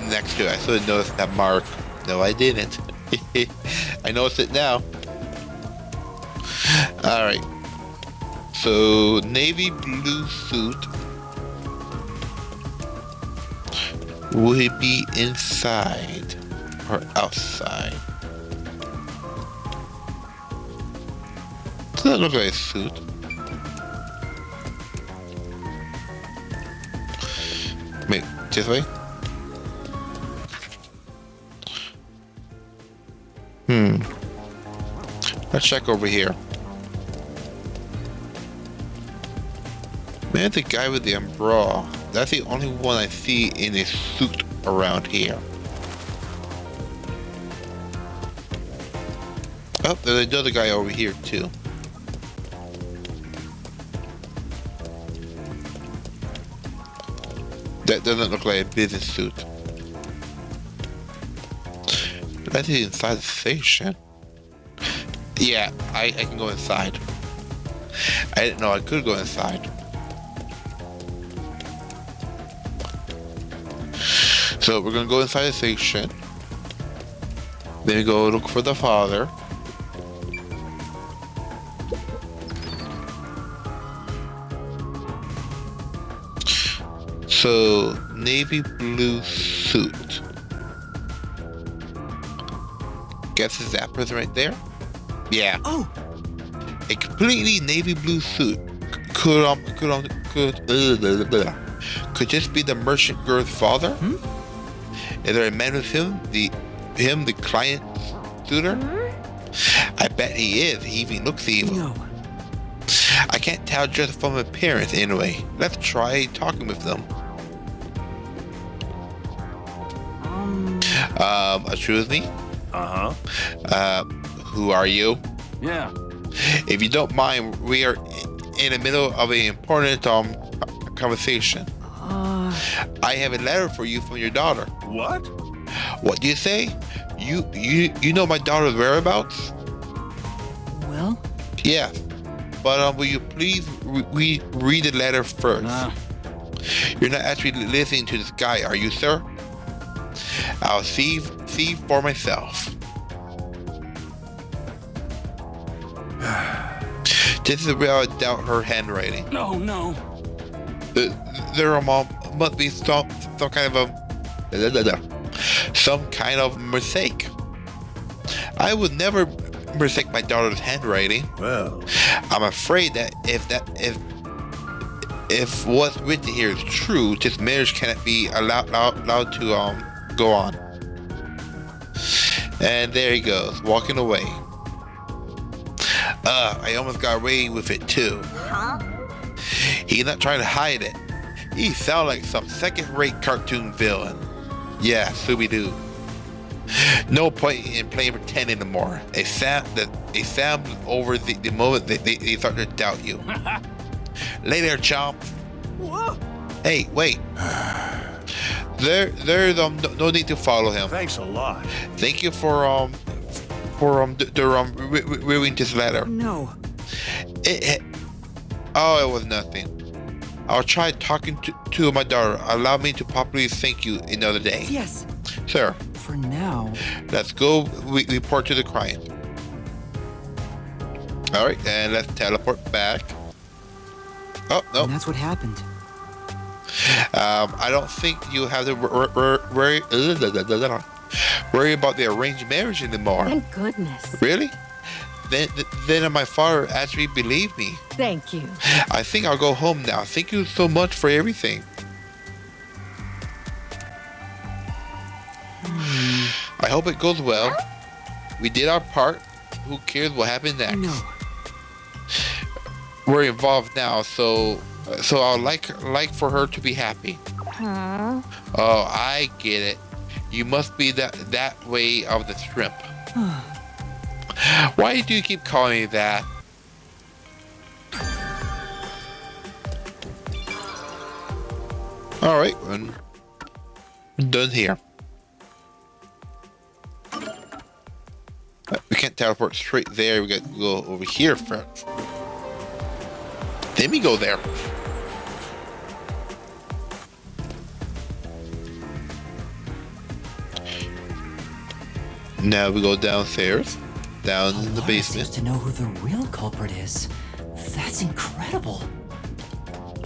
next to it. I should have noticed that mark. No, I didn't. I noticed it now. Alright. So, navy blue suit. Will it be inside or outside? Doesn't look like a suit. Wait, this way? Let's check over here. Man, the guy with the umbrella. That's the only one I see in a suit around here. Oh, there's another guy over here too. That doesn't look like a business suit. That's inside the station. Yeah, I can go inside. I didn't know I could go inside. So we're gonna go inside the station. Then we go look for the father. So, navy blue suit. Guess his zapper's right there? Yeah. Oh! A completely navy blue suit could just be the merchant girl's father? Is there a man with him? The client suitor? I bet he is. He even looks evil. No. I can't tell just from appearance anyway. Let's try talking with them. Excuse me? Who are you? Yeah. If you don't mind, we are in the middle of an important conversation. I have a letter for you from your daughter. What? What do you say? You know my daughter's whereabouts? Well? Yeah. But will you please read the letter first? You're not actually listening to this guy, are you, sir? I'll see for myself. This is where I doubt her handwriting. Oh no. There must be some kind of mistake. I would never mistake my daughter's handwriting. Well, I'm afraid that if what's written here is true, this marriage cannot be allowed to go on. And there he goes, walking away. I almost got away with it too. Huh? He's not trying to hide it. He sounds like some second-rate cartoon villain. Yeah, Scooby-Doo. No point in playing pretend anymore. It sounds over the moment they start to doubt you. Lay there, chomp. Whoa. Hey, wait. There's no need to follow him. thanks a lot. Thank you for reading this letter. No. It was nothing. I'll try talking to my daughter. Allow me to properly thank you another day. Yes. Sir, For now. let's go report to the client. All right, and let's teleport back. Oh, no. And that's what happened. I don't think you have to worry about the arranged marriage anymore. Thank goodness. Really? Then my father actually believed me. Thank you. I think I'll go home now. Thank you so much for everything. I hope it goes well. We did our part. Who cares what happens next? No. We're involved now, so I'll like for her to be happy. Huh? Oh, I get it. You must be that way of the shrimp. Why do you keep calling me that? All right, we're done here. We can't teleport straight there. We got to go over here first. Then we go there. Now we go downstairs, down in the basement. To know who the real culprit is. That's incredible.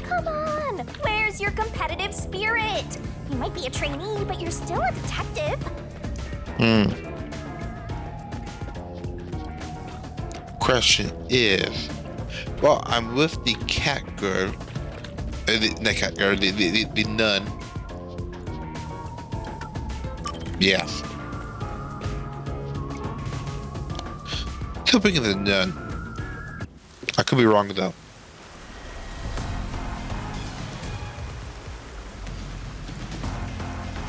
Come on! Where's your competitive spirit? You might be a trainee, but you're still a detective. Question is, well, I'm with the cat girl, the cat girl, the nun. Yes. Still thinking of the nun. I could be wrong though.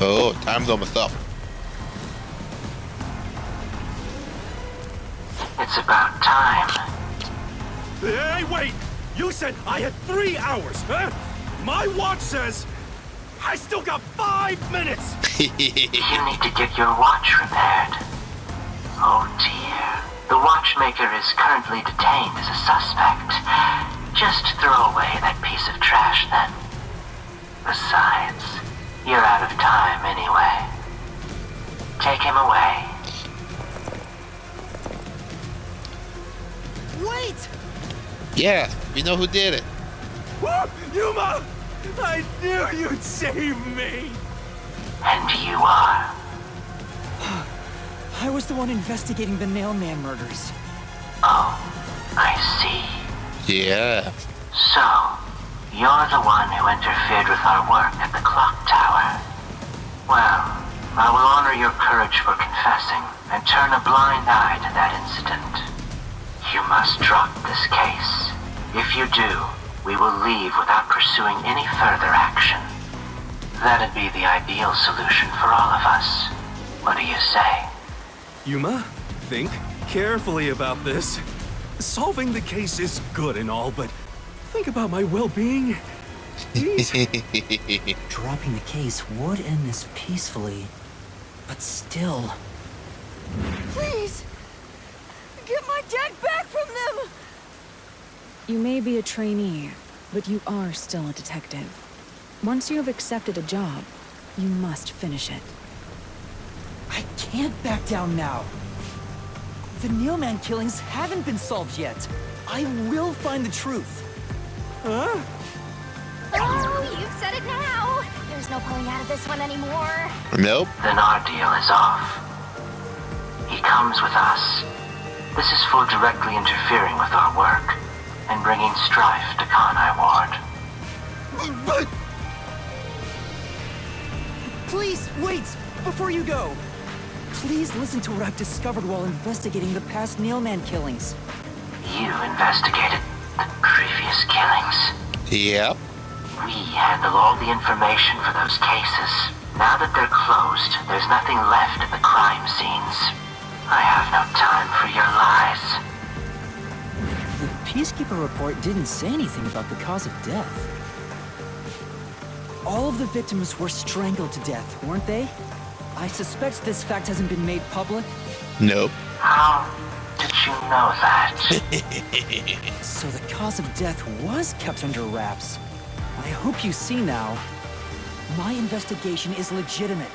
Oh, time's almost up. It's about time. Hey, wait! You said I had 3 hours, huh? My watch says I still got 5 minutes! You need to get your watch repaired. Oh dear. The watchmaker is currently detained as a suspect. Just throw away that piece of trash then. Besides, you're out of time anyway. Take him away. Wait! Yeah, we know who did it. Whoa, Yuma! I knew you'd save me! And you are. I was the one investigating the Nail Man murders. Oh, I see. Yeah. So, you're the one who interfered with our work at the clock tower. Well, I will honor your courage for confessing and turn a blind eye to that incident. You must drop this case. If you do, we will leave without pursuing any further action. That'd be the ideal solution for all of us. What do you say? Yuma, think carefully about this. Solving the case is good and all, but think about my well-being. Please. Dropping the case would end this peacefully, but still. Please! Get my dad back from them! You may be a trainee, but you are still a detective. Once you have accepted a job, you must finish it. I can't back down now. The Nail Man killings haven't been solved yet. I will find the truth. Huh? Oh, you've said it now. There's no pulling out of this one anymore. Nope. Then our deal is off. He comes with us. This is for directly interfering with our work and bringing strife to Kanai Ward. But... Please, wait! Before you go! Please listen to what I've discovered while investigating the past Nail Man killings. You investigated the previous killings. Yep. We handle all the information for those cases. Now that they're closed, there's nothing left at the crime scenes. I have no time for your lies. The Peacekeeper report didn't say anything about the cause of death. All of the victims were strangled to death, weren't they? I suspect this fact hasn't been made public. Nope. How did you know that? So the cause of death was kept under wraps. I hope you see now. My investigation is legitimate.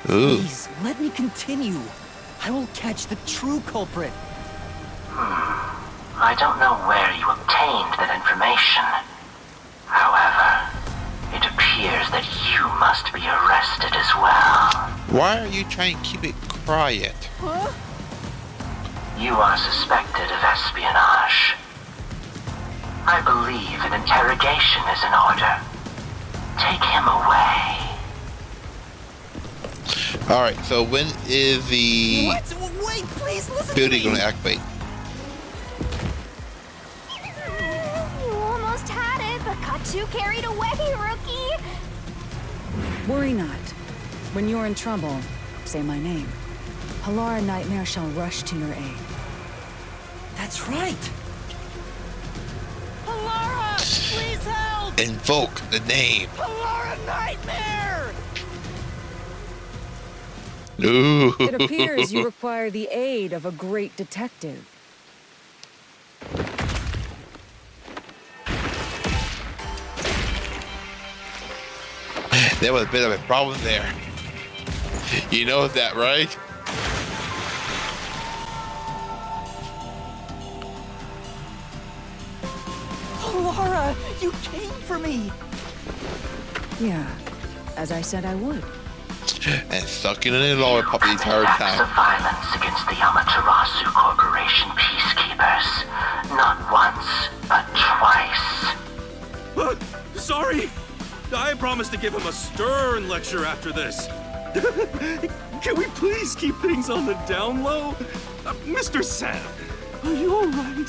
Ooh. Please, let me continue. I will catch the true culprit. I don't know where you obtained that information. However, it appears that you must be arrested as well. Why are you trying to keep it quiet? Huh? You are suspected of espionage. I believe an interrogation is in order. Take him away. Alright, so when is the What? Wait, please listen building to me. going to activate? You almost had it, but got too carried away, rookie. Worry not. When you're in trouble, say my name. Halara Nightmare shall rush to your aid. That's right. Halara! Please help! Invoke the name. Halara Nightmare! Ooh. It appears you require the aid of a great detective. There was a bit of a problem there. You know that, right? Halara, you came for me. Yeah, as I said I would. And sucking it in all puppy the entire Acts of time. violence against the Amaterasu Corporation peacekeepers. Not once, but twice. Sorry! I promised to give him a stern lecture after this. Can we please keep things on the down low? Mr. Sav, are you alright?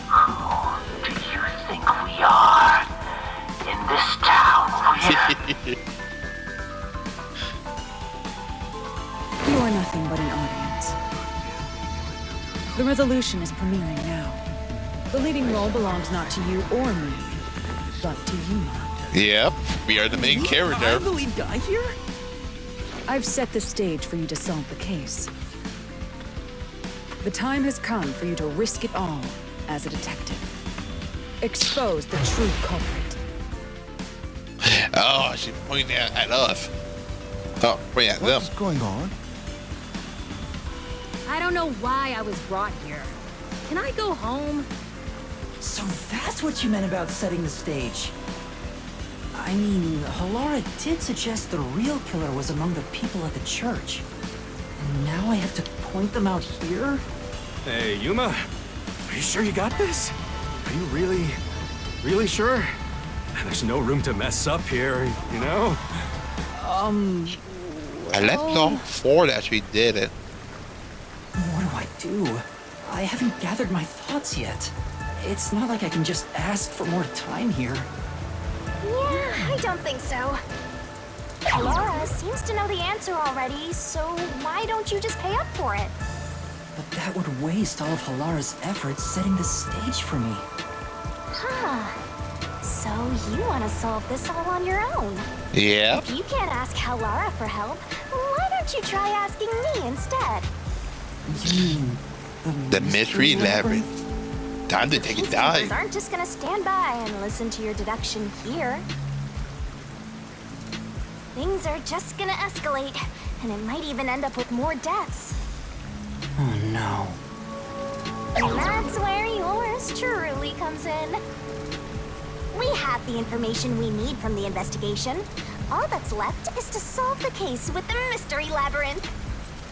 Who do you think we are? In this town, we're... You are nothing but an audience. The resolution is premiering now. The leading role belongs not to you or me, but to you. Yep, we are the main I character. believe die here? I've set the stage for you to solve the case. The time has come for you to risk it all as a detective. Expose the true culprit. Oh, she's pointing at us. Oh, pointing at them. What's going on? I don't know why I was brought here. Can I go home? So that's what you meant about setting the stage. I mean, Halara did suggest the real killer was among the people at the church. And now I have to point them out here? Hey, Yuma, are you sure you got this? Are you really sure? There's no room to mess up here, you know? I left all four that actually did it. What do? I haven't gathered my thoughts yet. It's not like I can just ask for more time here. Yeah, I don't think so. Laura seems to know the answer already, so why don't you just pay up for it? But that would waste all of Halara's efforts setting the stage for me. Huh. So you want to solve this all on your own? Yeah. If you can't ask Halara for help, why don't you try asking me instead? You mean The Mystery Labyrinth. Time to take a Peacekeepers dive. aren't just gonna stand by and listen to your deduction here. Things are just gonna escalate, and it might even end up with more deaths. Oh no. And that's where yours truly comes in. We have the information we need from the investigation. All that's left is to solve the case with the Mystery Labyrinth.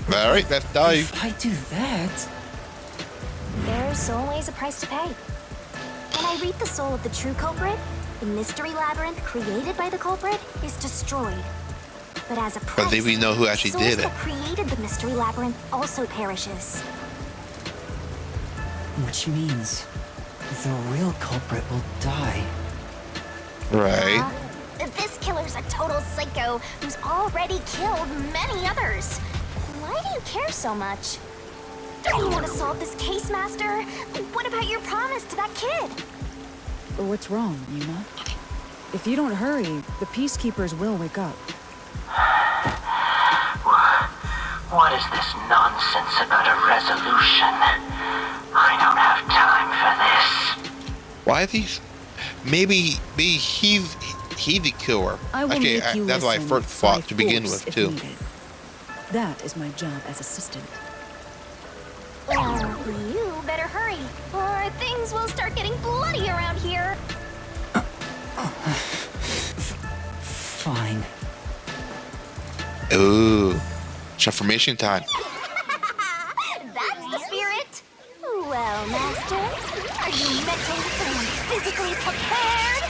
All right, let's dive. If I do that... There's always a price to pay. When I read the soul of the true culprit, the Mystery Labyrinth created by the culprit is destroyed. But as a price, But then we know who actually the source did it. that created the Mystery Labyrinth also perishes. Which means the real culprit will die. Right. This killer's a total psycho who's already killed many others. Why do you care so much? Don't you want to solve this case, Master? What about your promise to that kid? What's wrong, Yuma? If you don't hurry, the peacekeepers will wake up. What is this nonsense about a resolution? I don't have time for this. Why is he? Maybe he's the killer. I will Okay, make you that's what I listen first thought by to begin force with if too. needed. That is my job as assistant. Well, you better hurry, or things will start getting bloody around here. Fine. Ooh, transformation time. That's the spirit. Well, Master, are you mentally and physically prepared?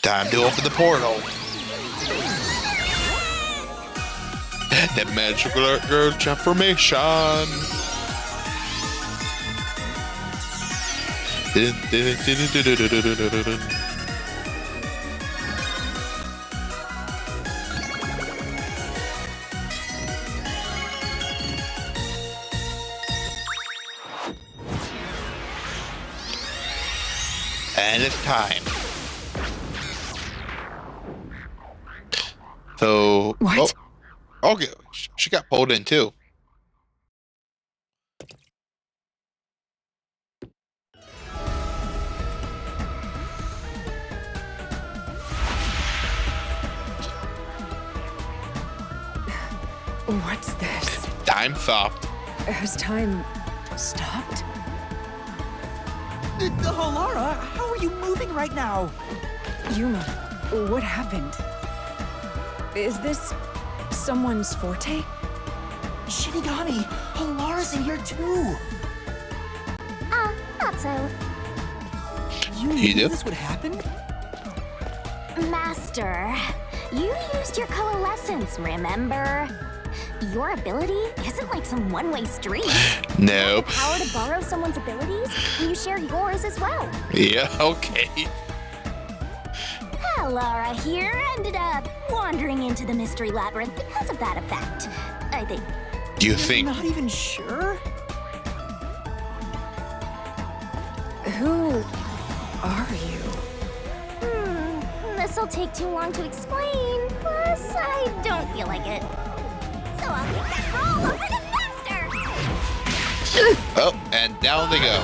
Time to open the portal. That magical girl transformation. And it's time. So, What? Oh, okay, she got pulled in too. What's this? Time stopped. Has time stopped? Halara, how are you moving right now? Yuma, what happened? Is this someone's forte? Shinigami, Halara's in here too. Not so. You You knew do? this would happen? Master, you used your coalescence, remember? Your ability isn't like some one-way street. Nope. The power to borrow someone's abilities, and you share yours as well. Yeah, okay. Laura here ended up wandering into the Mystery Labyrinth because of that effect, I think. You think? Not even sure? Who are you? This'll take too long to explain, plus I don't feel like it. So I'll take that roll over the Master! Oh, and down they go.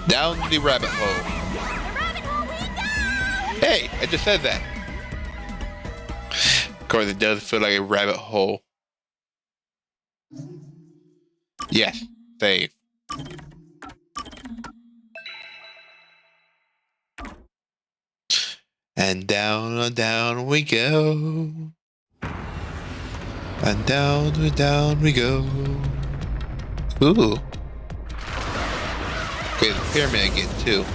Down the rabbit hole. Hey, I just said that. Of course, it does feel like a rabbit hole. Yes, save. And down we go. And down we go. Ooh. Okay, the pyramid again, too.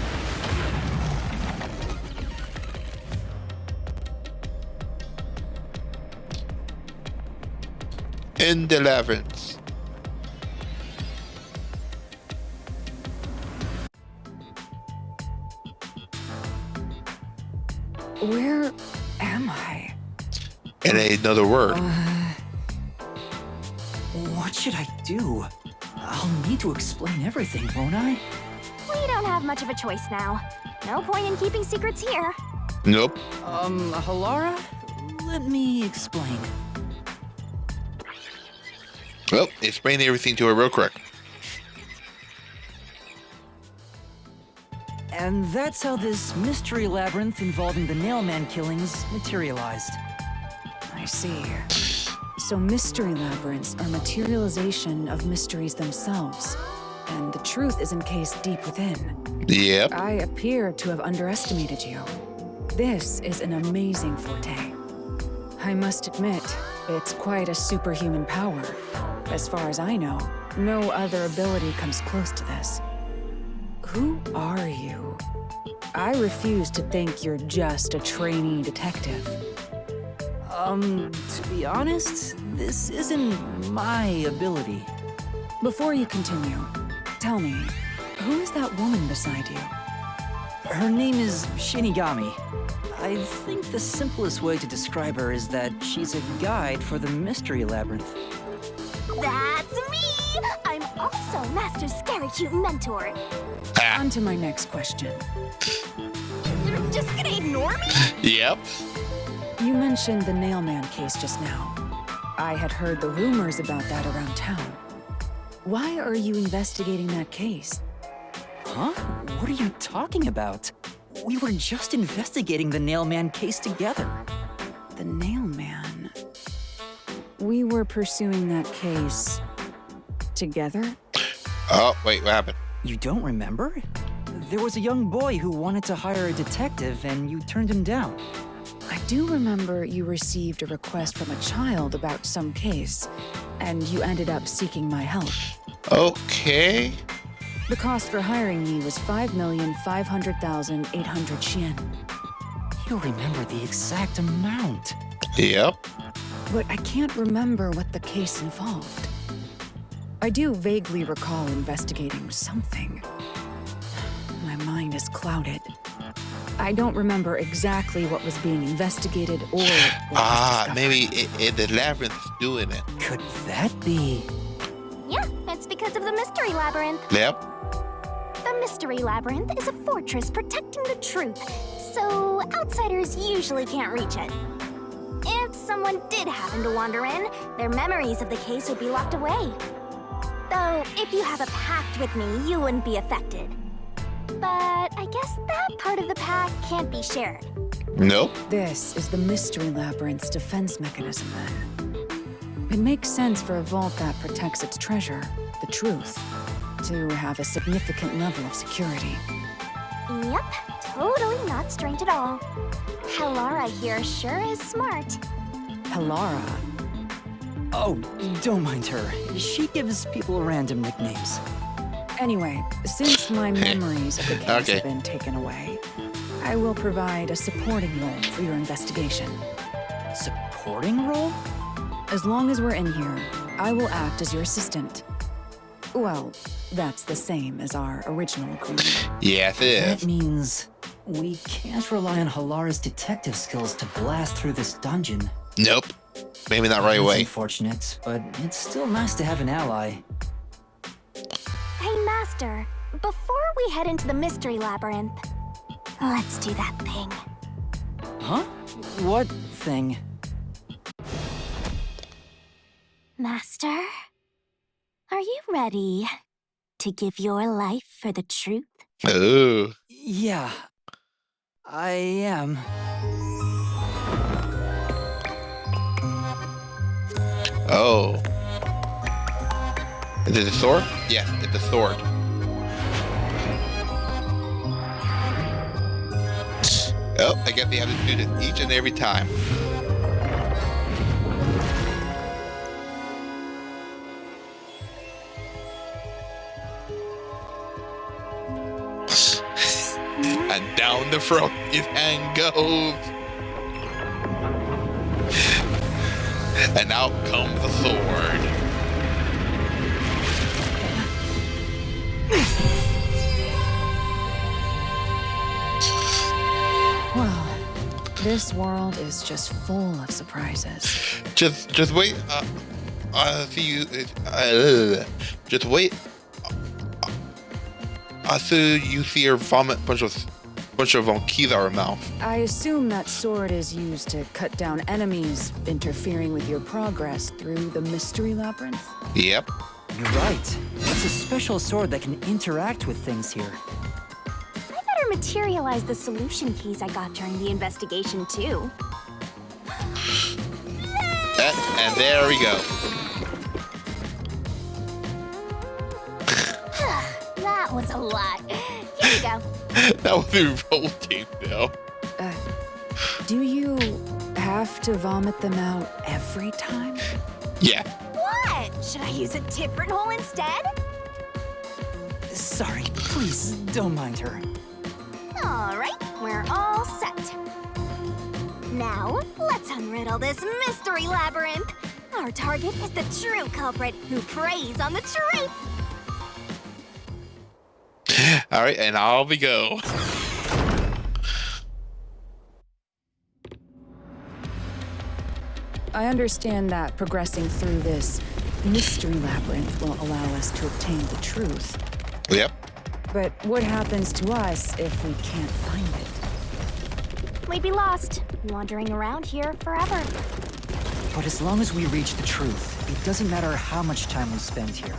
In the labyrinth. Where am I? In another word. What should I do? I'll need to explain everything, won't I? We don't have much of a choice now. No point in keeping secrets here. Nope. Halara? Let me explain. Well, explain everything to her real quick. And that's how this mystery labyrinth involving the Nail Man killings materialized. I see. So mystery labyrinths are materialization of mysteries themselves, and the truth is encased deep within. Yep. I appear to have underestimated you. This is an amazing forte. I must admit, it's quite a superhuman power. As far as I know, no other ability comes close to this. Who are you? I refuse to think you're just a trainee detective. To be honest, this isn't my ability. Before you continue, tell me, who is that woman beside you? Her name is Shinigami. I think the simplest way to describe her is that she's a guide for the Mystery Labyrinth. That's me! I'm also Master Scary Cute Mentor. On to my next question. You're just gonna ignore me? Yep. You mentioned the Nail Man case just now. I had heard the rumors about that around town. Why are you investigating that case? Huh? What are you talking about? We were just investigating the Nail Man case together. The Nail Man? We were pursuing that case together? Oh, wait, what happened? You don't remember? There was a young boy who wanted to hire a detective and you turned him down. I do remember you received a request from a child about some case, and you ended up seeking my help. Okay. The cost for hiring me was 5,500,800 yen. You remember the exact amount. Yep. But I can't remember what the case involved. I do vaguely recall investigating something. My mind is clouded. I don't remember exactly what was being investigated or what was discovered. Maybe the labyrinth is doing it. Could that be? Yeah, it's because of the Mystery Labyrinth. Yep. The Mystery Labyrinth is a fortress protecting the truth, so outsiders usually can't reach it. If someone did happen to wander in, their memories of the case would be locked away. Though, if you have a pact with me, you wouldn't be affected. But I guess that part of the pact can't be shared. Nope. This is the Mystery Labyrinth's defense mechanism, then. It makes sense for a vault that protects its treasure, the truth, to have a significant level of security. Yep, totally not strange at all. Halara here sure is smart. Halara. Oh, don't mind her. She gives people random nicknames. Anyway, since my memories of the case have been taken away, I will provide a supporting role for your investigation. Supporting role? As long as we're in here, I will act as your assistant. Well, that's the same as our original agreement. Yes, it is. That means we can't rely on Halara's detective skills to blast through this dungeon. Nope. Maybe not right That's away. Unfortunate, but it's still nice to have an ally. Hey, Master, before we head into the Mystery Labyrinth, let's do that thing. Huh? What thing? Master, are you ready to give your life for the truth? Ooh. Yeah, I am. Oh. Is it a sword? Yes, it's a sword. Oh, I guess they have to do this each and every time. And down the front his hand goes. And out comes the sword. Well, this world is just full of surprises. Just wait. See you. Just wait. So you see her vomit bunch of keys out her mouth. I assume that sword is used to cut down enemies interfering with your progress through the Mystery Labyrinth. Yep. You're right. It's a special sword that can interact with things here. I better materialize the solution keys I got during the investigation, too. And there we go. That was a lot. Here you go. That was revolting, though. Do you have to vomit them out every time? Yeah. What? Should I use a different hole instead? Sorry, please don't mind her. All right, we're all set. Now, let's unriddle this mystery labyrinth. Our target is the true culprit who preys on the truth. All right, and off we go. I understand that progressing through this mystery labyrinth will allow us to obtain the truth. Yep. But what happens to us if we can't find it? We'd be lost, wandering around here forever. But as long as we reach the truth, it doesn't matter how much time we spend here.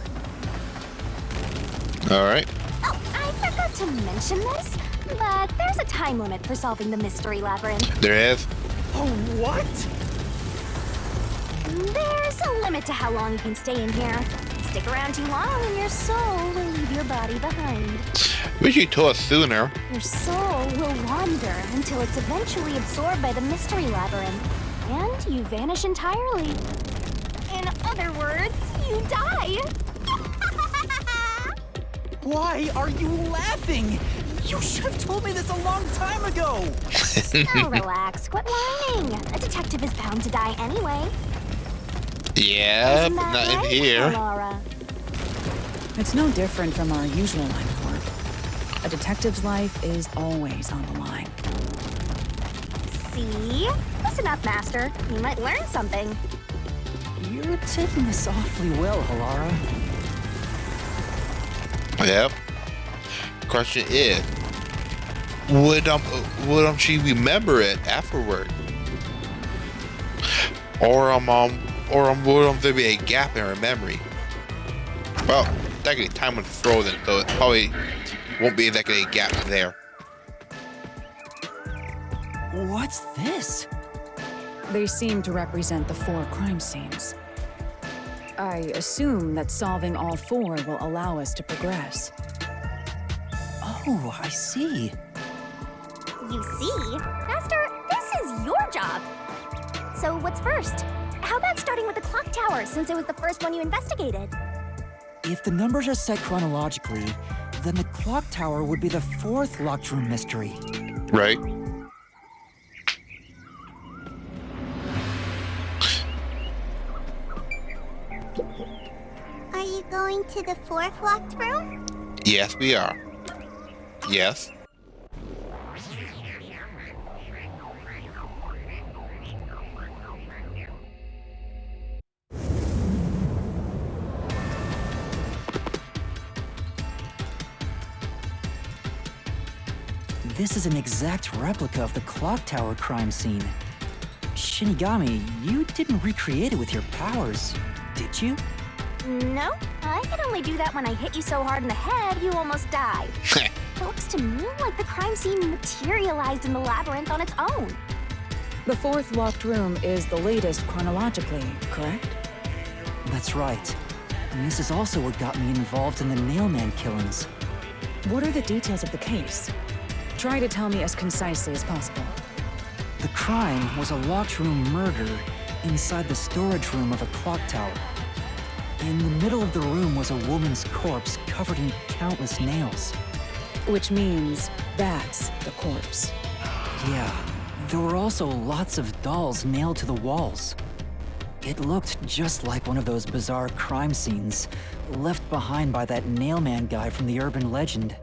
All right. Oh, I forgot to mention this, but there's a time limit for solving the mystery labyrinth. There is. Oh, what? There's a limit to how long you can stay in here. Stick around too long and your soul will leave your body behind. Wish you told us sooner. Your soul will wander until it's eventually absorbed by the mystery labyrinth. And you vanish entirely. In other words, you die. Why are you laughing? You should have told me this a long time ago. Now relax, quit whining. A detective is bound to die anyway. Yeah, Isn't but that not in right, here. Laura? It's no different from our usual line of work. A detective's life is always on the line. See? Listen up, Master. You might learn something. You're taking this awfully well, Halara. Yep. Question is, would she remember it afterward? Or would there be a gap in her memory? Well, technically time was frozen, so it probably won't be exactly a gap there. What's this? They seem to represent the 4 crime scenes. I assume that solving all 4 will allow us to progress. Oh, I see. You see? Master, this is your job. So what's first? How about starting with the clock tower, since it was the first one you investigated? If the numbers are set chronologically, then the clock tower would be the 4th locked room mystery. Right. Are you going to the 4th locked room? Yes, we are. Yes. This is an exact replica of the clock tower crime scene. Shinigami, you didn't recreate it with your powers, did you? No, I can only do that when I hit you so hard in the head you almost died. It looks to me like the crime scene materialized in the labyrinth on its own. The 4th locked room is the latest chronologically, correct? That's right. And this is also what got me involved in the Nail Man killings. What are the details of the case? Try to tell me as concisely as possible. The crime was a locked room murder inside the storage room of a clock tower. In the middle of the room was a woman's corpse covered in countless nails. Which means that's the corpse. Yeah, there were also lots of dolls nailed to the walls. It looked just like one of those bizarre crime scenes left behind by that Nail Man guy from the urban legend.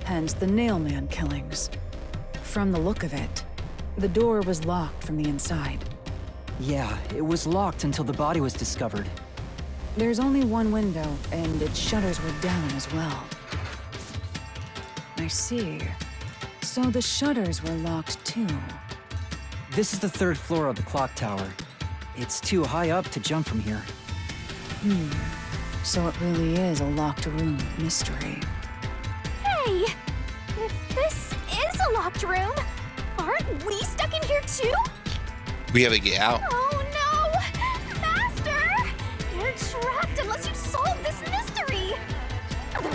Hence the Nail Man killings. From the look of it, the door was locked from the inside. Yeah, it was locked until the body was discovered. There's only one window, and its shutters were down as well. I see. So the shutters were locked too. This is the 3rd floor of the clock tower. It's too high up to jump from here. So it really is a locked room mystery. Hey, if this is a locked room, aren't we stuck in here too? We have to get out. Oh no!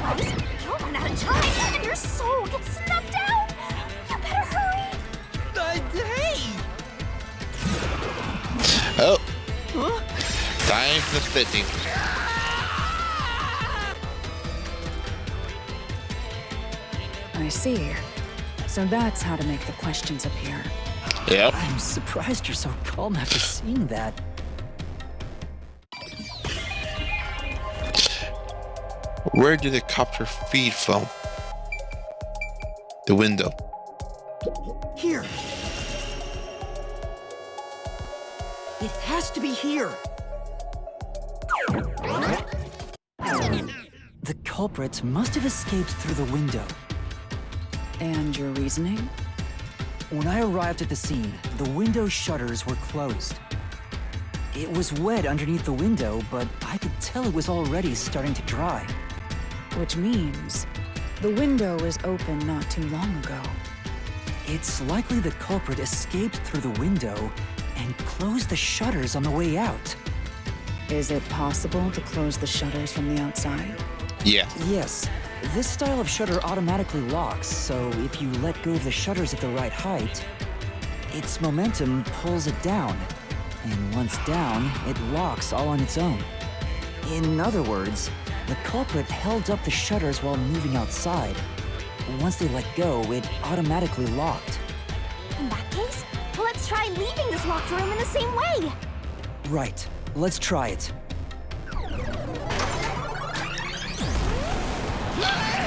Otherwise, you'll run out of time and your soul gets snuffed out. You better hurry. Hey! Oh, Huh? time for the spitting. I see. So that's how to make the questions appear. Yep. I'm surprised you're so calm after seeing that. Where did the copter feed from? The window. Here. It has to be here. The culprit must have escaped through the window. And your reasoning? When I arrived at the scene, the window shutters were closed. It was wet underneath the window, but I could tell it was already starting to dry. Which means the window was open not too long ago. It's likely the culprit escaped through the window and closed the shutters on the way out. Is it possible to close the shutters from the outside? Yeah. Yes. This style of shutter automatically locks, so if you let go of the shutters at the right height, its momentum pulls it down. And once down, it locks all on its own. In other words, the culprit held up the shutters while moving outside. Once they let go, it automatically locked. In that case, let's try leaving this locked room in the same way. Right. Let's try it.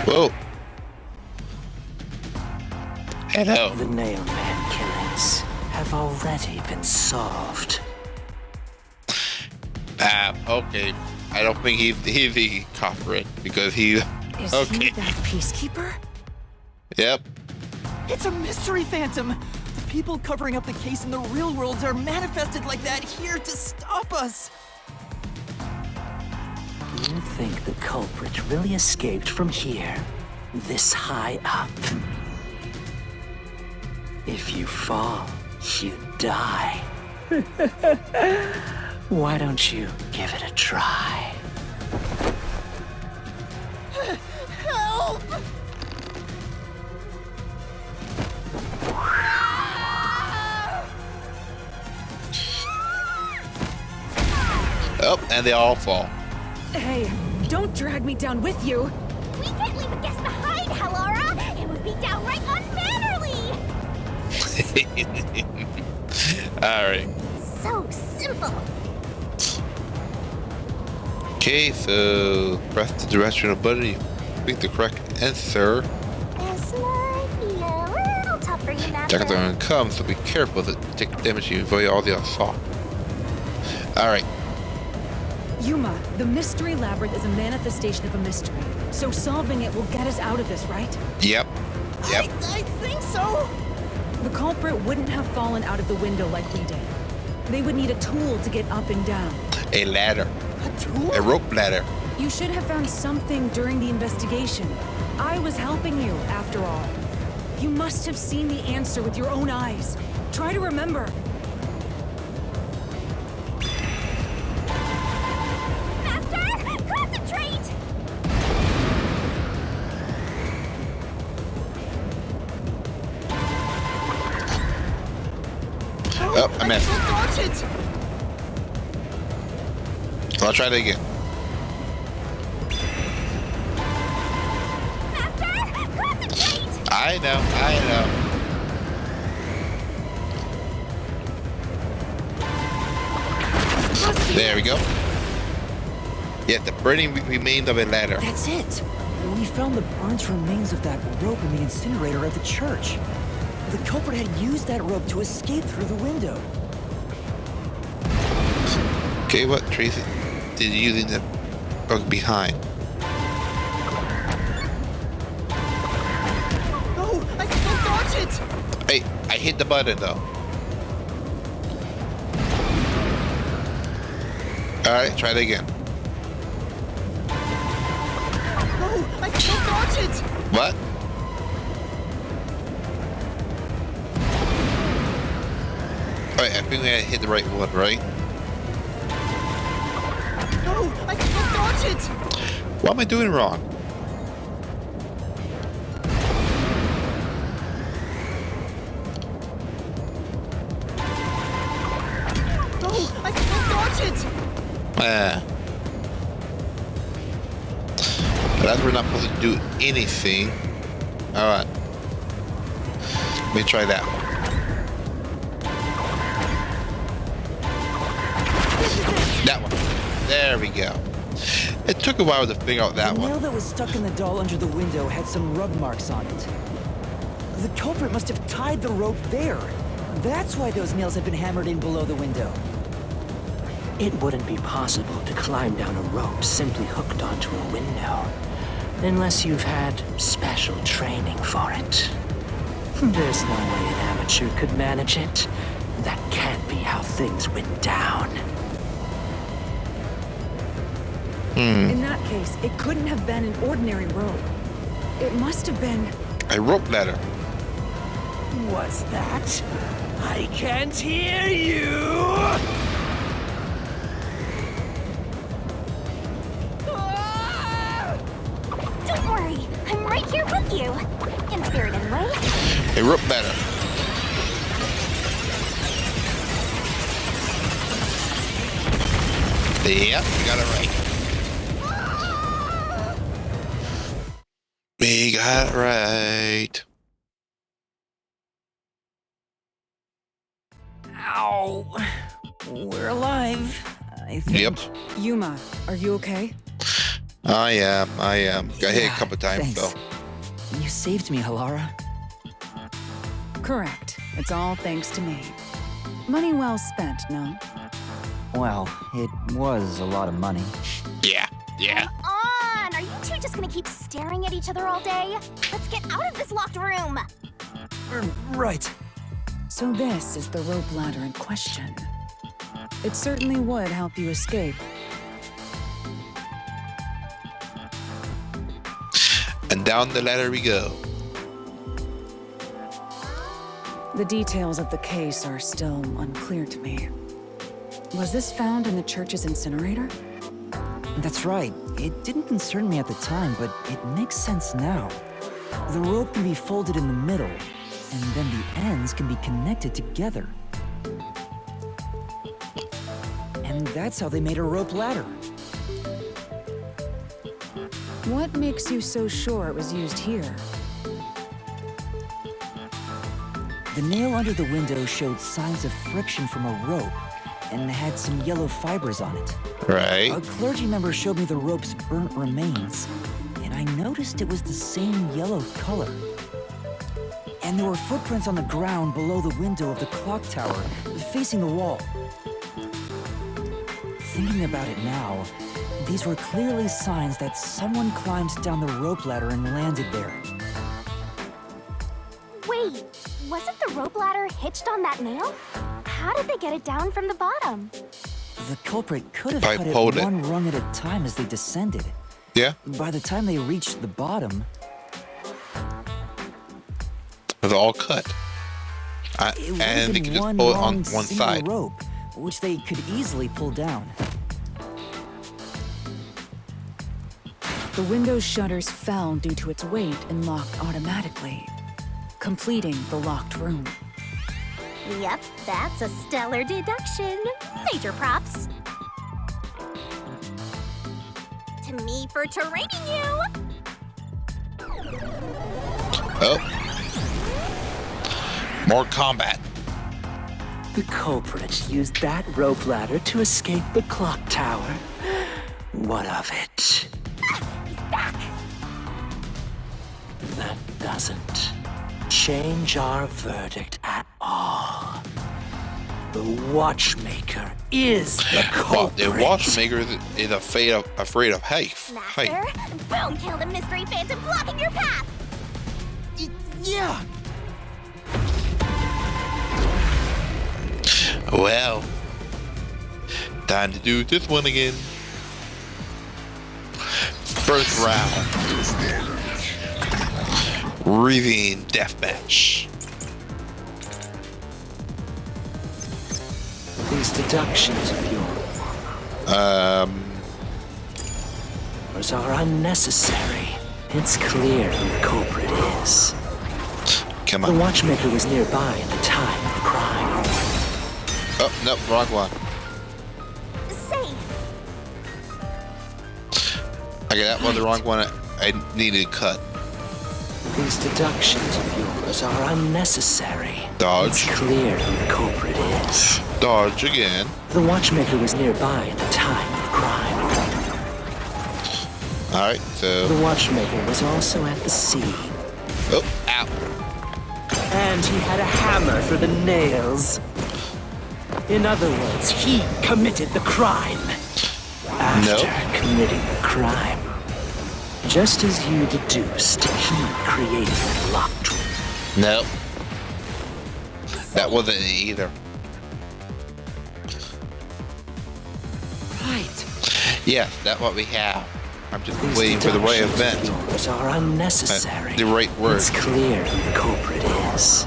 Whoa. Hello. The Nail Man killings have already been solved. Okay. I don't think he's the culprit because he. Is Okay. he that peacekeeper? Yep. It's a mystery phantom. The people covering up the case in the real world are manifested like that here to stop us. You think the culprit really escaped from here, this high up? If you fall, you die. Why don't you give it a try? Help! Oh, and they all fall. Hey, don't drag me down with you. We can't leave a guest behind, Hallara. It would be downright unmannerly. All right. So simple. Okay, so press the directional button. You pick the correct answer. This might be a little tough for you, Master. Jackals are gonna come, so be careful to take damage. You avoid all the assault. All right. Yuma, the Mystery Labyrinth is a manifestation of a mystery. So solving it will get us out of this, right? Yep. Yep. I think so. The culprit wouldn't have fallen out of the window like we did. They would need a tool to get up and down. A ladder. A tool? A rope ladder. You should have found something during the investigation. I was helping you, after all. You must have seen the answer with your own eyes. Try to remember. Master, concentrate! Oh, I missed. Dodge it! So I'll try that again. Master, concentrate! I know. There we go. Yeah, the burning remains of a ladder. That's it! We found the burnt remains of that rope in the incinerator at the church. The culprit had used that rope to escape through the window. Okay, what Tracy did you using the bug behind? No, I can't dodge it! Hey, I hit the button though. Alright, try it again. No, I can't dodge it! What? Alright, I think I hit the right one, right? No, I can't dodge it! What am I doing wrong? do anything. Alright. Let me try that one. That one. There we go. It took a while to figure out that The nail one. that was stuck in the doll under the window had some rub marks on it. The culprit must have tied the rope there. That's why those nails had been hammered in below the window. It wouldn't be possible to climb down a rope simply hooked onto a window, unless you've had special training for it. There's no way an amateur could manage it. That can't be how things went down. In that case, it couldn't have been an ordinary rope. It must have been... A rope ladder. What's that? I can't hear you! Don't worry, I'm right here with you. In spirit, anyway. A rope ladder. Yep, we got it right. We got it right. Ow. We're alive, I think. Yep. Yuma, are you okay? I am. Got hit a couple times, thanks. though. You saved me, Halara. Correct. It's all thanks to me. Money well spent, no? Well, it was a lot of money. Yeah. On! Are you two just gonna keep staring at each other all day? Let's get out of this locked room! Right. So this is the rope ladder in question. It certainly would help you escape. And down the ladder we go. The details of the case are still unclear to me. Was this found in the church's incinerator? That's right. It didn't concern me at the time, but it makes sense now. The rope can be folded in the middle, and then the ends can be connected together. And that's how they made a rope ladder. What makes you so sure it was used here? The nail under the window showed signs of friction from a rope, and had some yellow fibers on it. Right. A clergy member showed me the rope's burnt remains, and I noticed it was the same yellow color. And there were footprints on the ground below the window of the clock tower, facing the wall. Thinking about it now, these were clearly signs that someone climbed down the rope ladder and landed there. Wait, wasn't the rope ladder hitched on that nail? How did they get it down from the bottom? The culprit could have I cut it pulled it. one rung at a time as they descended. Yeah. By the time they reached the bottom, It's all cut. it would And have they been could just one pull it on long one single side. rope, which they could easily pull down. The window's shutters fell due to its weight and locked automatically, completing the locked room. Yep, that's a stellar deduction. Major props. To me for training you. Oh. More combat. The culprit used that rope ladder to escape the clock tower. What of it? He's back. That doesn't change our verdict at all. The watchmaker is the Well, culprit. the watchmaker is afraid of height. Master, boom, kill the mystery phantom blocking your path. Yeah! Well, time to do this one again. First round. Ravine deathmatch. These deductions of yours are unnecessary. It's clear who the culprit is. Come The on. watchmaker was nearby at the time of the crime. Oh, no, wrong one. Safe. Okay, that was the wrong one I needed to cut. These deductions of yours are unnecessary. Dodge. It's clear who the culprit is. Dodge again. The watchmaker was nearby at the time of the crime. Alright, so... The watchmaker was also at the scene. Oh, ow. And he had a hammer for the nails. In other words, he committed the crime. After committing the crime, just as you deduced, he created the locked room. Nope. That wasn't it either. Right. Yeah, that's what we have. I'm just waiting for the right event. Yours are unnecessary. The right word. It's clear who the culprit is.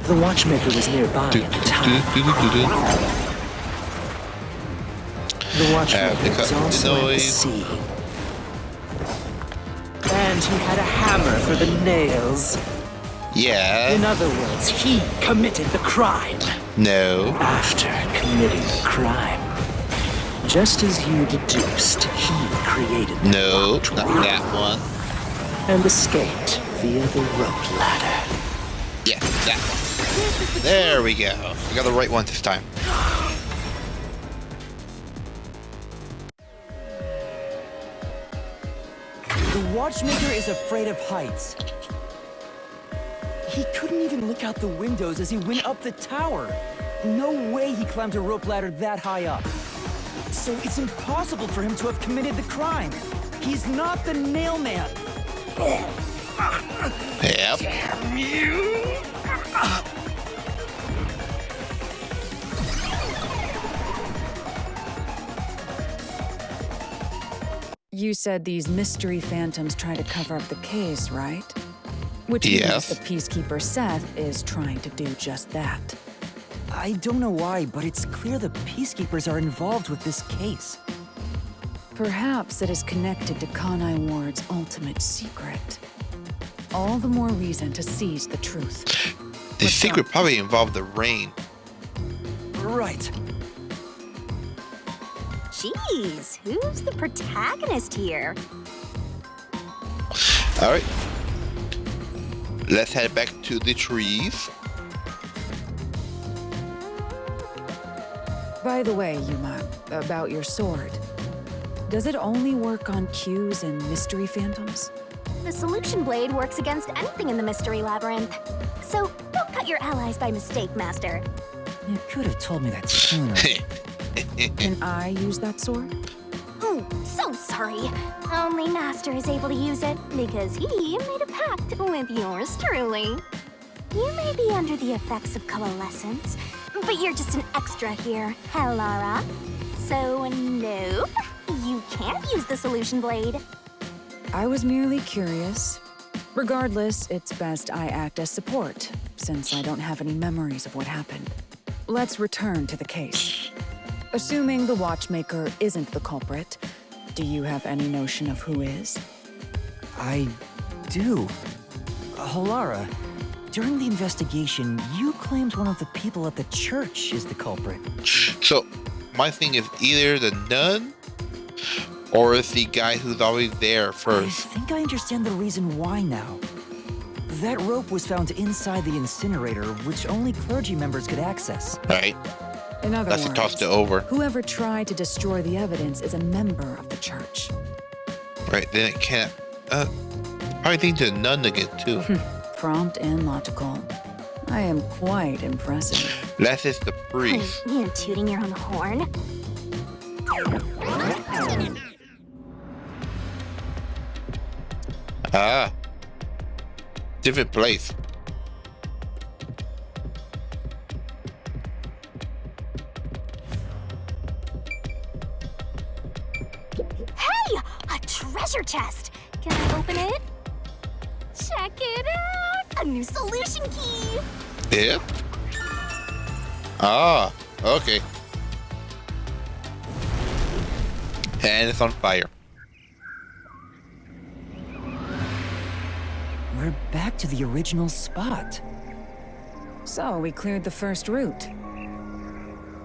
The watchmaker was nearby at the time. The watchmaker was also at the scene. And he had a hammer for the nails. Yeah. In other words, he committed the crime. No. After committing the crime, just as you deduced, he created the locked not room that one. and escaped via the rope ladder. Yeah, that one. There we go. We got the right one this time. The watchmaker is afraid of heights. He couldn't even look out the windows as he went up the tower. No way he climbed a rope ladder that high up. So it's impossible for him to have committed the crime. He's not the Nail Man. Yep. Damn you! You said these mystery phantoms try to cover up the case, right? Which means the Peacekeeper Seth is trying to do just that. I don't know why, but it's clear the Peacekeepers are involved with this case. Perhaps it is connected to Kanai Ward's ultimate secret. All the more reason to seize the truth. The secret probably involved the rain. Right. Jeez, who's the protagonist here? All right. Let's head back to the trees. By the way, Yuma, about your sword. Does it only work on cues and mystery phantoms? The solution blade works against anything in the Mystery Labyrinth. So don't cut your allies by mistake, Master. You could have told me that sooner. Can I use that sword? Oh, so sorry. Only Master is able to use it because he made a pact with yours truly. You may be under the effects of coalescence, but you're just an extra here, Hellara. So nope, you can't use the solution blade. I was merely curious. Regardless, it's best I act as support, since I don't have any memories of what happened. Let's return to the case. Assuming the watchmaker isn't the culprit, do you have any notion of who is? I do. Halara, during the investigation, you claimed one of the people at the church is the culprit. So, my thing is either the nun or it's the guy who's always there I first. think I understand the reason why now. That rope was found inside the incinerator, which only clergy members could access. Right. In other That's words, a toss it over. whoever tried to destroy the evidence is a member of the church. Right, then it can't. I think the nun again too. Prompt and logical. I am quite impressive. Less is the priest. You tooting your own horn? Ah. Different place. Hey! A treasure chest! Can I open it? Check it out! A new solution key! Yeah? Ah, okay. And it's on fire. We're back to the original spot. So we cleared the first route.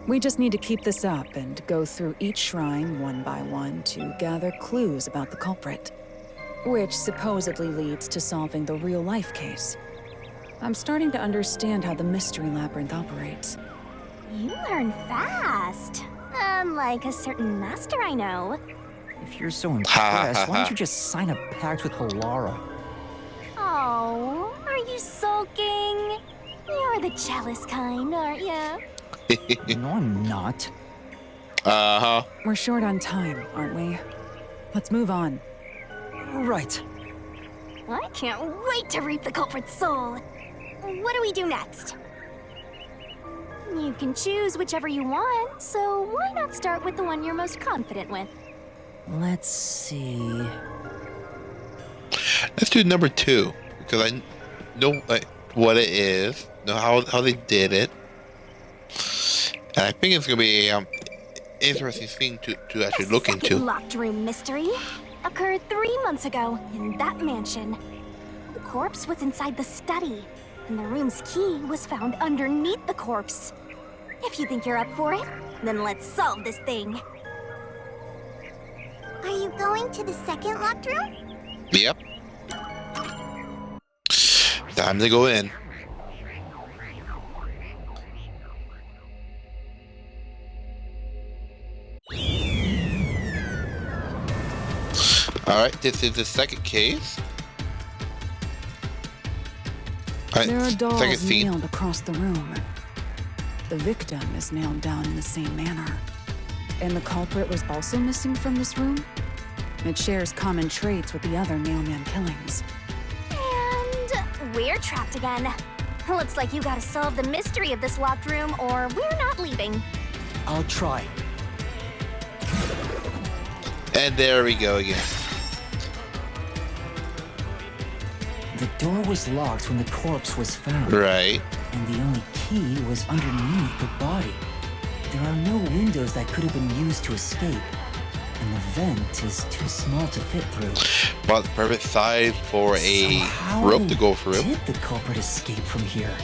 We just need to keep this up and go through each shrine one by one to gather clues about the culprit. which supposedly leads to solving the real-life case. I'm starting to understand how the Mystery Labyrinth operates. You learn fast. Unlike a certain master I know. If you're so impressed, why don't you just sign a pact with Halara? Oh, are you sulking? You're the jealous kind, aren't ya? No, I'm not. We're short on time, aren't we? Let's move on. Right. I can't wait to reap the culprit's soul. What do we do next? You can choose whichever you want, so why not start with the one you're most confident with? Let's see. Let's do number 2 because I know what it is, know how they did it, and I think it's gonna be a interesting thing to actually look into. The locked room mystery occurred 3 months ago in that mansion. The corpse was inside the study, and the room's key was found underneath the corpse. If you think you're up for it, then let's solve this thing. Are you going to the second locked room? Yep. Time to go in. Alright, this is the second case. Right, There are dolls second scene. nailed across the room. The victim is nailed down in the same manner. And the culprit was also missing from this room? It shares common traits with the other Nailman killings. And we're trapped again. Looks like you gotta solve the mystery of this locked room, or we're not leaving. I'll try. And there we go again. The door was locked when the corpse was found. Right. And the only key was underneath the body. There are no windows that could have been used to escape. And the vent is too small to fit through. Well, the perfect size for a How rope to go through. did the culprit escape from here?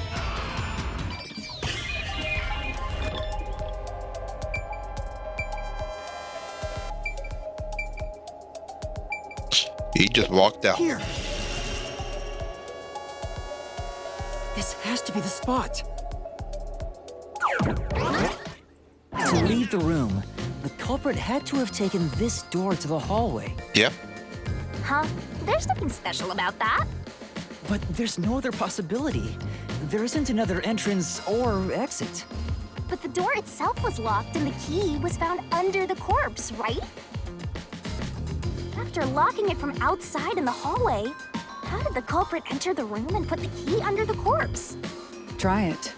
He just walked out. Here. This has to be the spot. To leave the room, the culprit had to have taken this door to the hallway. Yep. Huh? There's nothing special about that. But there's no other possibility. There isn't another entrance or exit. But the door itself was locked and the key was found under the corpse, right? After locking it from outside in the hallway, how did the culprit enter the room and put the key under the corpse? Try it.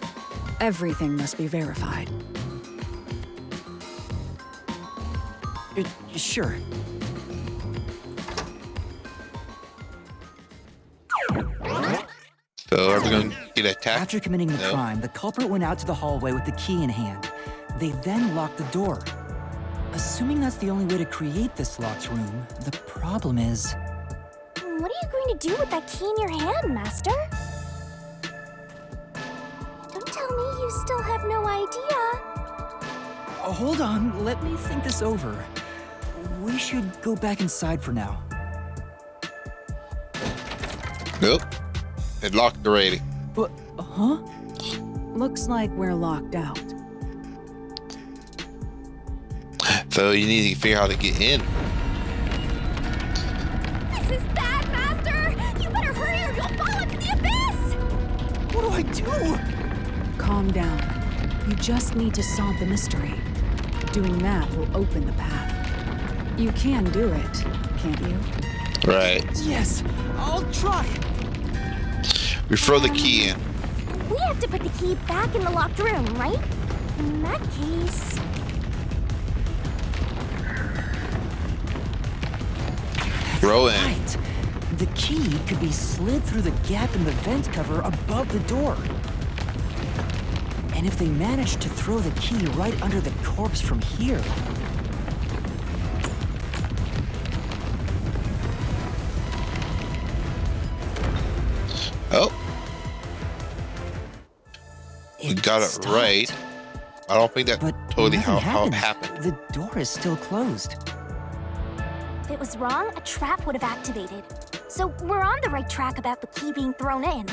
Everything must be verified. Sure. So are we going to get attacked? After committing the No. crime, the culprit went out to the hallway with the key in hand. They then locked the door. Assuming that's the only way to create this locked room, the problem is... What are you going to do with that key in your hand, Master? Don't tell me you still have no idea. Hold on, let me think this over. We should go back inside for now. Nope. It locked already. But, huh? Looks like we're locked out. So you need to figure out how to get in. This is bad, Master! You better hurry or you'll fall into the abyss! What do I do? Calm down. You just need to solve the mystery. Doing that will open the path. You can do it, can't you? Right. Yes, I'll try. We throw the key in. We have to put the key back in the locked room, right? In that case... Throw in. Right. The key could be slid through the gap in the vent cover above the door. And if they manage to throw the key right under the corpse from here... Oh. We got it stopped. right. I don't think that's But totally nothing how it happened. The door is still closed. If it was wrong, a trap would have activated. So we're on the right track about the key being thrown in.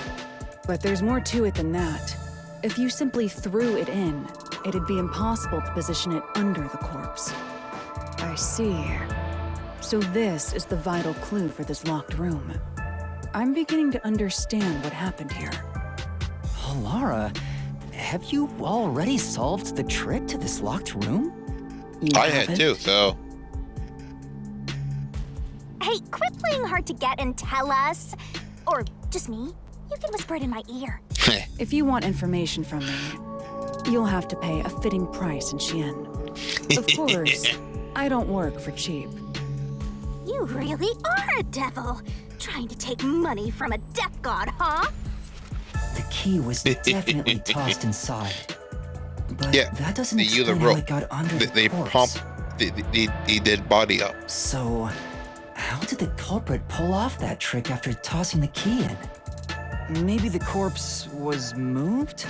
But there's more to it than that. If you simply threw it in, it'd be impossible to position it under the corpse. I see. So this is the vital clue for this locked room. I'm beginning to understand what happened here. Lara, have you already solved the trick to this locked room? I had too, so. Hey, quit playing hard to get and tell us. Or just me. You can whisper it in my ear. If you want information from me, you'll have to pay a fitting price in Ch.1. Of course, I don't work for cheap. You really are a devil. Trying to take money from a death god, huh? The key was definitely tossed inside. But Yeah, that doesn't they use a explain how rope. it got under They the corpse. pump the dead body up. So, how did the culprit pull off that trick after tossing the key in? Maybe the corpse was moved?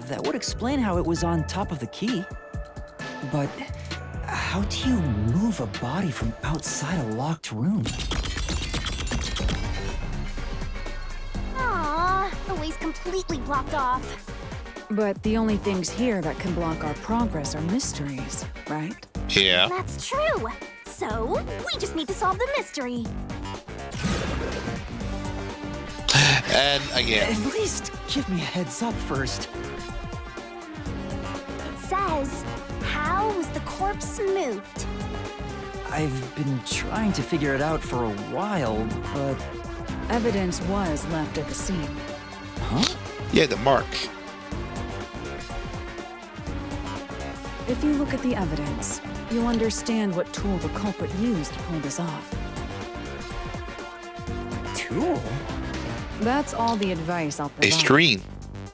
That would explain how it was on top of the key. But how do you move a body from outside a locked room? Aww, the way's completely blocked off. But the only things here that can block our progress are mysteries, right? Yeah. That's true. So, we just need to solve the mystery. And again. At least give me a heads up first. It says, how was the corpse moved? I've been trying to figure it out for a while, but... Evidence was left at the scene. Huh? Yeah, the marks. If you look at the evidence, you'll understand what tool the culprit used to pull this off. Tool? That's all the advice I'll A provide. screen.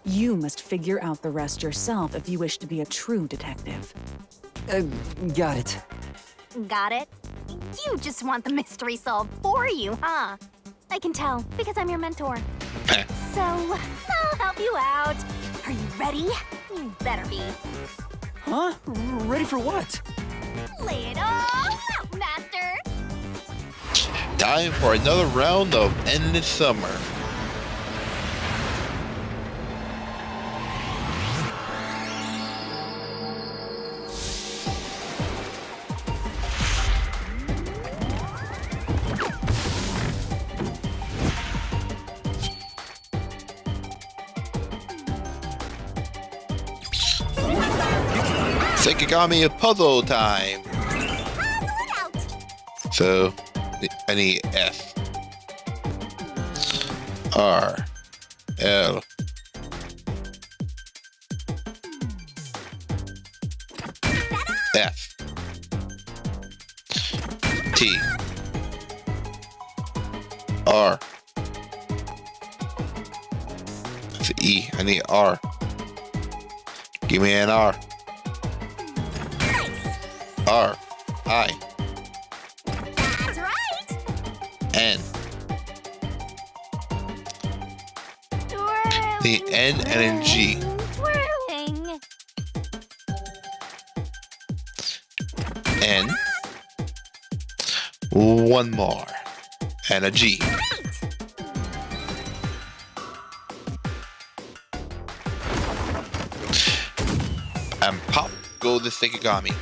You must figure out the rest yourself if you wish to be a true detective. Got it. Got it? You just want the mystery solved for you, huh? I can tell, because I'm your mentor. So, I'll help you out. Are you ready? You better be. Huh? Ready for what? Lay it all out, Master! Time for another round of Endless Summer. Sekigami puzzle time. So, I need S, R, L, F, T, R. That's E. I need R. Give me an R. R, I, That's right! N. The N and a G. Twirling. N. One more. And a G. And pop go the Sekigami.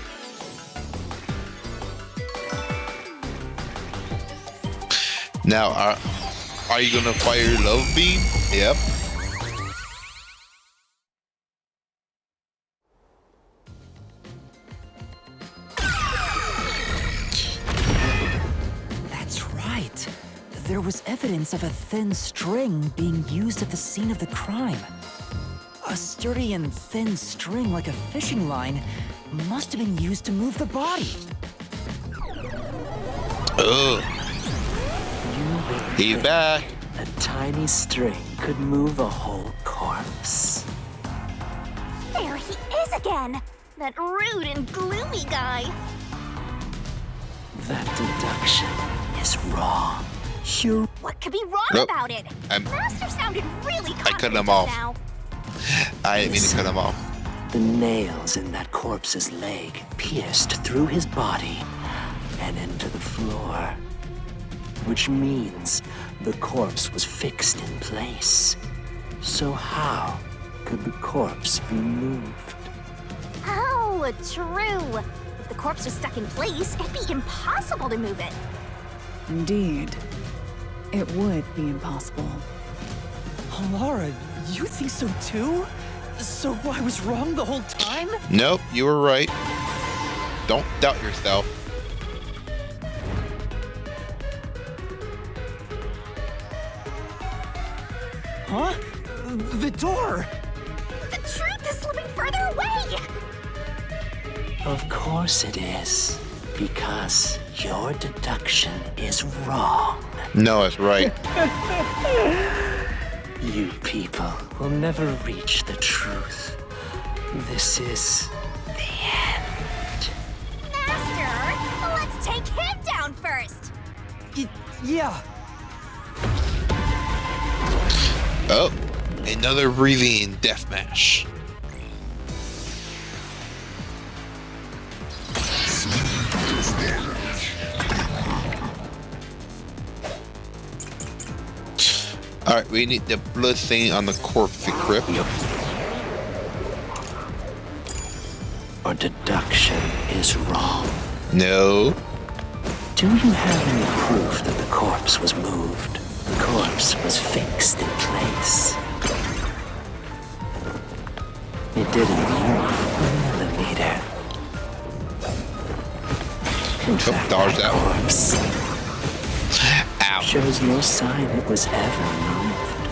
Now, are you gonna fire your love beam? Yep. That's right. There was evidence of a thin string being used at the scene of the crime. A sturdy and thin string like a fishing line must have been used to move the body. Oh. He's back. A tiny string could move a whole corpse. There he is again! That rude and gloomy guy. That deduction is wrong. What could be wrong Nope. about it? Master sounded really confident cut him just off. now. I didn't mean to cut him off. The nails in that corpse's leg pierced through his body and into the floor. Which means the corpse was fixed in place. So how could the corpse be moved? Oh, true. If the corpse was stuck in place, it'd be impossible to move it. Indeed. It would be impossible. Laura, you think so too? So I was wrong the whole time? Nope, you were right. Don't doubt yourself. Huh? The door! The truth is slipping further away! Of course it is. Because your deduction is wrong. No, it's right. You people will never reach the truth. This is the end. Master, let's take him down first! Yeah. Oh, another breathing deathmatch. Alright, we need the blood stain on the corpse to crypt. Your deduction is wrong. No. Do you have any proof that the corpse was moved? The corpse was fixed in place. It didn't move a millimeter. In fact, dodge that one. Corpse Ow. shows no sign it was ever moved.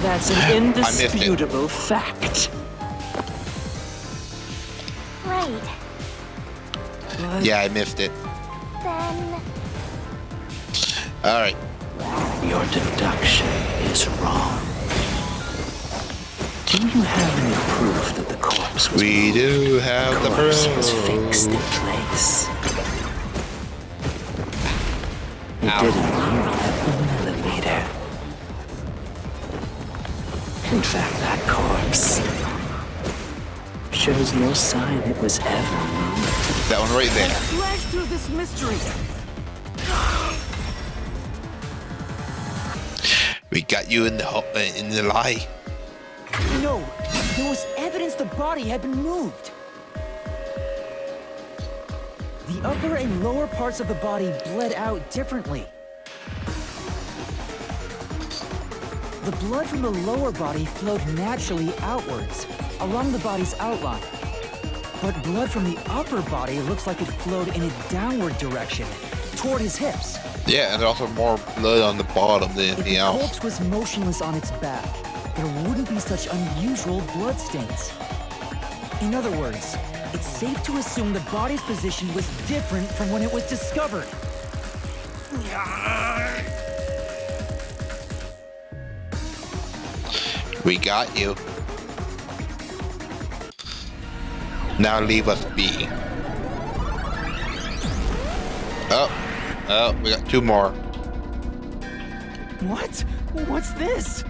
That's an indisputable fact. Right. Yeah, I missed it. Then... Alright. Your deduction is wrong. Do you have any proof that the corpse was We moved? do have the Corpse proof. was fixed in place. It Ow. didn't move a millimeter. In fact, that corpse shows no sign it was ever moved. That one right there. Flash through this mystery. We got you in the lie. No, there was evidence the body had been moved. The upper and lower parts of the body bled out differently. The blood from the lower body flowed naturally outwards, along the body's outline. But blood from the upper body looks like it flowed in a downward direction, toward his hips. Yeah, and there's also more blood on the bottom than If anything the else. corpse was motionless on its back, there wouldn't be such unusual blood stains. In other words, it's safe to assume the body's position was different from when it was discovered. We got you. Now leave us be. Oh, we got two more. What? What's this?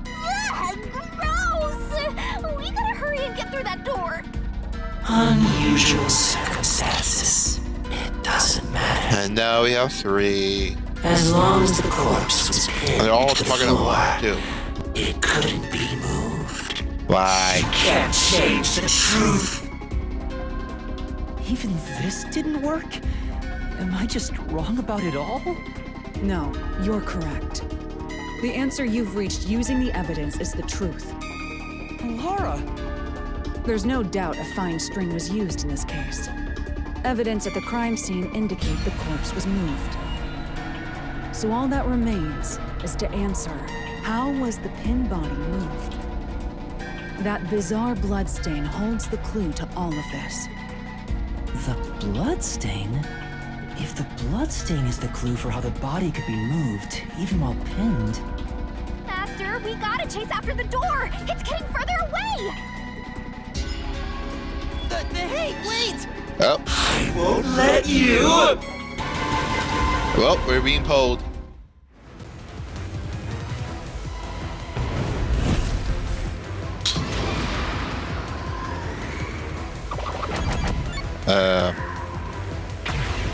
Ugh, gross! We gotta hurry and get through that door. Unusual circumstances. It doesn't matter. And now we have three. As long as the corpse was pinned And they're all to the talking floor, about too. it couldn't be moved. Why? Can't change the truth. Even this didn't work? Am I just wrong about it all? No, you're correct. The answer you've reached using the evidence is the truth. Laura! There's no doubt a fine string was used in this case. Evidence at the crime scene indicate the corpse was moved. So all that remains is to answer, how was the pin body moved? That bizarre bloodstain holds the clue to all of this. The bloodstain? If the bloodstain is the clue for how the body could be moved, even while pinned... Master, we gotta chase after the door! It's getting further away! Hey, wait! Oh. I won't let you! Well, we're being pulled.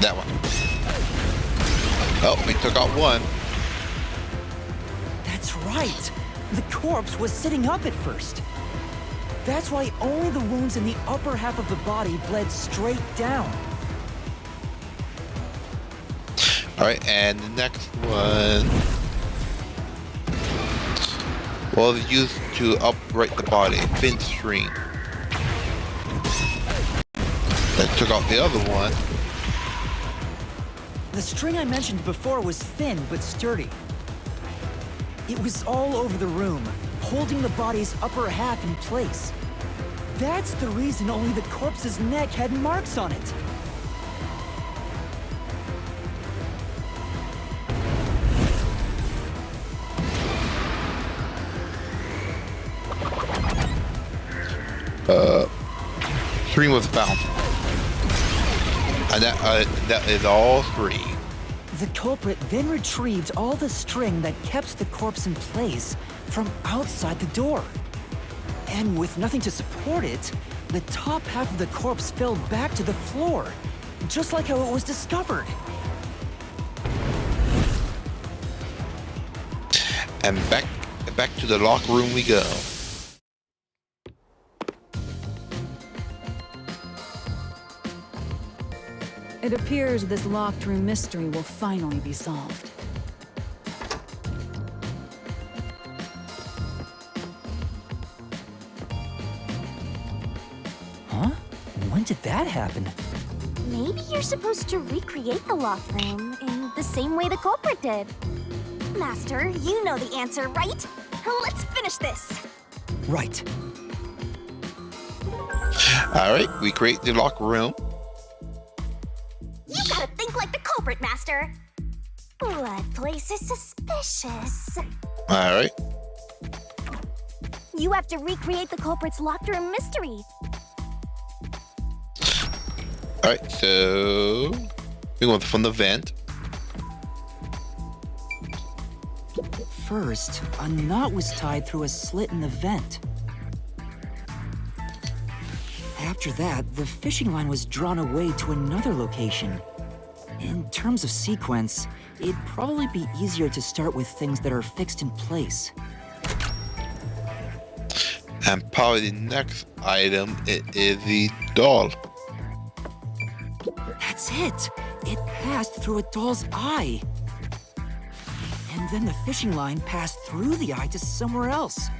That one. Oh, we took out one. That's right. The corpse was sitting up at first. That's why only the wounds in the upper half of the body bled straight down. Alright, and the next one was used to upright the body, thin string. That took out the other one. The string I mentioned before was thin but sturdy. It was all over the room, holding the body's upper half in place. That's the reason only the corpse's neck had marks on it. String was found. And that is all three. The culprit then retrieved all the string that kept the corpse in place from outside the door. And with nothing to support it, the top half of the corpse fell back to the floor, just like how it was discovered. And back to the locker room we go. It appears this locked room mystery will finally be solved. Huh? When did that happen? Maybe you're supposed to recreate the locked room in the same way the culprit did. Master, you know the answer, right? Let's finish this. Right. Alright, we create the locker room. You gotta think like the culprit, Master. That place is suspicious. Alright. You have to recreate the culprit's locked room mystery. Alright, so we went from the vent. First, a knot was tied through a slit in the vent. After that, the fishing line was drawn away to another location. In terms of sequence, it'd probably be easier to start with things that are fixed in place. And probably the next item is the doll. That's it! It passed through a doll's eye. And then the fishing line passed through the eye to somewhere else.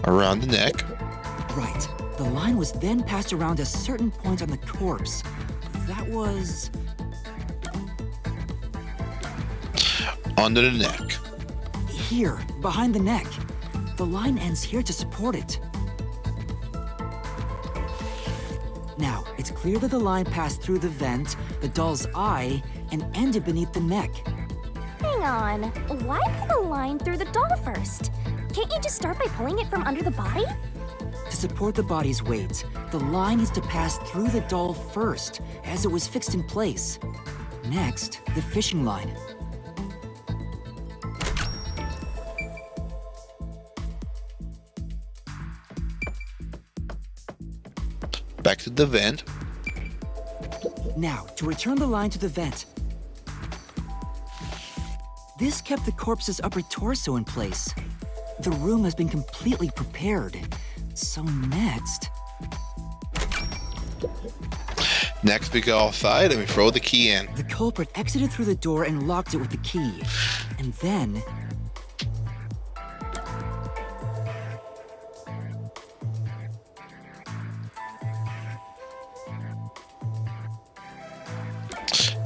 Around the neck. Right. The line was then passed around a certain point on the corpse. That was... under the neck. here, behind the neck. The line ends here to support it. Now, it's clear that the line passed through the vent, the doll's eye, and ended beneath the neck. Hang on. Why put the line through the doll first? Can't you just start by pulling it from under the body? To support the body's weight, the line needs to pass through the doll first, as it was fixed in place. Next, the fishing line. Back to the vent. Now, to return the line to the vent. This kept the corpse's upper torso in place. The room has been completely prepared. So next... Next, we go outside and we throw the key in. The culprit exited through the door and locked it with the key. And then...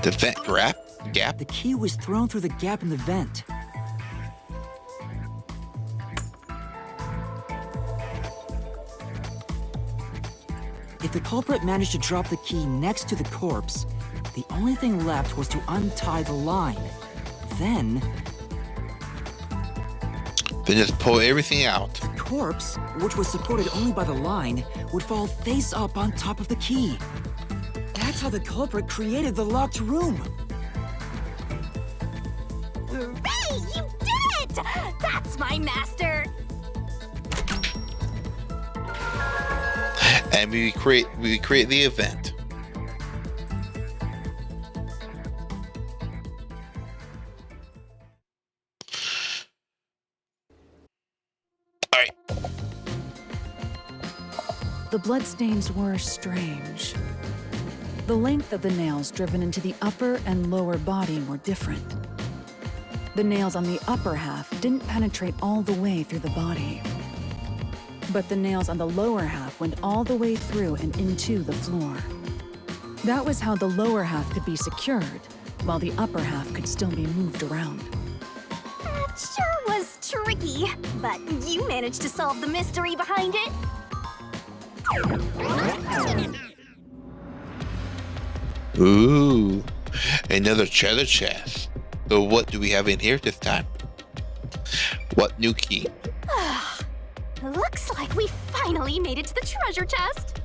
The vent gap. The key was thrown through the gap in the vent. If the culprit managed to drop the key next to the corpse, the only thing left was to untie the line. Then just pull everything out. The corpse, which was supported only by the line, would fall face up on top of the key. That's how the culprit created the locked room. Hooray! You did it! That's my master! and we create the event. All right. The bloodstains were strange. The length of the nails driven into the upper and lower body were different. The nails on the upper half didn't penetrate all the way through the body. But the nails on the lower half went all the way through and into the floor. That was how the lower half could be secured, while the upper half could still be moved around. That sure was tricky, but you managed to solve the mystery behind it. Ooh, another treasure chest. So what do we have in here this time? What new key? Looks like we finally made it to the treasure chest.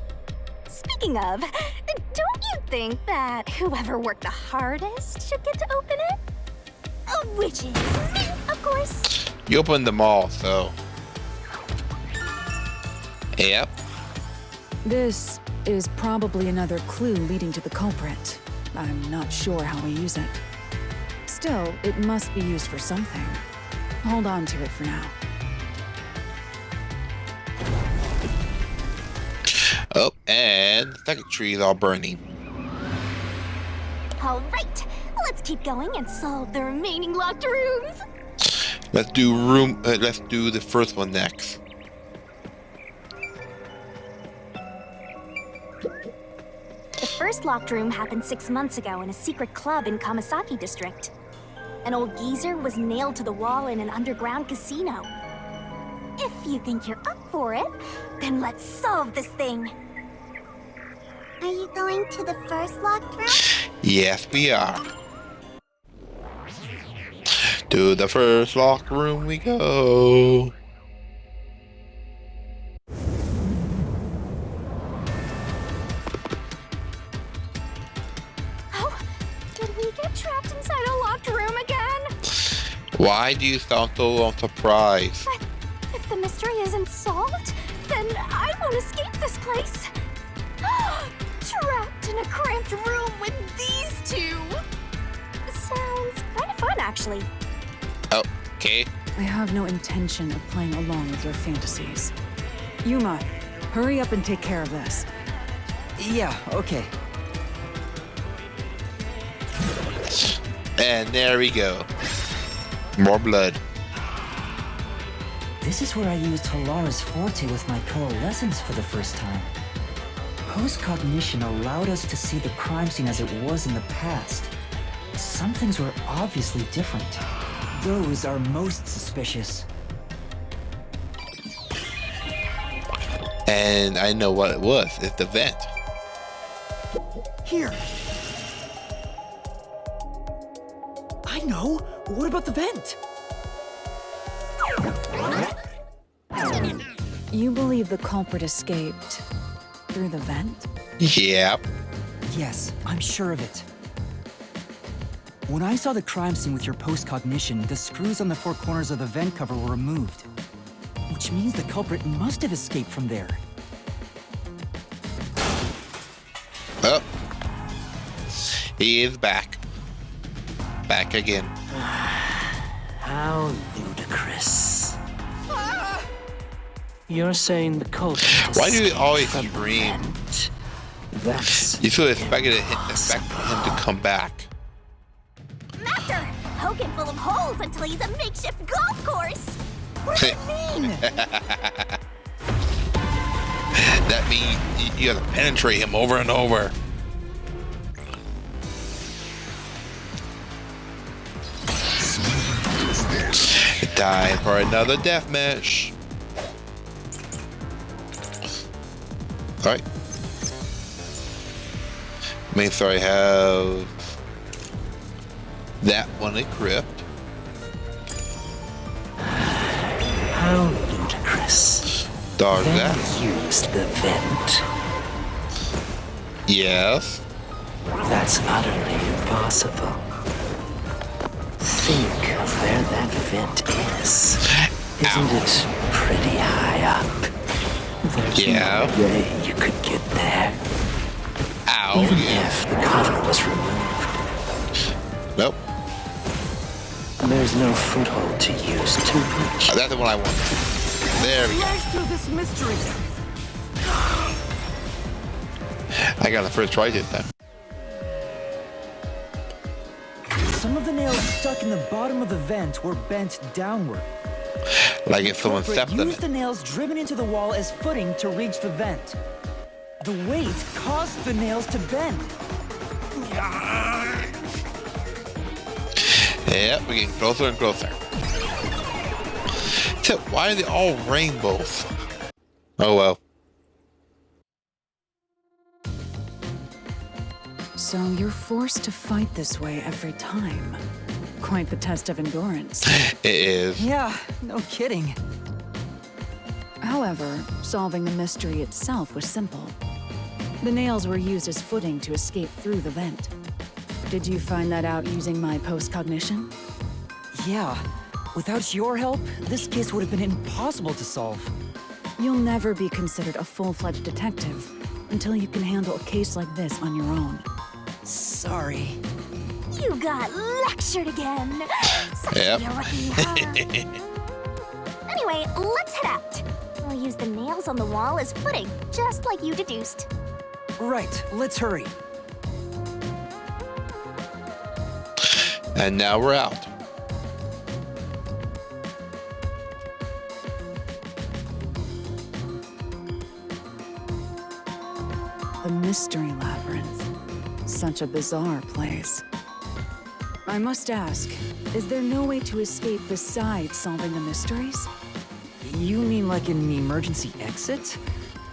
Speaking of, don't you think that whoever worked the hardest should get to open it? Which is me, of course. You opened them all, so. Yep. This is probably another clue leading to the culprit. I'm not sure how we use it. Still, it must be used for something. Hold on to it for now. Oh, and the second tree is all burning. All right, let's keep going and solve the remaining locked rooms. Let's do the first one next. The first locked room happened 6 months ago in a secret club in Kamasaki district. An old geezer was nailed to the wall in an underground casino. If you think you're up for it, then let's solve this thing. Are you going to the first locked room? Yes, we are. To the first locked room we go. Oh, did we get trapped inside a locked room again? Why do you sound so surprised? But if the mystery isn't solved, then I won't escape this place. Trapped in a cramped room with these two. Sounds kind of fun, actually. Oh, okay. I have no intention of playing along with your fantasies. Yuma, hurry up and take care of this. Yeah, okay. And there we go. More blood. This is where I used Halara's forte with my coalescence for the first time. Post-cognition allowed us to see the crime scene as it was in the past. Some things were obviously different. Those are most suspicious. And I know what it was. It's the vent. Here. I know. What about the vent? You believe the culprit escaped through the vent? Yep. Yes, I'm sure of it. When I saw the crime scene with your post-cognition, the screws on the four corners of the vent cover were removed. Which means the culprit must have escaped from there. Oh. He is back. Back again. How ludicrous. You're saying the culprit. Why do you always escaped from the dream? vent? That's You should expect him to come back. Master, poke him full of holes until he's a makeshift golf course. What does it mean? That means you gotta penetrate him over and over. Time for another deathmatch. Alright. Make sure I have that one equipped. how ludicrous. Dog Then that. use the vent. Yes. That's utterly impossible. Think of where that vent is. Isn't it pretty high up? There's Yeah. no way you could get there. Ow. Even if the cover was removed. Nope. There's no foothold to use to reach. That's the one I want. There we go. Smash through this mystery. I got the first try this time. Some of the nails stuck in the bottom of the vent were bent downward. Like if someone Culprit stepped on used it. the nails driven into the wall as footing to reach the vent. The weight caused the nails to bend. Yep, we're getting closer and closer. So why are they all rainbows? Oh well. So you're forced to fight this way every time. Quite the test of endurance. It is. Yeah, no kidding. However, solving the mystery itself was simple. The nails were used as footing to escape through the vent. Did you find that out using my post-cognition? Yeah, without your help, this case would have been impossible to solve. You'll never be considered a full-fledged detective until you can handle a case like this on your own. Sorry. You got lectured again. Such Yep. a rookie, huh? Anyway, let's head out. We'll use the nails on the wall as footing, just like you deduced. Right, let's hurry. And now we're out. The Mystery Labyrinth. Such a bizarre place. I must ask, is there no way to escape besides solving the mysteries? You mean like an emergency exit?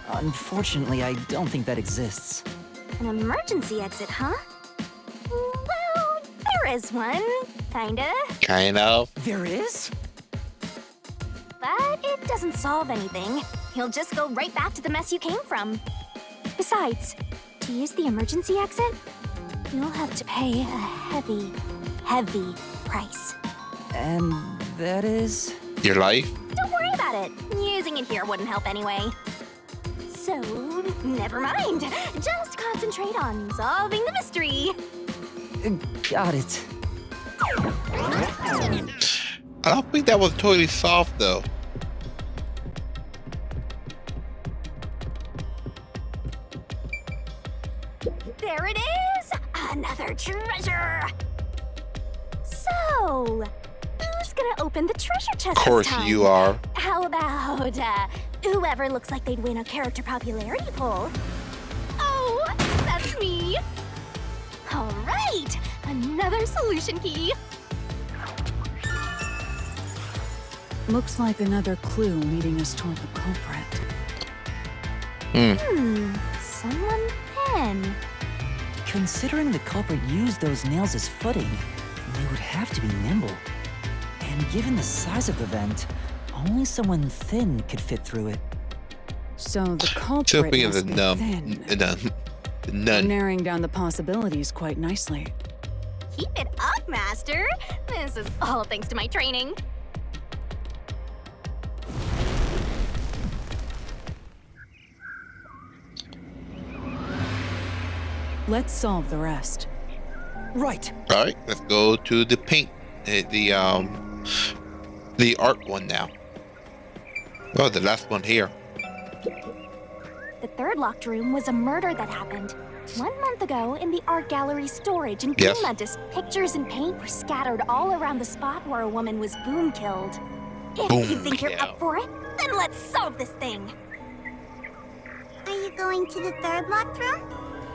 Unfortunately, I don't think that exists. An emergency exit, huh? Well, there is one, kinda. Kind of. There is? But it doesn't solve anything. You'll just go right back to the mess you came from. Besides, to use the emergency exit, you'll have to pay a heavy, heavy price. And that is? Your life? Don't worry about it. Using it here wouldn't help anyway. So, never mind. Just concentrate on solving the mystery. Got it. I don't think that was totally solved though. There it is! Another treasure! So, who's gonna open the treasure chest Of course this time? you are. How about, whoever looks like they'd win a character popularity poll? Oh, that's me! Alright, another solution key! Looks like another clue leading us toward the culprit. Someone pen. Considering the culprit used those nails as footing, they would have to be nimble. And given the size of the vent, only someone thin could fit through it. So the culprit Jumping in must the be thin. the nun. Narrowing down the possibilities quite nicely. Keep it up, Master! This is all thanks to my training. Let's solve the rest. Right. All right, let's go to the paint, the art one now. Oh, the last one here. The third locked room was a murder that happened 1 month ago in the art gallery storage in Yes. Greenmantis. Pictures and paint were scattered all around the spot where a woman was boom killed. If Boom you think you're killed. up for it, then let's solve this thing. Are you going to the third locked room?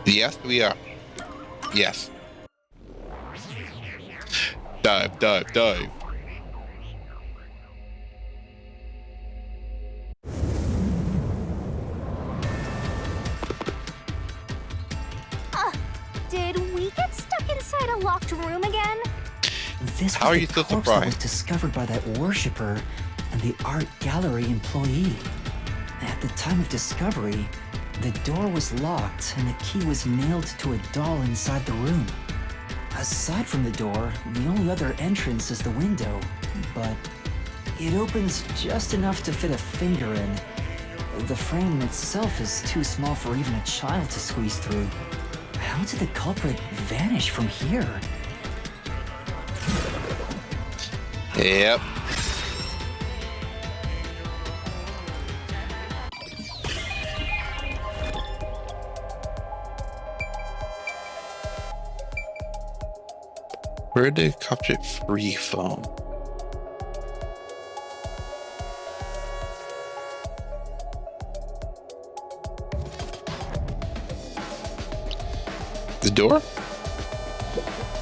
Yes, we are. Yes. Dive, dive, dive. Did we get stuck inside a locked room again? This How was are you the so corpse that was surprised? discovered by that worshipper and the art gallery employee. At the time of discovery, the door was locked and the key was nailed to a doll inside the room. Aside from the door, the only other entrance is the window, but it opens just enough to fit a finger in. The frame itself is too small for even a child to squeeze through. How did the culprit vanish from here? Yep. Where did the culprit free from? The door?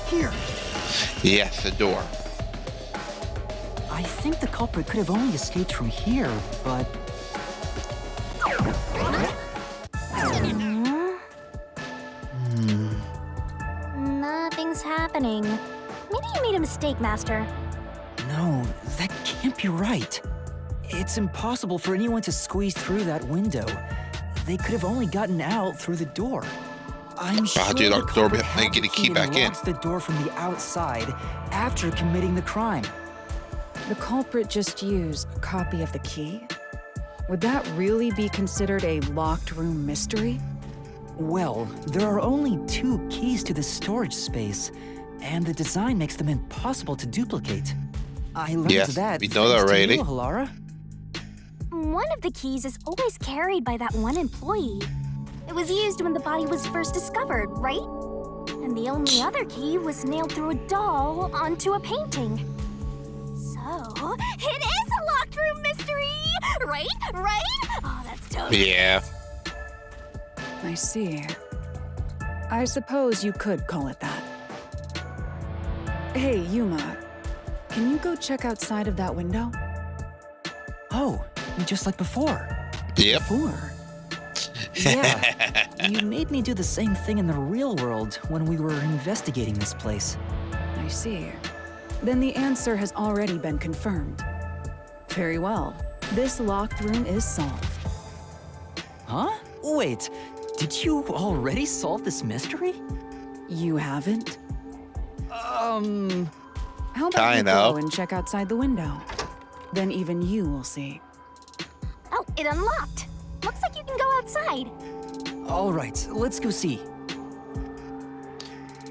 Here. Yes, the door. I think the culprit could have only escaped from here, but... Nothing's happening. Maybe you made a mistake, Master. No, that can't be right. It's impossible for anyone to squeeze through that window. They could have only gotten out through the door. I'm sure How'd you the lock the door culprit behind and had get a the key and back in? locks the door from the outside after committing the crime. The culprit just used a copy of the key? Would that really be considered a locked room mystery? Well, there are only 2 keys to the storage space, and the design makes them impossible to duplicate. I learned Yes, that we know that thanks to already. you, Halara. One of the keys is always carried by that one employee. It was used when the body was first discovered, right? And the only other key was nailed through a doll onto a painting. So, it is a locked room mystery! Right? Right? Oh, that's totally... Yeah. I see. I suppose you could call it that. Hey, Yuma. Can you go check outside of that window? Oh, just like before. Yep. Before? Yeah, you made me do the same thing in the real world when we were investigating this place. I see. Then the answer has already been confirmed. Very well. This locked room is solved. Huh? Wait, did you already solve this mystery? You haven't? How about I you know. go and check outside the window? Then even you will see. Oh, it unlocked. Looks like you can go outside. All right, let's go see.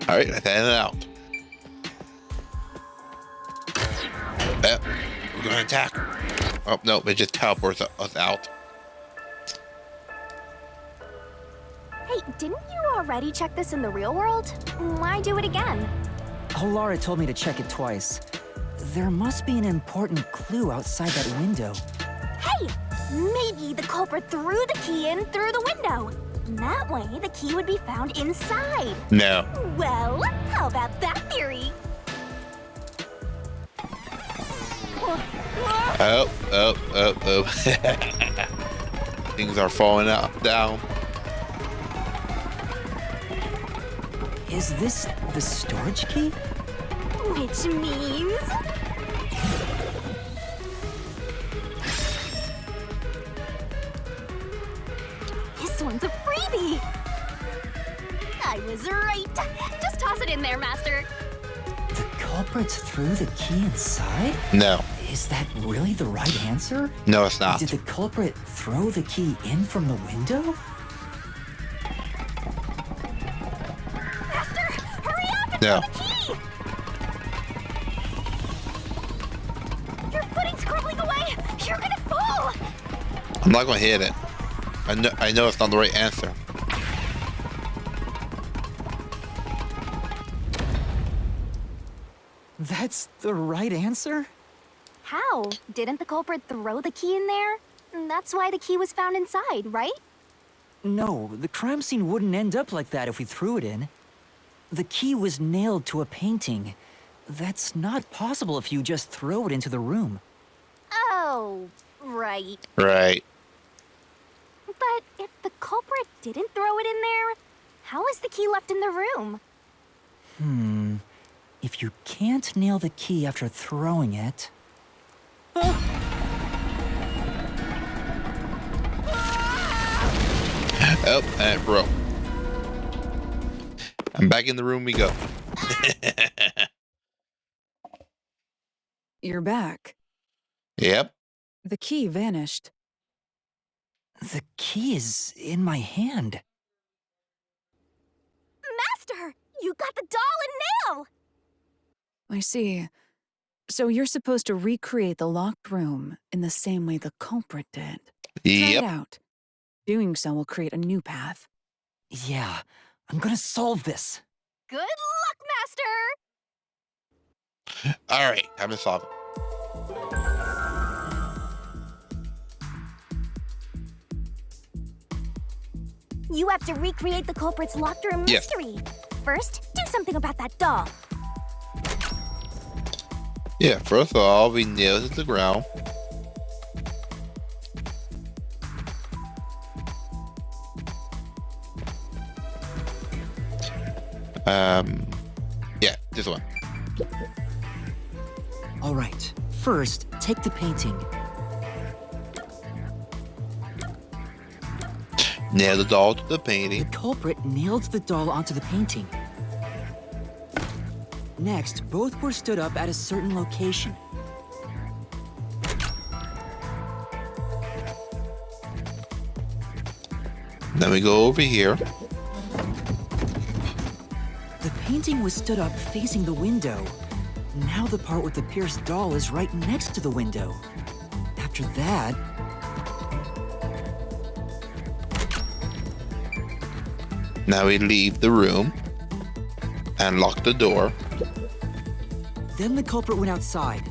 All right, let's end it out. We're gonna attack. Oh no, it just teleports us out. Hey, didn't you already check this in the real world? Why do it again? Halara told me to check it twice. There must be an important clue outside that window. Hey! Maybe the culprit threw the key in through the window. That way, the key would be found inside. No. Well, how about that theory? Oh. Things are falling out down. Is this the storage key? Which means... this one's a freebie! I was right. Just toss it in there, Master. The culprit threw the key inside? No. Is that really the right answer? No, it's not. Did the culprit throw the key in from the window? Master, hurry up and No. throw the key! Your footing's crumbling away! You're gonna fall! I'm not gonna hit it. I know it's not the right answer. That's the right answer? How? Didn't the culprit throw the key in there? That's why the key was found inside, right? No, the crime scene wouldn't end up like that if we threw it in. The key was nailed to a painting. That's not possible if you just throw it into the room. Oh, right. Right. But if the culprit didn't throw it in there, how is the key left in the room? If you can't nail the key after throwing it... Oh, and it broke. And back in the room we go. You're back. Yep. The key vanished. The key is in my hand. Master, you got the doll and nail! I see. So you're supposed to recreate the locked room in the same way the culprit did. Try it Yep. out. Doing so will create a new path. Yeah, I'm gonna solve this. Good luck, Master! All right, time to solve it. You have to recreate the culprit's locked room Yes. mystery. First, do something about that doll. Yeah, first of all, we nail it to the ground. Yeah, this one. All right, first, take the painting. Nail the doll to the The painting. culprit nailed the doll onto the painting. Next, both were stood up at a certain location. Then we go over here. The painting was stood up facing the window. Now the part with the pierced doll is right next to the window. After that, Now we leave the room and lock the door. then the culprit went outside.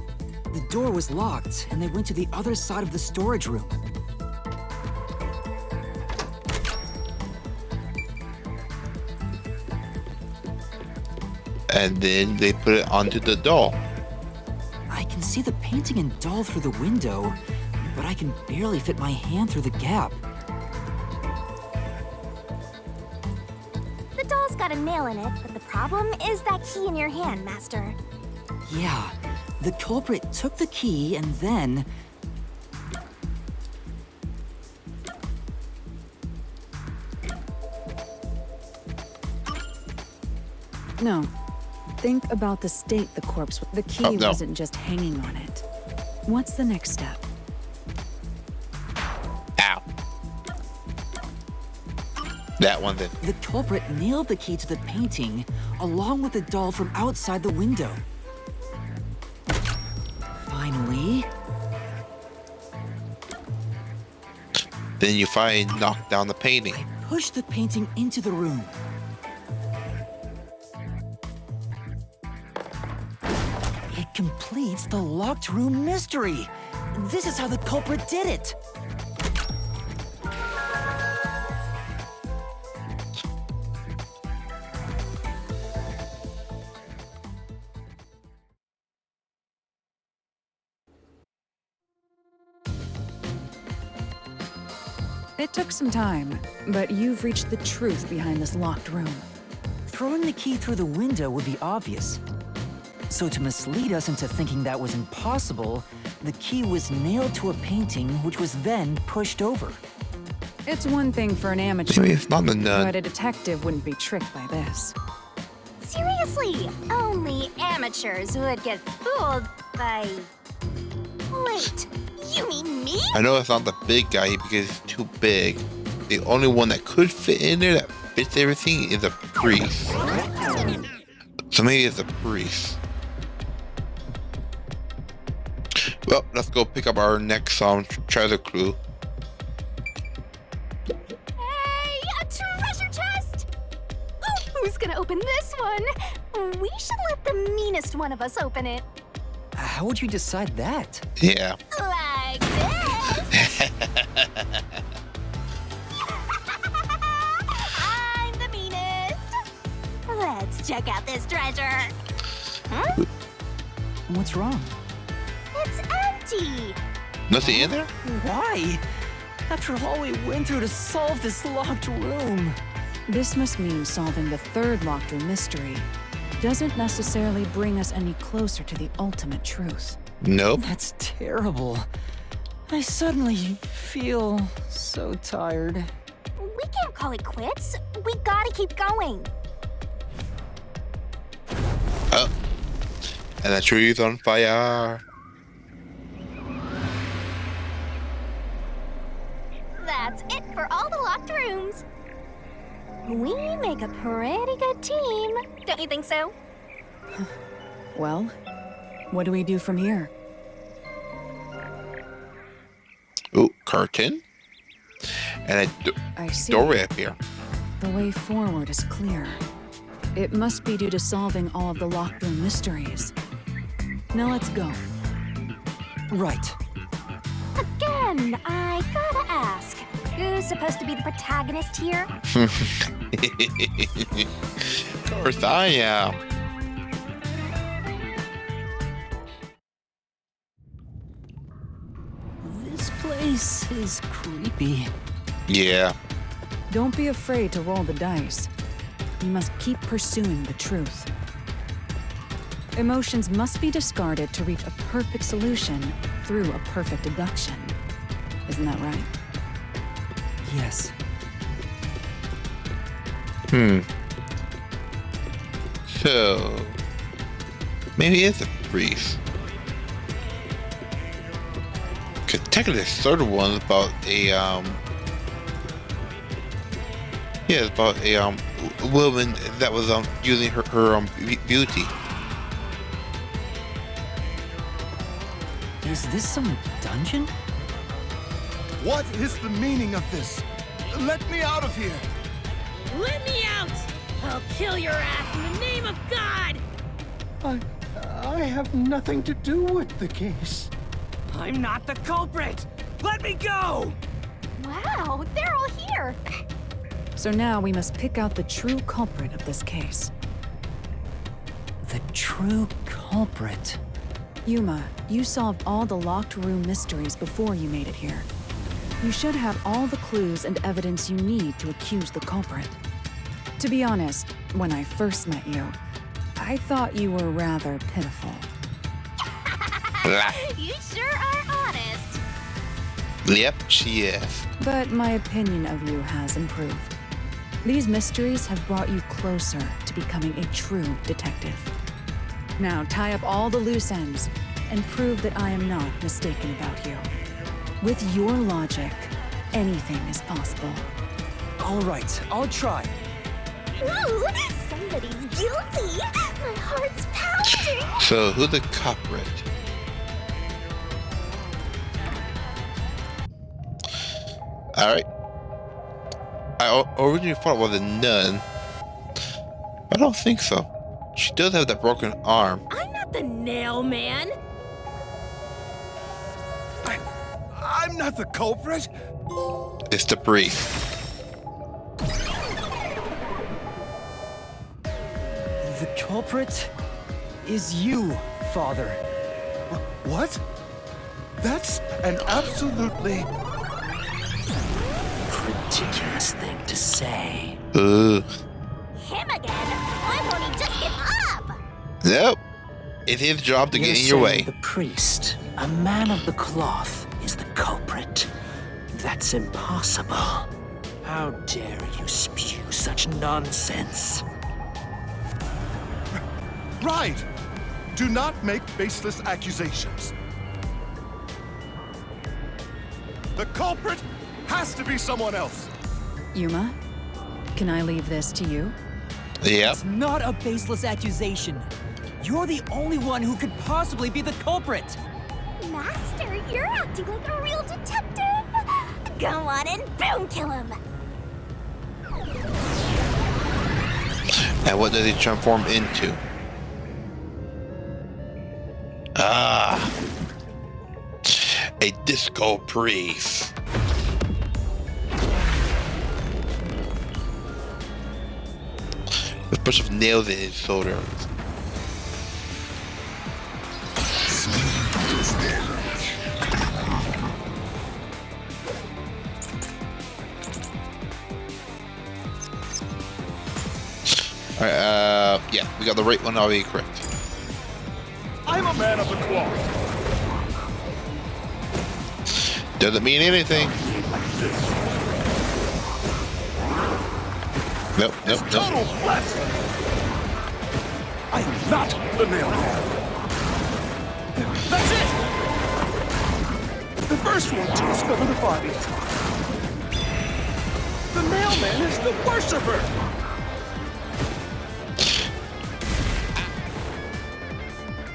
The door was locked, and they went to the other side of the storage room. And then they put it onto the doll. I can see the painting and doll through the window, but I can barely fit my hand through the gap. The doll's got a nail in it, but the problem is that key in your hand, Master. Yeah, the culprit took the key and then... No. Think about the state the corpse. The key Oh, no. wasn't just hanging on it. What's the next step? Ow. That one then. The culprit nailed the key to the painting, along with the doll from outside the window. Finally, Then you finally knock down the painting. push the painting into the room. It completes the locked room mystery. This is how the culprit did it. It took some time, but you've reached the truth behind this locked room. Throwing the key through the window would be obvious. So to mislead us into thinking that was impossible, the key was nailed to a painting which was then pushed over. It's one thing for an amateur, Maybe it's not the nun. but a detective wouldn't be tricked by this. Seriously, only amateurs would get fooled by... Wait, you mean me? I know it's not the big guy because he's too big. The only one that could fit in there that fits everything is a priest. So maybe it's a priest. Well, let's go pick up our next treasure clue. Hey, a treasure chest! Who's gonna open this one? We should let the meanest one of us open it. How would you decide that? Yeah. Like this. I'm the meanest. Let's check out this treasure. Huh? What's wrong? It's empty. Nothing in there? Why? After all we went through to solve this locked room. This must mean solving the third locked room mystery doesn't necessarily bring us any closer to the ultimate truth. Nope. That's terrible. I suddenly feel so tired. We can't call it quits. We gotta keep going. Oh. And the tree's on fire. That's rooms. We make a pretty good team, don't you think so? Well, what do we do from here? Ooh, curtain. And I see. doorway up here. The way forward is clear. It must be due to solving all of the locked room mysteries. Now let's go. Right. Again, I gotta ask, who's supposed to be the protagonist here? Of course I am. This place is creepy. Yeah. Don't be afraid to roll the dice. You must keep pursuing the truth. Emotions must be discarded to reach a perfect solution through a perfect deduction. Isn't that right? Yes. So maybe it's a priest. Cause technically the third one is about a yeah, it's about a woman that was using her beauty. Is this some dungeon? What is the meaning of this? Let me out of here! Let me out! I'll kill your ass in the name of God! I have nothing to do with the case. I'm not the culprit! Let me go! Wow, they're all here. So now we must pick out the true culprit of this case. The true culprit. Yuma, you solved all the locked room mysteries before you made it here. You should have all the clues and evidence you need to accuse the culprit. To be honest, when I first met you, I thought you were rather pitiful. You sure are honest. Yep, she is. But my opinion of you has improved. These mysteries have brought you closer to becoming a true detective. Now tie up all the loose ends and prove that I am not mistaken about you. With your logic, anything is possible. All right, I'll try. Ooh, somebody's guilty. My heart's pounding. So who's the culprit? Alright. I originally thought it was a nun. I don't think so. She does have that broken arm. I'm not the Nail Man. I'm not the culprit! It's the priest. The culprit is you, Father. What? That's an absolutely... Ridiculous thing to say. Ugh. Him again? Why won't he just give up? Nope. It's his job to You're get in your way. saying the priest, a man of the cloth, is the culprit. That's impossible. How dare you spew such nonsense? Right! Do not make baseless accusations. The culprit has to be someone else. Yuma, can I leave this to you? Yep. It's not a baseless accusation. You're the only one who could possibly be the culprit. Master, you're acting like a real detective. Go on and boom kill him. And what does he transform into? Ah. A disco priest. With a bunch of nails in his shoulder. Alright, yeah, we got the right one already correct. I'm a man of the cloth. Doesn't mean anything. Nope, nope, nope. Total blasphemy! I'm not the Nail Man. That's it! The first one to discover the bodies. The Nail Man is the worshiper!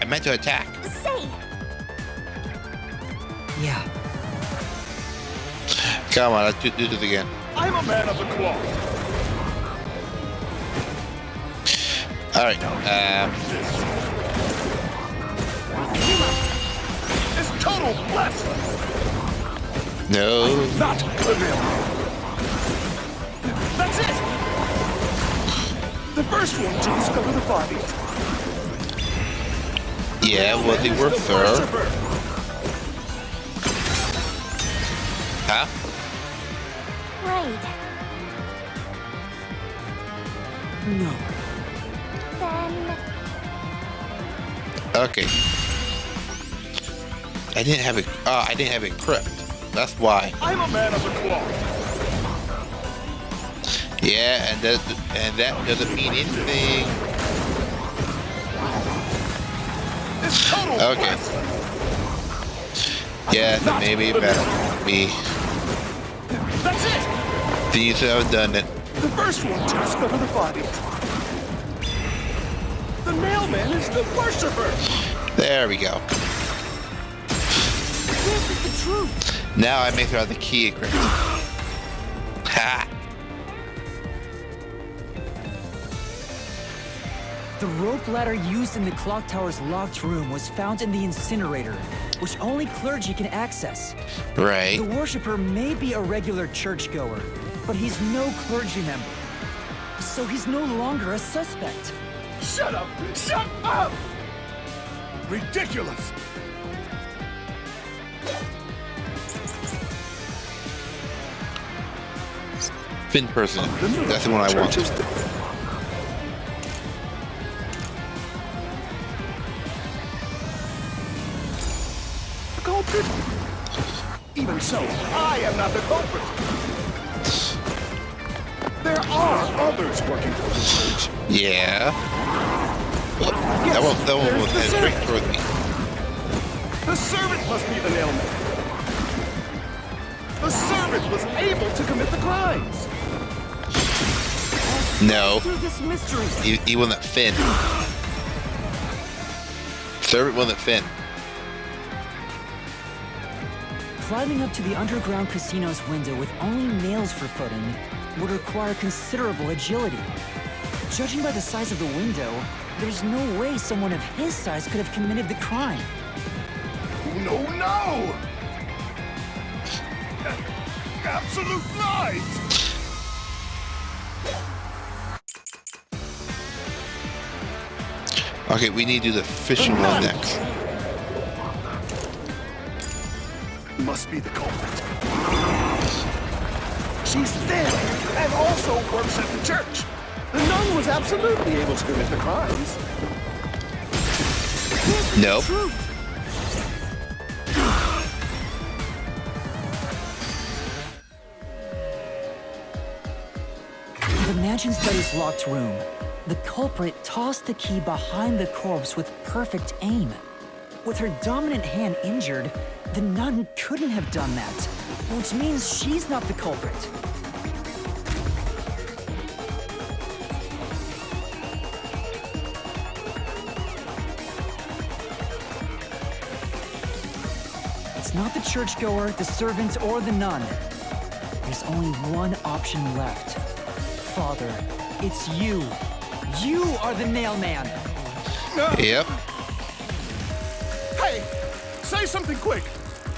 I meant to attack. Say, Yeah. Come on, let's do this again. I'm a man of the cloth. All right. It's total bless! No. Not the Nail Man. That's it! The first one to discover the bodies. Yeah, was he worth, sir? Huh? right. No. Then Okay. I didn't have it. I didn't have it crypt. That's why. I'm a man of the cloth. Yeah, and that doesn't mean anything. It's total Okay. bless. Yeah, then maybe best me. That's it! These have done it. The first one to discover the bodies. The Nail Man is the worshiper! There we go. this is the truth. Now I make out the key encrypt. Ha! The rope ladder used in the clock tower's locked room was found in the incinerator, which only clergy can access. Right. The worshipper may be a regular churchgoer, but he's no clergy member. So he's no longer a suspect. Shut up! Shut up! Ridiculous! Fin person. That's the one I want. Culprit? Even so, I am not the culprit. There are others working for the church. Yeah. Well, that one was headed straight toward me. The servant must be the Nail Man. The servant was able to commit the crimes. No. Through this mystery. He wasn't Finn. Servant wasn't Finn. Climbing up to the underground casino's window with only nails for footing would require considerable agility. Judging by the size of the window, there's no way someone of his size could have committed the crime. No, no! Absolute lies! Okay, we need to do the fishing one next. Must be the culprit. She's thin and also works at the church. The nun was absolutely able to commit the crimes. Nope. In the mansion study's locked room, the culprit tossed the key behind the corpse with perfect aim. With her dominant hand injured, the nun couldn't have done that, which means she's not the culprit. It's not the churchgoer, the servant, or the nun. There's only one option left. Father, it's you. You are the Nail Man. Yep. Hey, say something quick.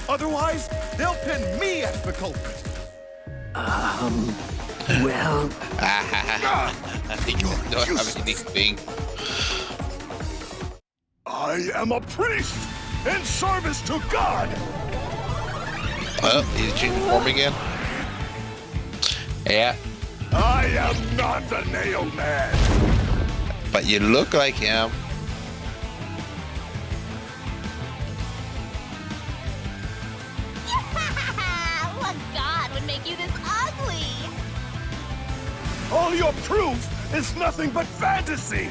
Otherwise, they'll pin me as the culprit. Well, You don't have anything. I am a priest in service to God. Oh, he's changing form again? Yeah, I am not the Nail Man. but you look like him. What god would make you this ugly? All your proof is nothing but fantasy.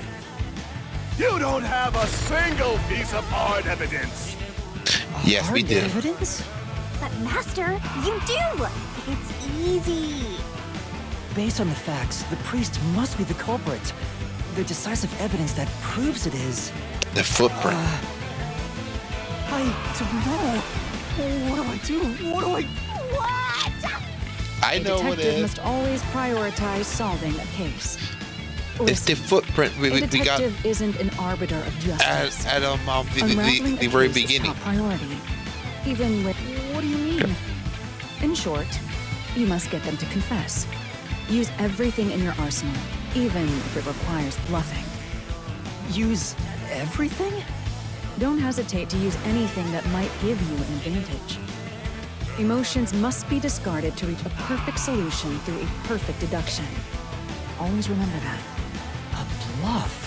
You don't have a single piece of hard evidence. Yes, we hard did. evidence? But Master, you do! It's easy. Based on the facts, the priest must be the culprit. The decisive evidence that proves it is... The footprint. I don't know. What do I do? What do I... What? I know what it detective is. must always prioritize solving a case. It's the footprint A we got detective isn't an arbiter of justice. at Unraveling the a very case is beginning. top priority. Even with... What do you mean? In short, you must get them to confess. Use everything in your arsenal, even if it requires bluffing. Use everything? Don't hesitate to use anything that might give you an advantage. Emotions must be discarded to reach a perfect solution through a perfect deduction. Always remember that. A bluff?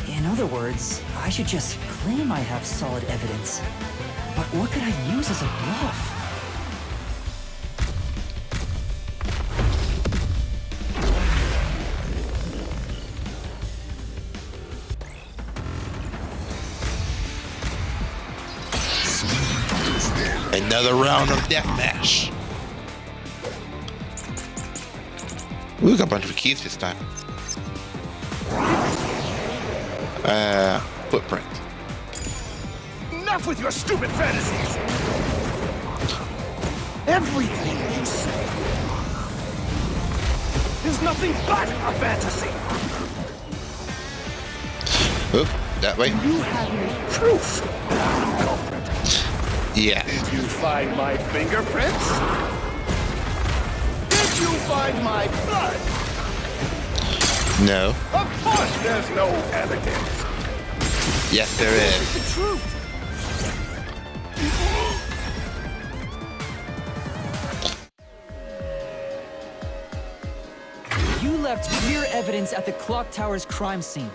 In other words, I should just claim I have solid evidence. But what could I use as a bluff? Another round of deathmatch. We got a bunch of keys this time. Footprint. Enough with your stupid fantasies! Everything you say is nothing but a fantasy! Oop, that way. You have any proof that I'm the culprit? Yeah. Did you find my fingerprints? Did you find my blood? No. Of course there's no evidence. Yes, there is. The truth. You left clear evidence at the clock tower's crime scene.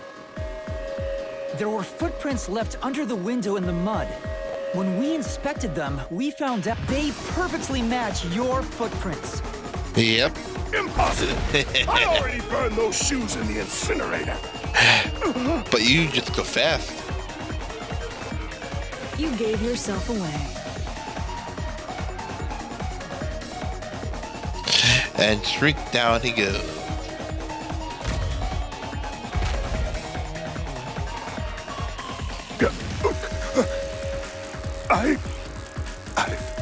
There were footprints left under the window in the mud. When we inspected them, we found out they perfectly match your footprints. Yep. Impossible! I already burned those shoes in the incinerator. But you just go fast. You gave yourself away. And shrink down he goes.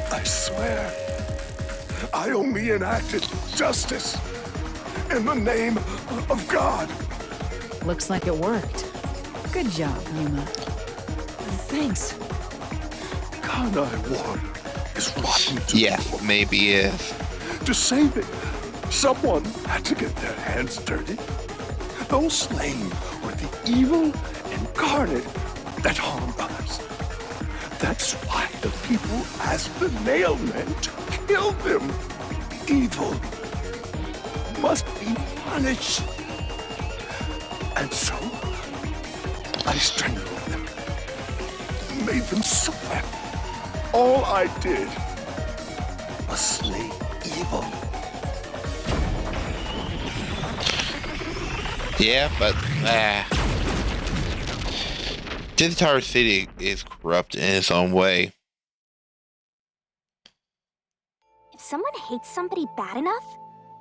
I swear, I only enacted justice in the name of God. Looks like it worked. Good job, Yuma. Thanks. Kanai water is rotten to Yeah, maybe is. To save it, someone had to get their hands dirty. Those slain were the evil incarnate that harmed others. That's why the people asked the nail men to kill them. Evil must be punished. And so, I strangled them, made them suffer. All I did was slay evil. Yeah, but Tower City is corrupt in its own way. If someone hates somebody bad enough,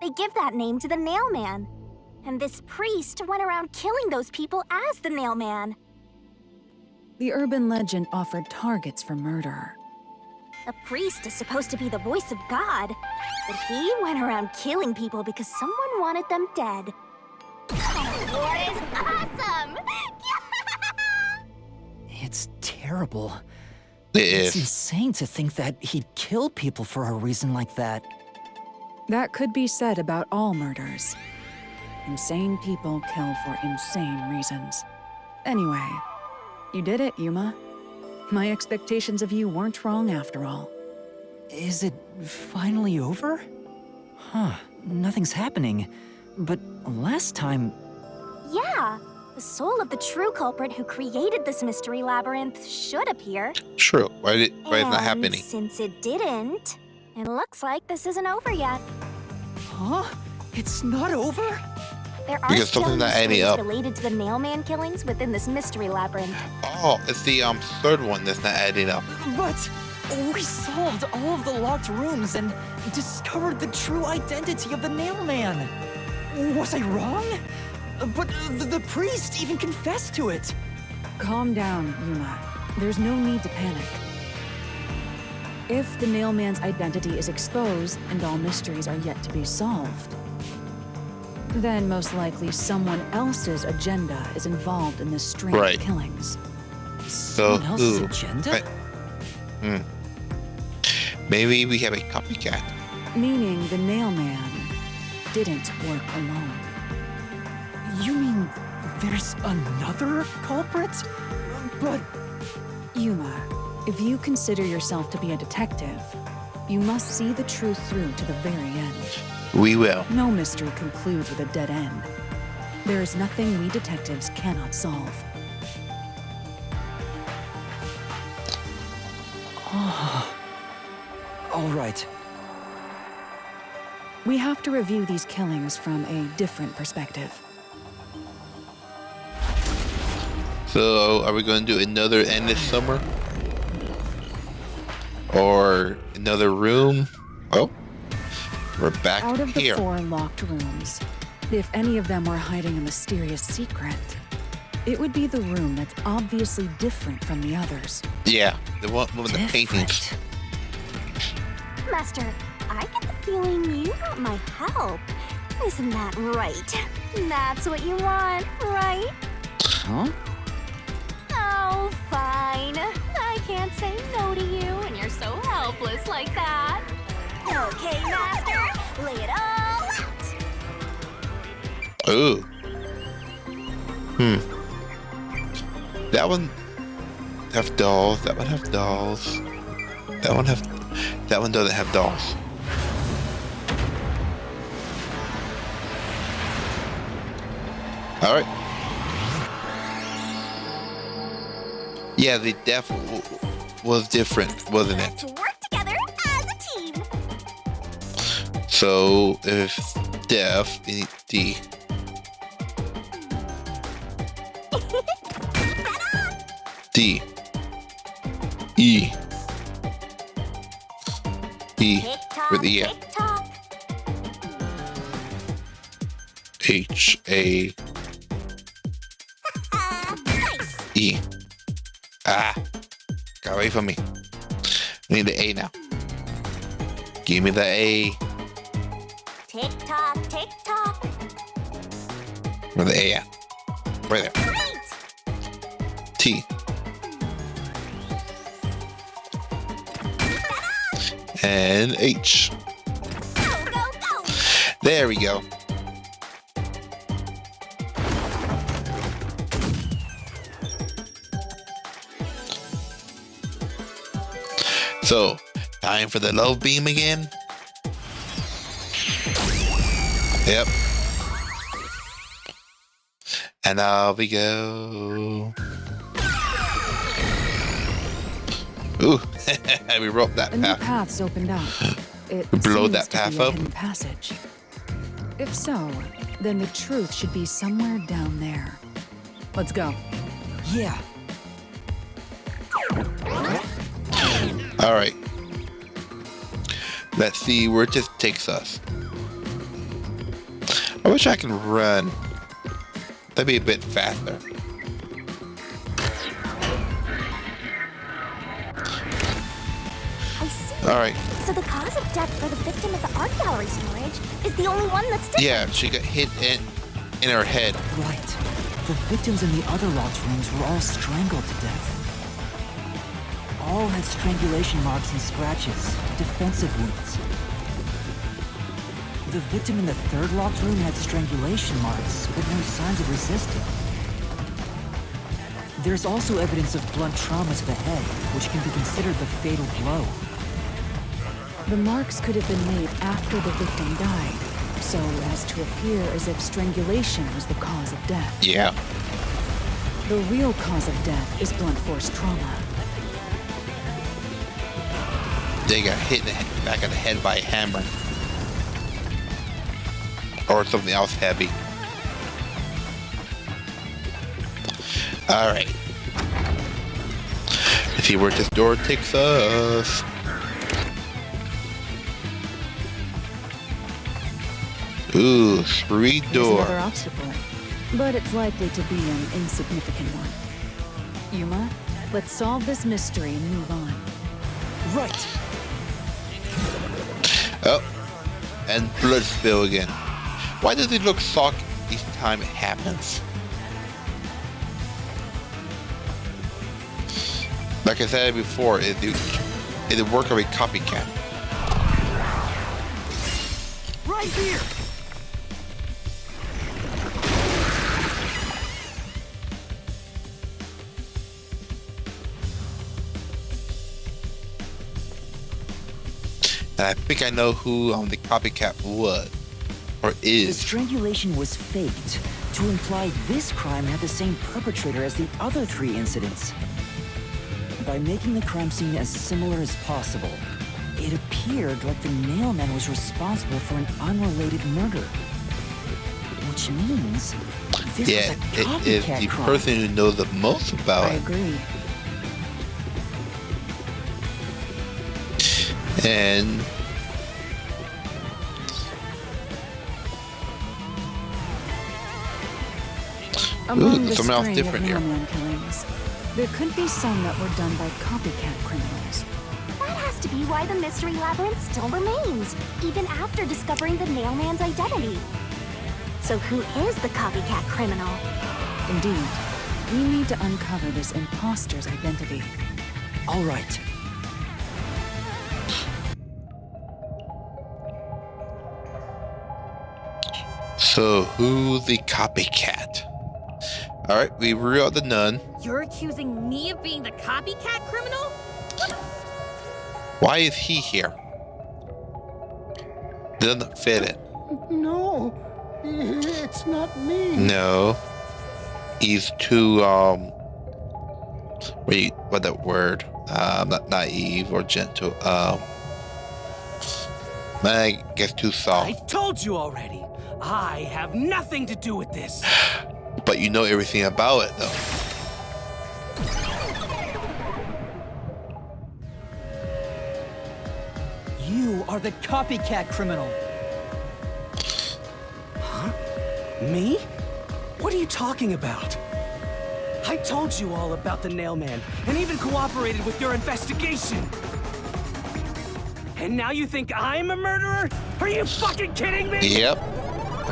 they give that name to the Nail Man. And this priest went around killing those people as the Nail Man. The urban legend offered targets for murder. A priest is supposed to be the voice of God, but he went around killing people because someone wanted them dead. War is awesome! It's terrible. It It's is. insane to think that he'd kill people for a reason like that. That could be said about all murders. Insane people kill for insane reasons. Anyway, you did it, Yuma. My expectations of you weren't wrong after all. Is it finally over? Huh, nothing's happening. But last time... Yeah, the soul of the true culprit who created this mystery labyrinth should appear. True. Why is it not happening? Since it didn't, it looks like this isn't over yet. Huh? It's not over? There are Because still something's not adding mysteries up. related to the Nail Man killings within this mystery labyrinth. Oh, it's the third one that's not adding up. But we solved all of the locked rooms and discovered the true identity of the Nail Man. Was I wrong? But the priest even confessed to it. Calm down, Yuma. There's no need to panic. If the Nail Man's identity is exposed and all mysteries are yet to be solved, then most likely someone else's agenda is involved in this string of killings. So, Someone else's agenda? Maybe we have a copycat. Meaning the Nail Man didn't work alone. You mean there's another culprit? But... Yuma, if you consider yourself to be a detective, you must see the truth through to the very end. We will. No mystery concludes with a dead end. There is nothing we detectives cannot solve. All right. We have to review these killings from a different perspective. So, are we going to do another endless summer? Or another room? Oh, we're back Out of here. the 4 locked rooms, if any of them were hiding a mysterious secret, it would be the room that's obviously different from the others. Yeah, the one with the paintings. Master, I get the feeling you want my help. Isn't that right? That's what you want, right? Huh? Oh, fine. I can't say no to you when you're so helpless like that. Okay, Master, lay it all out. Ooh. That one have dolls. That one have dolls. That one doesn't have dolls. All right. Yeah, the death was different, wasn't it? Let's work together as a team. So if death D. D. E. E. With the E. H. A. E. Ah. Got away from me. I need the A now. Give me the A. Tick tock, tick tock. Where the A at? Right there. Great. T. And H. Go, go, go. There we go. So, time for the love beam again. Yep. And off we go. Ooh, we roped that A new path. path's opened up. It Blow seems that to be path a up. hidden passage. If so, then the truth should be somewhere down there. Let's go. Yeah. All right. Let's see where this takes us. I wish I could run. That'd be a bit faster. I see. All right. So the cause of death for the victim at the art gallery storage is the only one that's different. Yeah, she got hit in her head. Right. The victims in the other locked rooms were all strangled to death. All had strangulation marks and scratches, defensive wounds. The victim in the third locked room had strangulation marks, but no signs of resisting. There's also evidence of blunt trauma to the head, which can be considered the fatal blow. The marks could have been made after the victim died, so as to appear as if strangulation was the cause of death. Yeah. The real cause of death is blunt force trauma. They got hit in the back of the head by a hammer. Or something else heavy. Alright. Let's see where this door takes us. Ooh, screwy Here's door. another obstacle, but it's likely to be an insignificant one. Yuma, let's solve this mystery and move on. Right. Oh, and blood spill again. Why does it look sock each time it happens? Like I said before, it's the work of a copycat. Right here. And I think I know who the copycat was, or The is. strangulation was faked to imply this crime had the same perpetrator as the other 3 incidents. By making the crime scene as similar as possible, it appeared like the Nail Man was responsible for an unrelated murder. Which means this Yeah, was a it is copycat the crime. person who knows the most about I it. agree. And Among the something else string different of here. mailman killings, there could be some that were done by copycat criminals. That has to be why the Mystery Labyrinth still remains, even after discovering the Nail Man's identity. So who is the copycat criminal? Indeed, we need to uncover this imposter's identity. All right. so who's the copycat? All right, we rule out the nun. You're accusing me of being the copycat criminal? Why is he here? Doesn't fit it. No, it's not me. No, he's too what that word? Not naive or gentle. I guess too I soft. told you already. I have nothing to do with this. But you know everything about it, though. You are the copycat criminal. Huh? Me? What are you talking about? I told you all about the Nail Man, and even cooperated with your investigation. And now you think I'm a murderer? Are you fucking kidding me? Yep.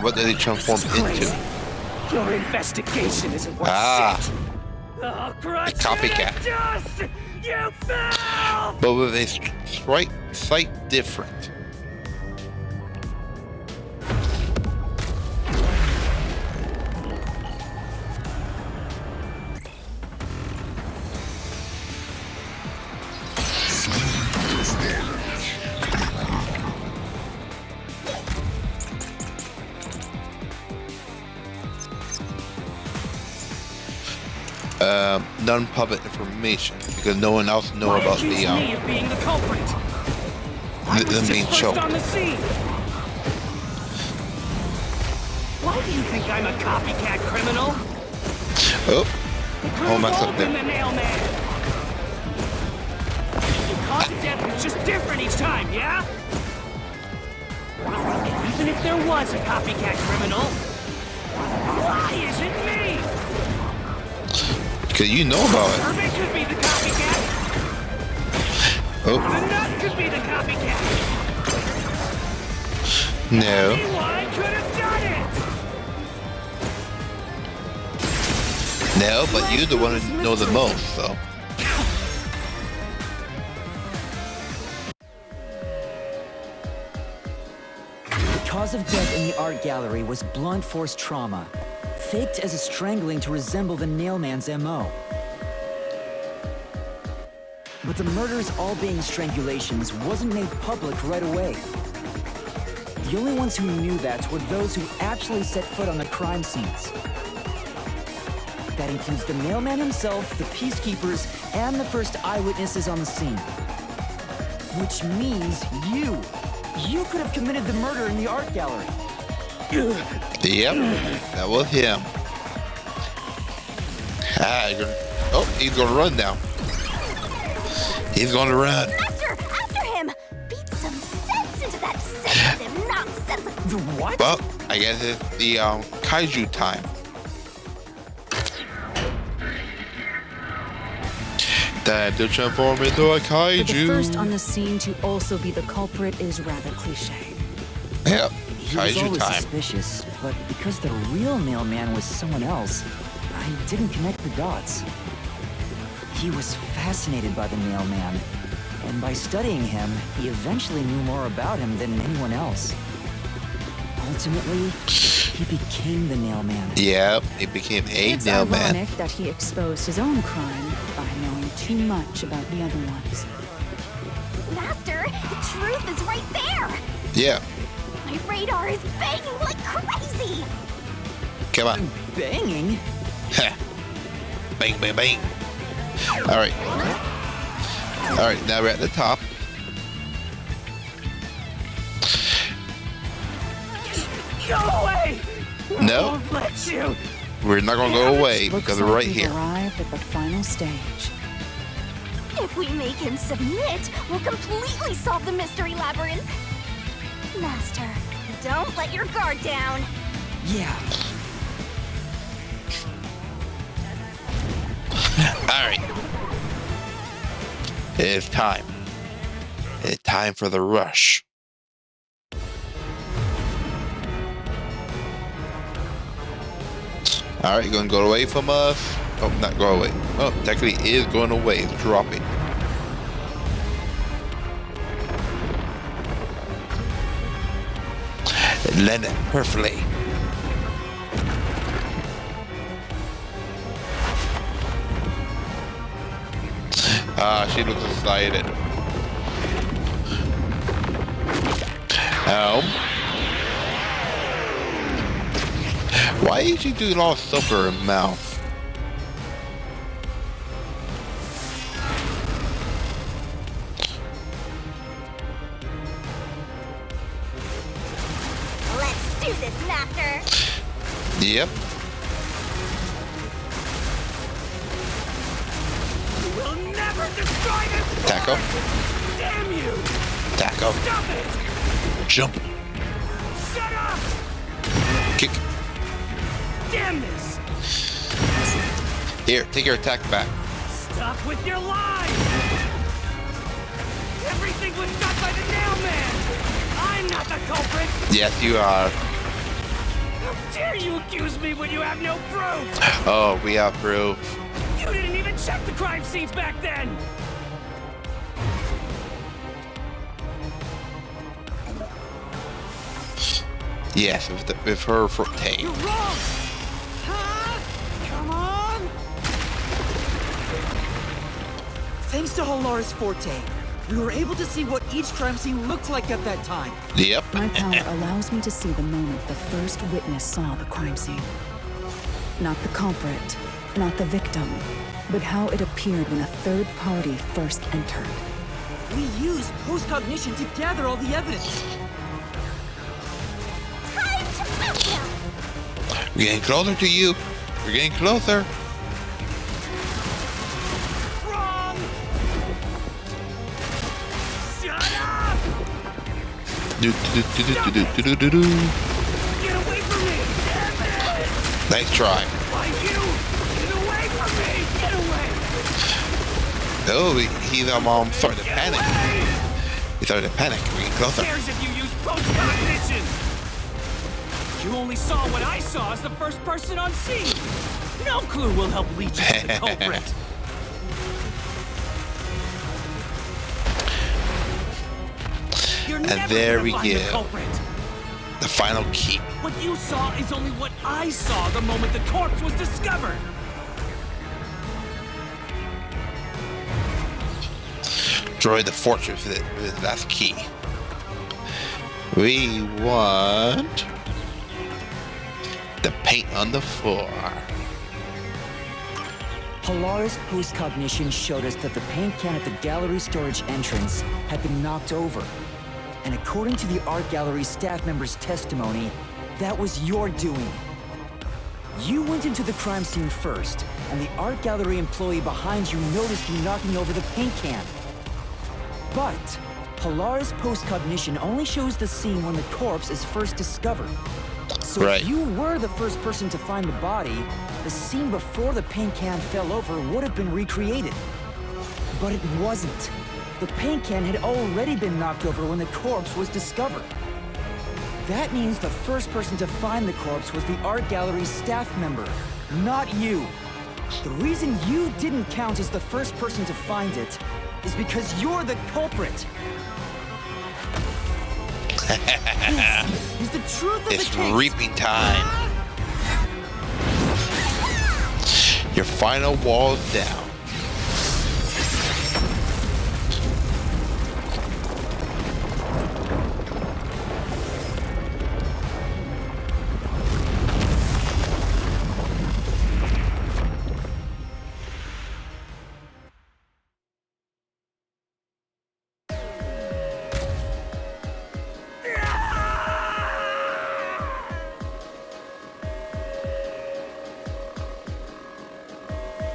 What did he transform This is crazy. into? Your investigation isn't worth shit. I'll crush copycat. you to dust! You fell! But with a slight different. Non-public information because no one else know about the me of being the culprit. I was being just choked. first on the scene. Why do you think I'm a copycat criminal? Oh, Could've oh, messed all up been there. the Nail Man. The cause of death was just different each time, yeah? And even if there was a copycat criminal, why is it me? Because you know about it. Irving could be the copycat. Oh, The Nut could be the copycat. no. Anyone could have done it. No, but you're the one who know the most, so. The cause of death in the art gallery was blunt force trauma, faked as a strangling to resemble the Nail Man's MO. But the murders all being strangulations wasn't made public right away. The only ones who knew that were those who actually set foot on the crime scenes. That includes the Nail Man himself, the peacekeepers, and the first eyewitnesses on the scene. Which means you. You could have committed the murder in the art gallery. Yep, that was him. He's gonna run now. He's gonna run. Master, after him! Beat some sense into that sensitive, nonsensical The what? Well, I guess it's the kaiju time. Time to transform into a kaiju. For the first on the scene to also be the culprit is rather cliche. Yep, He was kaiju always time. suspicious, but because the real Nail Man was someone else, I didn't connect the dots. He was fascinated by the Nail Man, and by studying him, he eventually knew more about him than anyone else. Ultimately, he became the Nail Man. Yep, he became a It's nail man. ironic that he exposed his own crime by knowing too much about the other ones. Master, the truth is right there! Yeah, My radar is banging like crazy! come on. Banging? Bang, bang, bang. All right. All right, now we're at the top. Go away! No, Won't let you! we're not gonna go away Looks because we're like right we've here. arrived at the final stage. If we make him submit, we'll completely solve the Mystery Labyrinth. Master, don't let your guard down. Yeah. All right. It's time. It's time for the rush. All right, gonna go away from us. Oh, not go away. Oh, technically is going away. It's dropping. Land it perfectly. She looks excited. Why is she doing all stuff for her mouth? Let's do this, Master. Yep. We'll never destroy this! Tackle. Damn you! Tackle. Stop it! Jump. Shut up! Kick. Damn this! Here, take your attack back. Stop with your lies! Everything was done by the Nail Man! I'm not the culprit! Yes, you are. How dare you accuse me when you have no proof? Oh, we have proof. You didn't even check the crime scenes back then! Yes, with her foot tape. You're wrong! Huh? Come on! Thanks to Holaris Forte, we were able to see what each crime scene looked like at that time. Yep. My power allows me to see the moment the first witness saw the crime scene. Not the culprit, not the victim, but how it appeared when a third party first entered. We used post-cognition to gather all the evidence. Time to fight him! We're getting closer to you. We're getting closer. Wrong! Shut up! Do, do, do, do, do, do, do, do, do. Get away from me! Damn it! Nice try. Why you? Get away from me! Get away! Oh, he's starting to panic. He started to panic. We're getting Who closer. cares if you use post-cognition? You only saw what I saw as the first person on scene. No clue will help lead you to the culprit. You're And never there gonna we find the go. culprit. The final key. What you saw is only what I saw the moment the corpse was discovered. Destroy the fortress with the last key. We want the paint on the floor. Polaris post-cognition showed us that the paint can at the gallery storage entrance had been knocked over. And according to the art gallery staff member's testimony, that was your doing. You went into the crime scene first, and the art gallery employee behind you noticed you knocking over the paint can. But Polaris postcognition only shows the scene when the corpse is first discovered. So Right. if you were the first person to find the body, the scene before the paint can fell over would have been recreated. But it wasn't. The paint can had already been knocked over when the corpse was discovered. That means the first person to find the corpse was the art gallery's staff member, not you. The reason you didn't count as the first person to find it is because you're the culprit. This is the truth of It's the case. reaping time. Your final wall's down.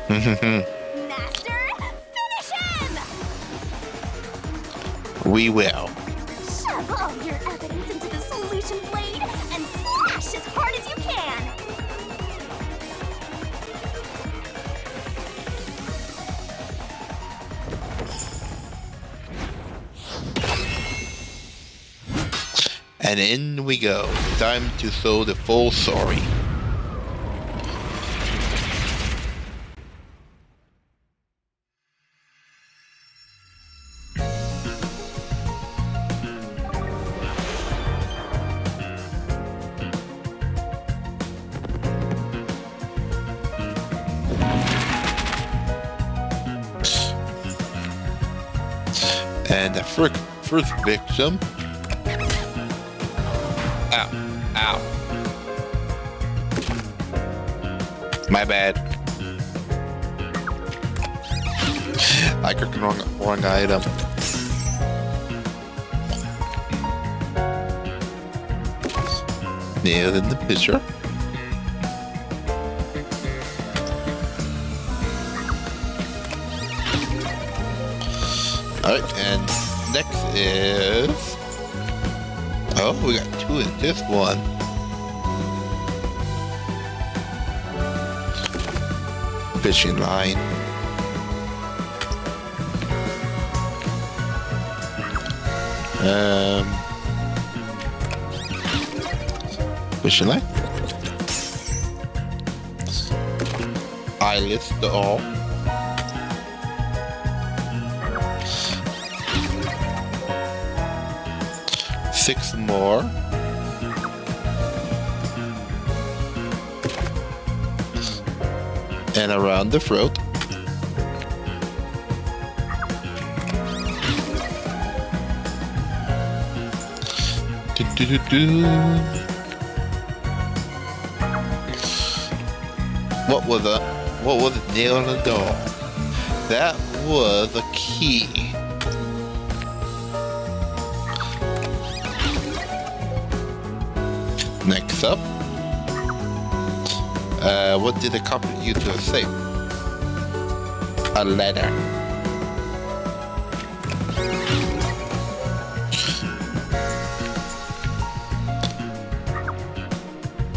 Master, finish him! We will. Shove all your evidence into the solution blade and slash as hard as you can! And in we go. Time to show the full story. And the first victim. Ow. Ow. My bad. I clicked the wrong item. Nailed in the picture. Alright, and next is... Oh, we got two in this one. Fishing line. Fishing line. I list all. Six more. And around the throat. What was a nail in the door? That was a key. Next up, what did the copper use to escape? A ladder.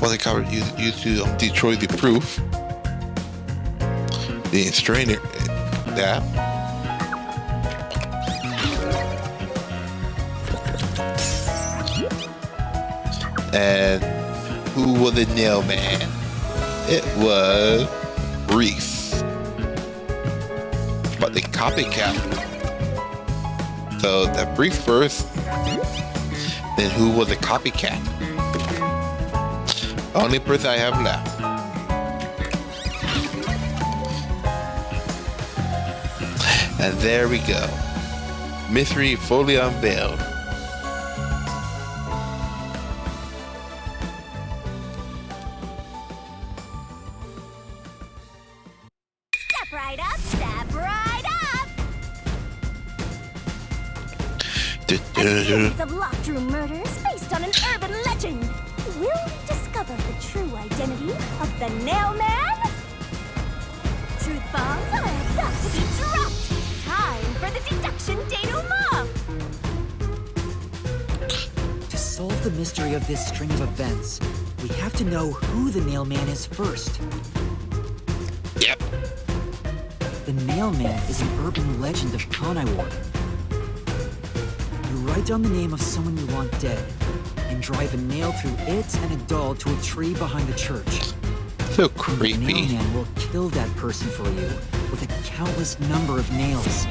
What the copper used to destroy the proof? The strainer. That. And who was the nail man? It was Reese. But the copycat. So the Reese first. Then who was the copycat? Only person I have left. And there we go. Mystery fully unveiled. Step right up, step right up! A series of locked room murders based on an urban legend. Will we discover the true identity of the Nail Man? Truth bombs are about to be dropped. Time for the deduction denouement. the mystery of this string of events, we have to know who the Nail Man is first. Yep. The Nail Man is an urban legend of Conaiwar. You write down the name of someone you want dead, and drive a nail through it and a doll to a tree behind the church. So The creepy. Nail Man will kill that person for you with a countless number of nails.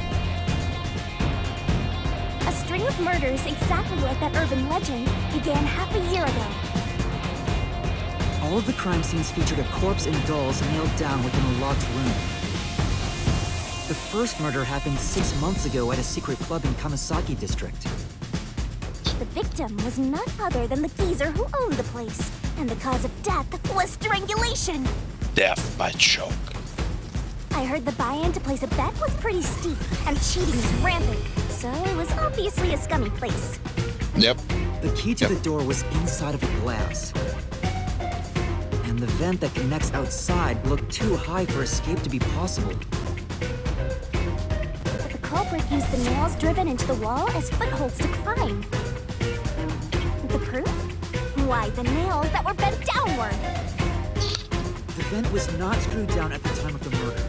A string of murders exactly like that urban legend began half a year ago. All of the crime scenes featured a corpse and dolls nailed down within a locked room. The first murder happened 6 months ago at a secret club in Kamasaki district. The victim was none other than the geezer who owned the place, and the cause of death was strangulation. Death by choke. I heard the buy-in to place a bet was pretty steep, and cheating is rampant, so it was obviously a scummy place. Yep. The key to the door was inside of a glass. And the vent that connects outside looked too high for escape to be possible. But the culprit used the nails driven into the wall as footholds to climb. The proof? Why, the nails that were bent downward. The vent was not screwed down at the time of the murder.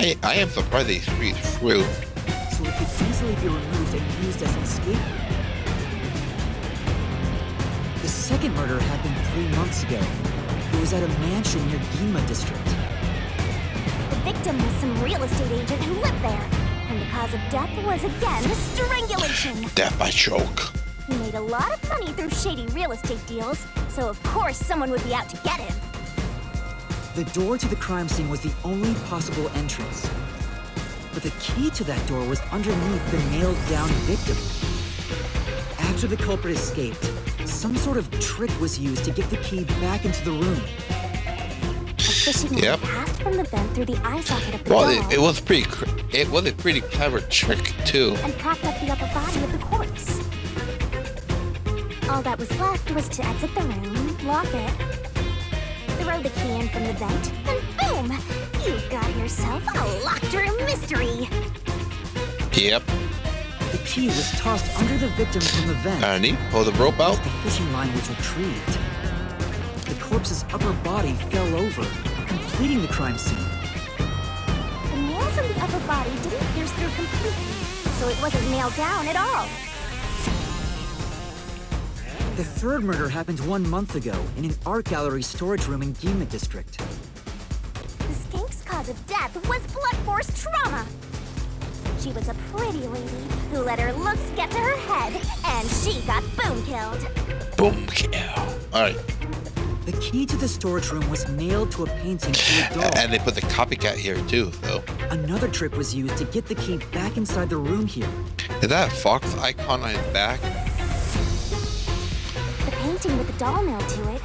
I am surprised they squeezed through. So it could easily be removed and used as an escape route. The second murder happened 3 months ago. It was at a mansion near Ginma district. The victim was some real estate agent who lived there, and the cause of death was again strangulation. Death by choke. He made a lot of money through shady real estate deals, so of course someone would be out to get him. The door to the crime scene was the only possible entrance. But the key to that door was underneath the nailed-down victim. After the culprit escaped, some sort of trick was used to get the key back into the room. A fishing line passed from the vent through the eye socket of the Well, doll it was pretty. It was a pretty clever trick too. and propped up the upper body of the corpse. All that was left was to exit the room, lock it, throw the key in from the vent, and boom! You got yourself a locked room mystery. Yep. The key was tossed under the victim from the vent. Underneath, pull the rope out. As the fishing line was retrieved. The corpse's upper body fell over, completing the crime scene. The nails in the upper body didn't pierce through completely, so it wasn't nailed down at all. The third murder happened 1 month ago in an art gallery storage room in Ginma district. The skank's cause of death was blunt force trauma. She was a pretty lady who let her looks get to her head, and she got boom killed. Boom kill. All right. The key to the storage room was nailed to a painting to a doll. And they put the copycat here too, so. Another trick was used to get the key back inside the room here. Is that a fox icon on his back? The painting with the doll nailed to it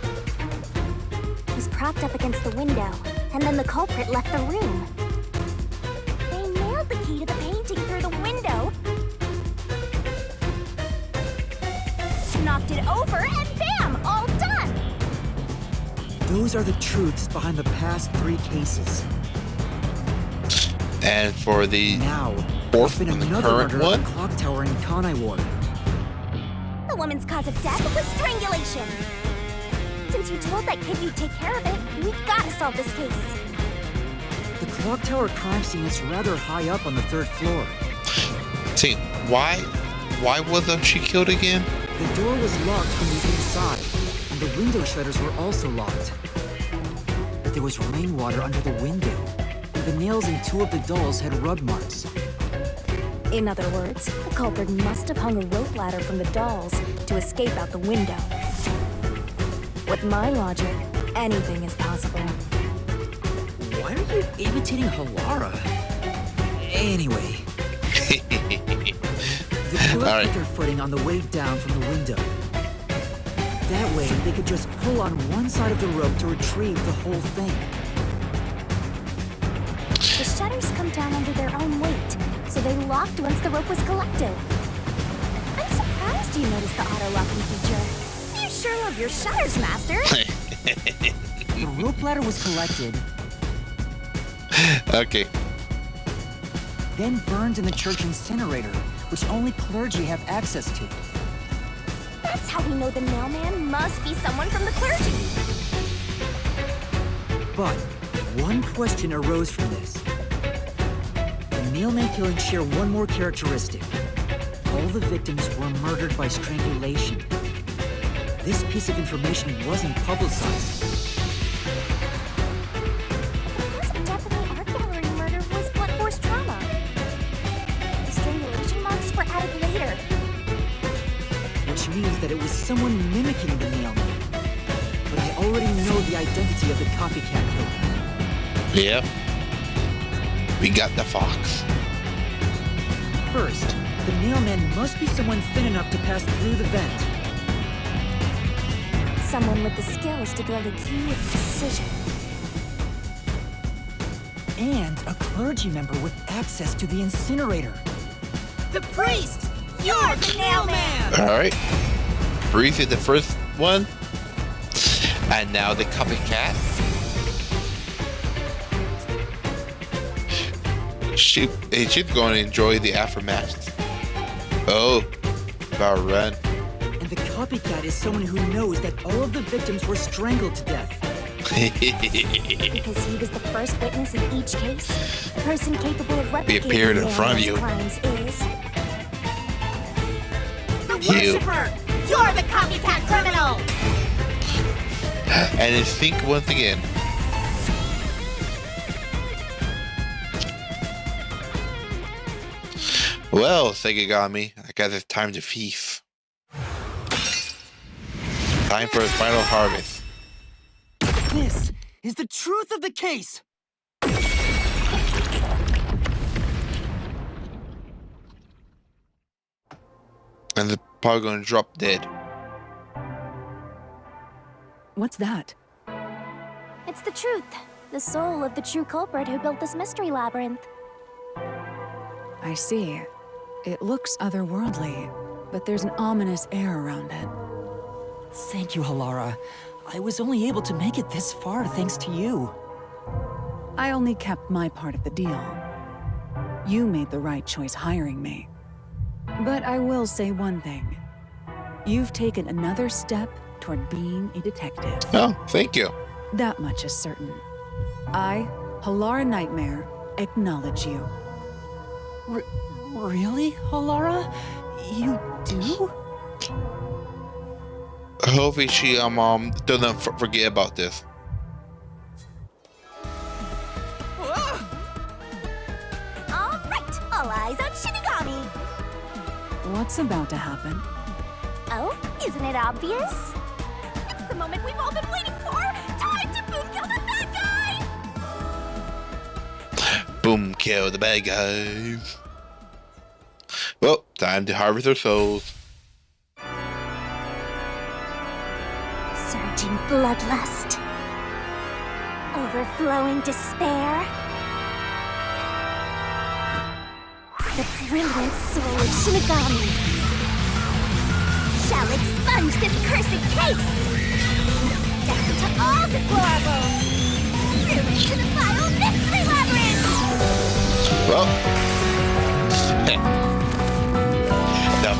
was propped up against the window, and then the culprit left the room. They nailed the key to the painting through the window, knocked it over, and bam! All done! Those are the truths behind the past 3 cases. And for the now, fourth there's been and the another current murder one, at the clock tower in Conaiwar. The woman's cause of death was strangulation. Since you told that kid you'd take care of it, we've got to solve this case. The clock tower crime scene is rather high up on the 3rd floor. see, why wasn't she killed again? The door was locked from the inside, and the window shutters were also locked. But there was rainwater under the window, and the nails in 2 of the dolls had rub marks. In other words, the culprit must have hung a rope ladder from the dolls to escape out the window. With my logic, anything is possible. Why are you imitating Halara? Anyway. The killer put their footing on the way down from the window. That way, they could just pull on one side of the rope to retrieve the whole thing. The shutters come down under their own weight, so they locked once the rope was collected. I'm surprised you noticed the auto-locking feature. You sure love your shutters, Master. The rope ladder was collected, Okay. then burned in the church incinerator, which only clergy have access to. That's how we know the Nail Man must be someone from the clergy. But one question arose from this. The Nail Man killing share one more characteristic. All the victims were murdered by strangulation. This piece of information wasn't publicized. The cause of death in the art gallery murder was blunt force trauma. The strangulation marks were added later. Which means that it was someone mimicking the Nail Man. But I already know the identity of the copycat killer. Yeah. We got the fox. First, the Nail Man must be someone thin enough to pass through the vent. Someone with the skills to throw the key with precision. And a clergy member with access to the incinerator. The priest! You're the Nail Man! Alright. Breeze is the first one. And now the copycat. She's going to enjoy the aftermath. Oh, about to run. And the copycat is someone who knows that all of the victims were strangled to death. Because he was the first witness in each case. The person capable of He replicating appeared in the front of Nail you. Man's crimes is... The You. worshiper! You're the copycat criminal! And in sync once again. Well, Segigami, I guess it's time to feast. Time for his final harvest. This is the truth of the case. And they're probably going to drop dead. What's that? It's the truth. The soul of the true culprit who built this mystery labyrinth. I see. It looks otherworldly, but there's an ominous air around it. Thank you, Halara. I was only able to make it this far thanks to you. I only kept my part of the deal. You made the right choice hiring me. But I will say one thing. You've taken another step toward being a detective. Oh, thank you. That much is certain. I, Halara Nightmare, acknowledge you. Really, Halara? You do? Hopefully she doesn't forget about this. All right, all eyes on Shinigami. What's about to happen? Oh, isn't it obvious? It's the moment we've all been waiting for. Time to boom kill the bad guy. Boom, kill the bad guys. Well, time to harvest their souls. Surging bloodlust. Overflowing despair. The brilliant soul of Shinigami shall expunge this cursed case. Death to all deplorables. Ruin to the vile mystery labyrinth. Well, the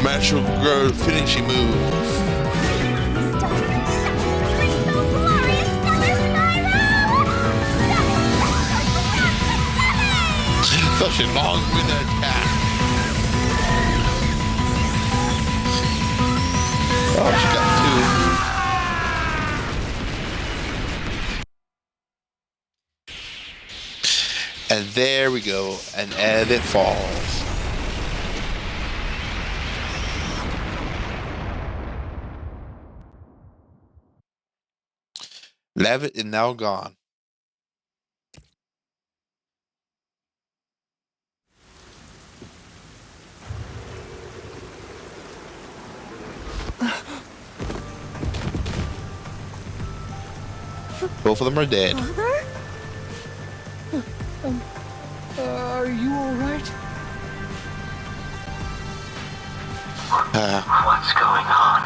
Marshall Grove finishing move. Such a long-winded attack. Oh, she got two. And there we go. And as it falls. Levitt is now gone. Both of them are dead. Father? Are you all right? What's going on?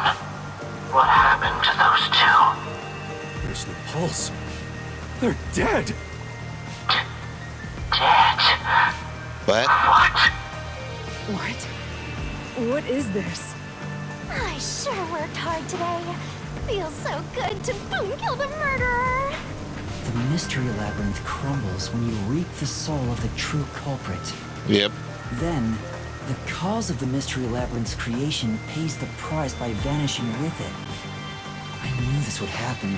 What happened to those two? There's no pulse. They're dead. Dead? What? What? What? What is this? I sure worked hard today. Feels so good to boom kill the murderer. The Mystery Labyrinth crumbles when you reap the soul of the true culprit. Yep. Then, the cause of the Mystery Labyrinth's creation pays the price by vanishing with it. I knew this would happen,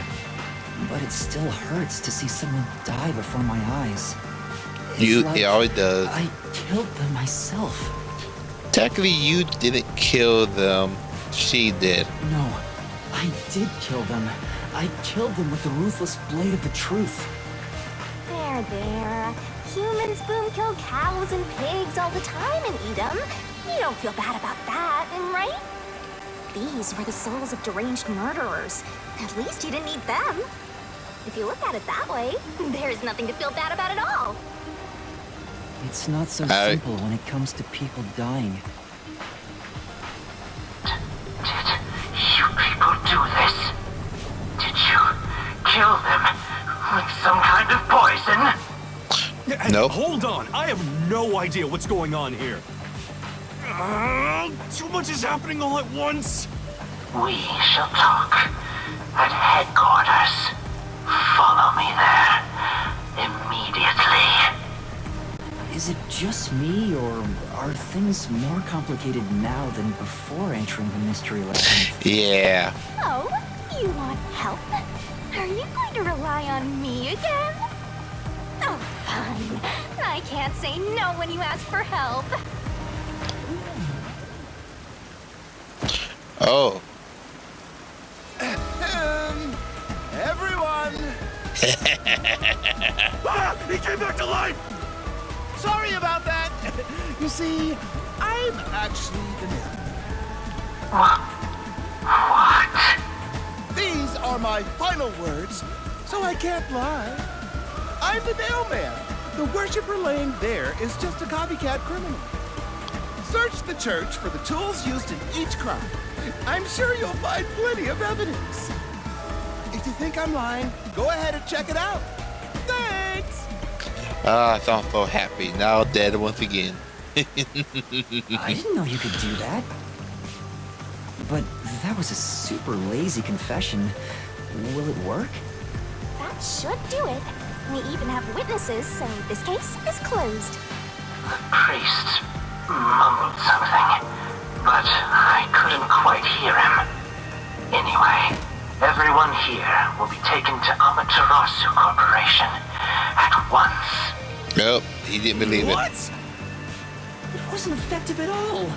but it still hurts to see someone die before my eyes. It always does. I killed them myself. Technically, you didn't kill them. She did. No, I did kill them. I killed them with the ruthless blade of the truth. There. Humans boom kill cows and pigs all the time and eat them. You don't feel bad about that, right? These were the souls of deranged murderers. At least you didn't eat them. If you look at it that way, there's nothing to feel bad about at all. It's not so simple when it comes to people dying. Did you people do this? Did you kill them with some kind of poison? No. Hold on, I have no idea what's going on here. Too much is happening all at once. We shall talk at headquarters. Follow me there immediately. Is it just me, or are things more complicated now than before entering the Mystery Labyrinth? Yeah. Oh, you want help? Are you going to rely on me again? Oh, fine. I can't say no when you ask for help. Oh. Everyone! Ah, he came back to life! Sorry about that. You see, I'm actually the Nail Man. What? These are my final words, so I can't lie. I'm the Nail Man. The worshiper laying there is just a copycat criminal. Search the church for the tools used in each crime. I'm sure you'll find plenty of evidence. If you think I'm lying, go ahead and check it out. Thanks! I sound so happy. Now dead once again. I didn't know you could do that. But that was a super lazy confession. Will it work? That should do it. We even have witnesses, so this case is closed. The priest mumbled something, but I couldn't quite hear him. Anyway, everyone here will be taken to Amaterasu Corporation at once. Nope, he didn't believe it. It wasn't effective at all.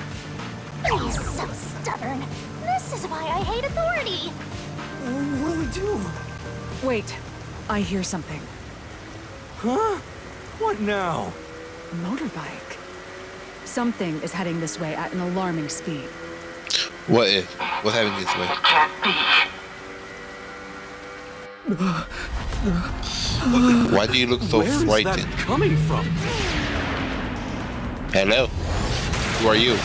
You're so stubborn. This is why I hate authority. What do we do? Wait, I hear something. Huh? What now? Motorbike. Something is heading this way at an alarming speed. What if? What's happening this way? It can't be. Why do you look so Where frightened? is that coming from? Hello? Who are you?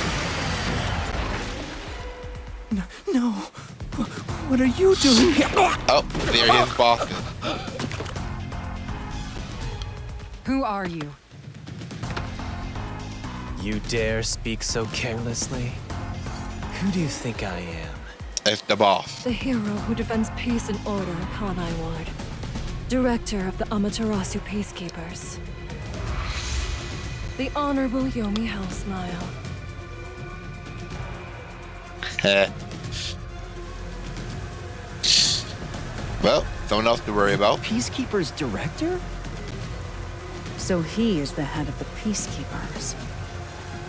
No. What are you doing here? Oh, there his boss. Who are you? You dare speak so carelessly? Who do you think I am? It's the boss. The hero who defends peace and order upon Iward. Director of the Amaterasu Peacekeepers. The Honorable Yomi Hellsmile. Well, someone else to worry about. Peacekeeper's director? So he is the head of the Peacekeepers.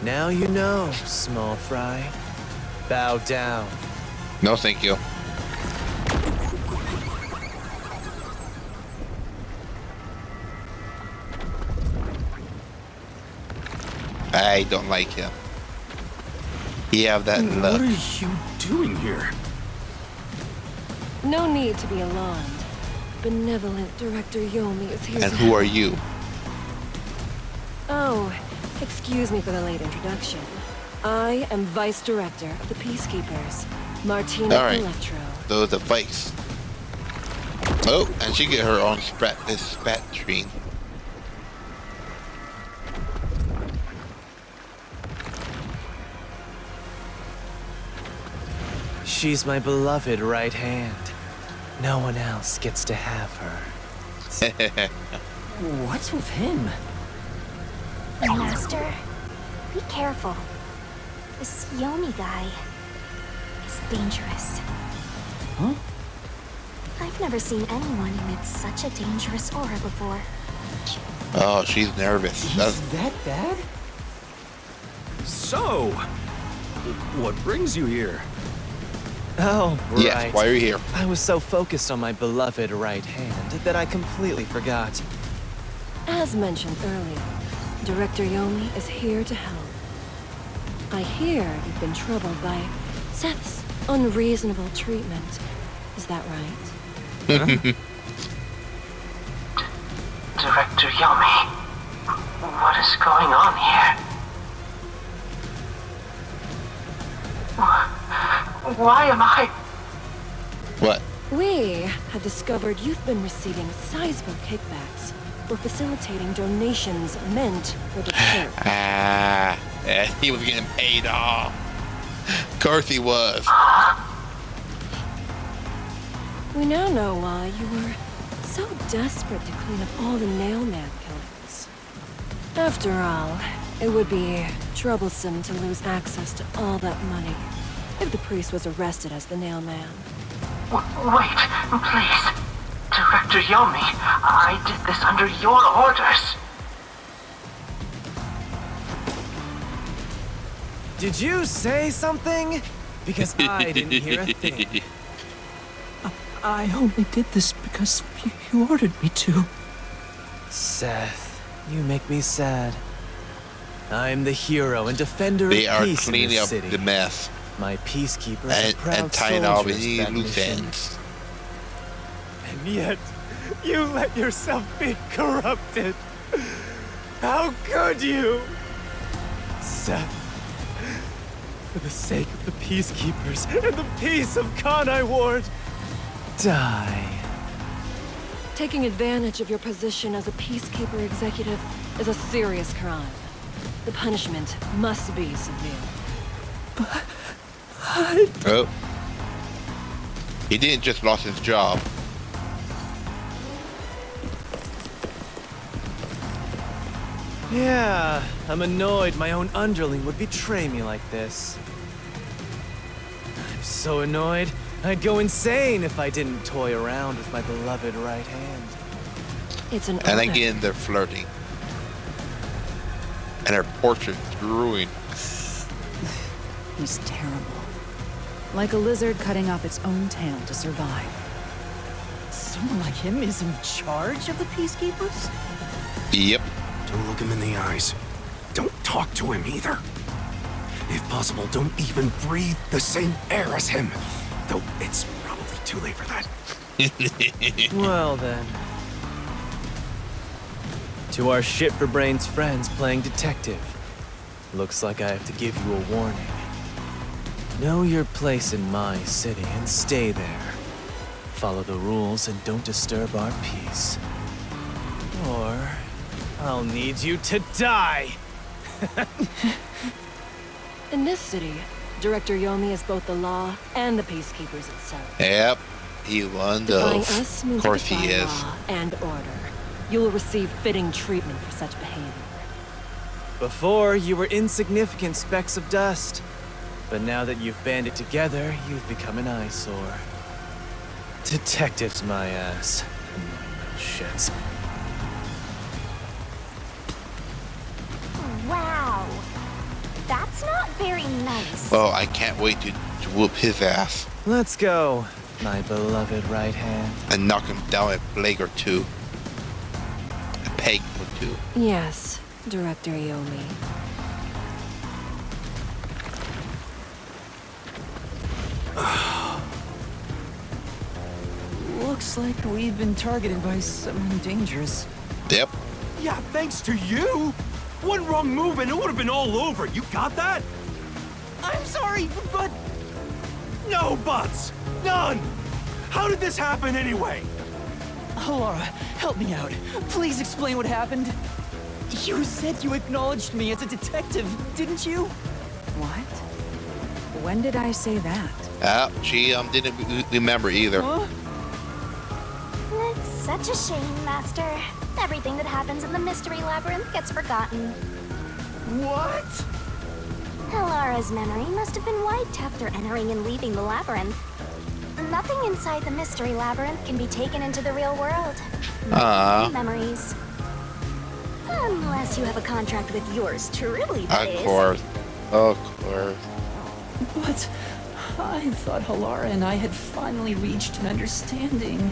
Now you know, small fry. Bow down. No, thank you. I don't like him. He have that look. What are you doing here? No need to be alarmed. Benevolent Director Yomi is here And to who help. are you? Oh, excuse me for the late introduction. I am Vice Director of the Peacekeepers, Martina All right. Electro. So the vice. Oh, and she get her own spat screen. She's my beloved right hand. No one else gets to have her. What's with him? Master, be careful. This Yomi guy is dangerous. Huh? I've never seen anyone emit such a dangerous aura before. Oh, she's nervous. Is that bad? So, what brings you here? Oh, right. Yes, why are you here? I was so focused on my beloved right hand that I completely forgot. As mentioned earlier, Director Yomi is here to help. I hear you've been troubled by Seth's unreasonable treatment. Is that right? Director Yomi, what is going on here? Why am I... What? We have discovered you've been receiving sizable kickbacks for facilitating donations meant for the church. Yeah, he was getting paid off. Of course he was. We now know why you were so desperate to clean up all the Nail Man killings. After all, it would be troublesome to lose access to all that money if the priest was arrested as the Nail Man. Wait, please. Director Yomi, I did this under your orders. Did you say something? Because I didn't hear a thing. I only did this because you ordered me to. Seth, you make me sad. I'm the hero and defender They of are peace in cleaning this up city. the mess My peacekeepers are proud and tying all soldiers the for that loose mission. ends. And yet, you let yourself be corrupted. How could you? Seth, for the sake of the peacekeepers and the peace of Kanai Ward, die. Taking advantage of your position as a peacekeeper executive is a serious crime. The punishment must be severe. Oh. He didn't just lost his job. Yeah, I'm annoyed my own underling would betray me like this. I'm so annoyed, I'd go insane if I didn't toy around with my beloved right hand. It's an And honor. again, they're flirting. And her portrait's ruined. He's terrible. Like a lizard cutting off its own tail to survive. Someone like him is in charge of the Peacekeepers? Yep. Don't look him in the eyes. Don't talk to him either. If possible, don't even breathe the same air as him. Though it's probably too late for that. Well then. To our shit-for-brains friends playing detective. Looks like I have to give you a warning. Know your place in my city and stay there. Follow the rules and don't disturb our peace. Or I'll need you to die! In this city, Director Yomi is both the law and the peacekeepers itself. Yep. He's one of Defying those. us Of means course he defying is. law and order. You will receive fitting treatment for such behavior. Before, you were insignificant specks of dust. But now that you've banded together, you've become an eyesore. Detectives, my ass. Shit. Wow. That's not very nice. Well, I can't wait to whoop his ass Let's go, my beloved right hand. and knock him down a leg or two. A peg or two. Yes, Director Yomi. Looks like we've been targeted by someone dangerous. Yep. Yeah, thanks to you. One wrong move and it would have been all over. You got that? I'm sorry, but... No buts. None. How did this happen anyway? Laura, help me out. Please explain what happened. You said you acknowledged me as a detective, didn't you? What? When did I say that? She didn't remember either. Huh? It's such a shame, Master. Everything that happens in the Mystery Labyrinth gets forgotten. What? Halara's memory must have been wiped after entering and leaving the labyrinth. Nothing inside the Mystery Labyrinth can be taken into the real world. Not memories. Unless you have a contract with yours truly, that is. Of course. Of course. But I thought Halara and I had finally reached an understanding.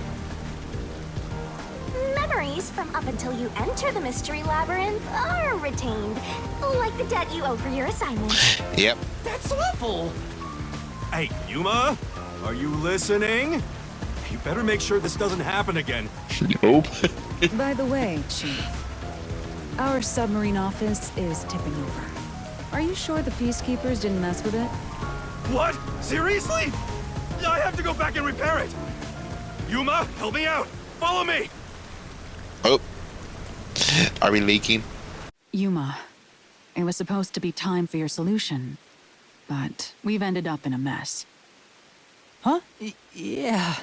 Memories from up until you enter the Mystery Labyrinth are retained, like the debt you owe for your assignment. Yep. That's awful! Hey, Yuma? Are you listening? You better make sure this doesn't happen again. Nope. By the way, Chief, our submarine office is tipping over. Are you sure the Peacekeepers didn't mess with it? What? Seriously? I have to go back and repair it. Yuma, help me out. Follow me. Oh. Are we leaking? Yuma, it was supposed to be time for your solution, but we've ended up in a mess. Huh? Yeah.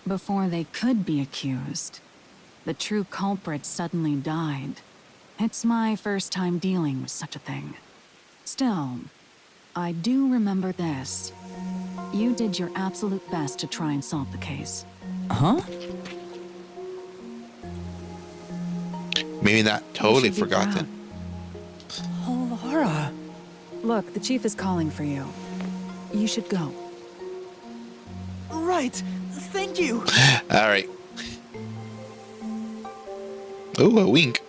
Before they could be accused, the true culprit suddenly died. It's my first time dealing with such a thing. Still, I do remember this. You did your absolute best to try and solve the case. Huh? Maybe not totally forgotten. Halara. Look, the Chief is calling for you. You should go. Right. Thank you. All right. Oh, a wink.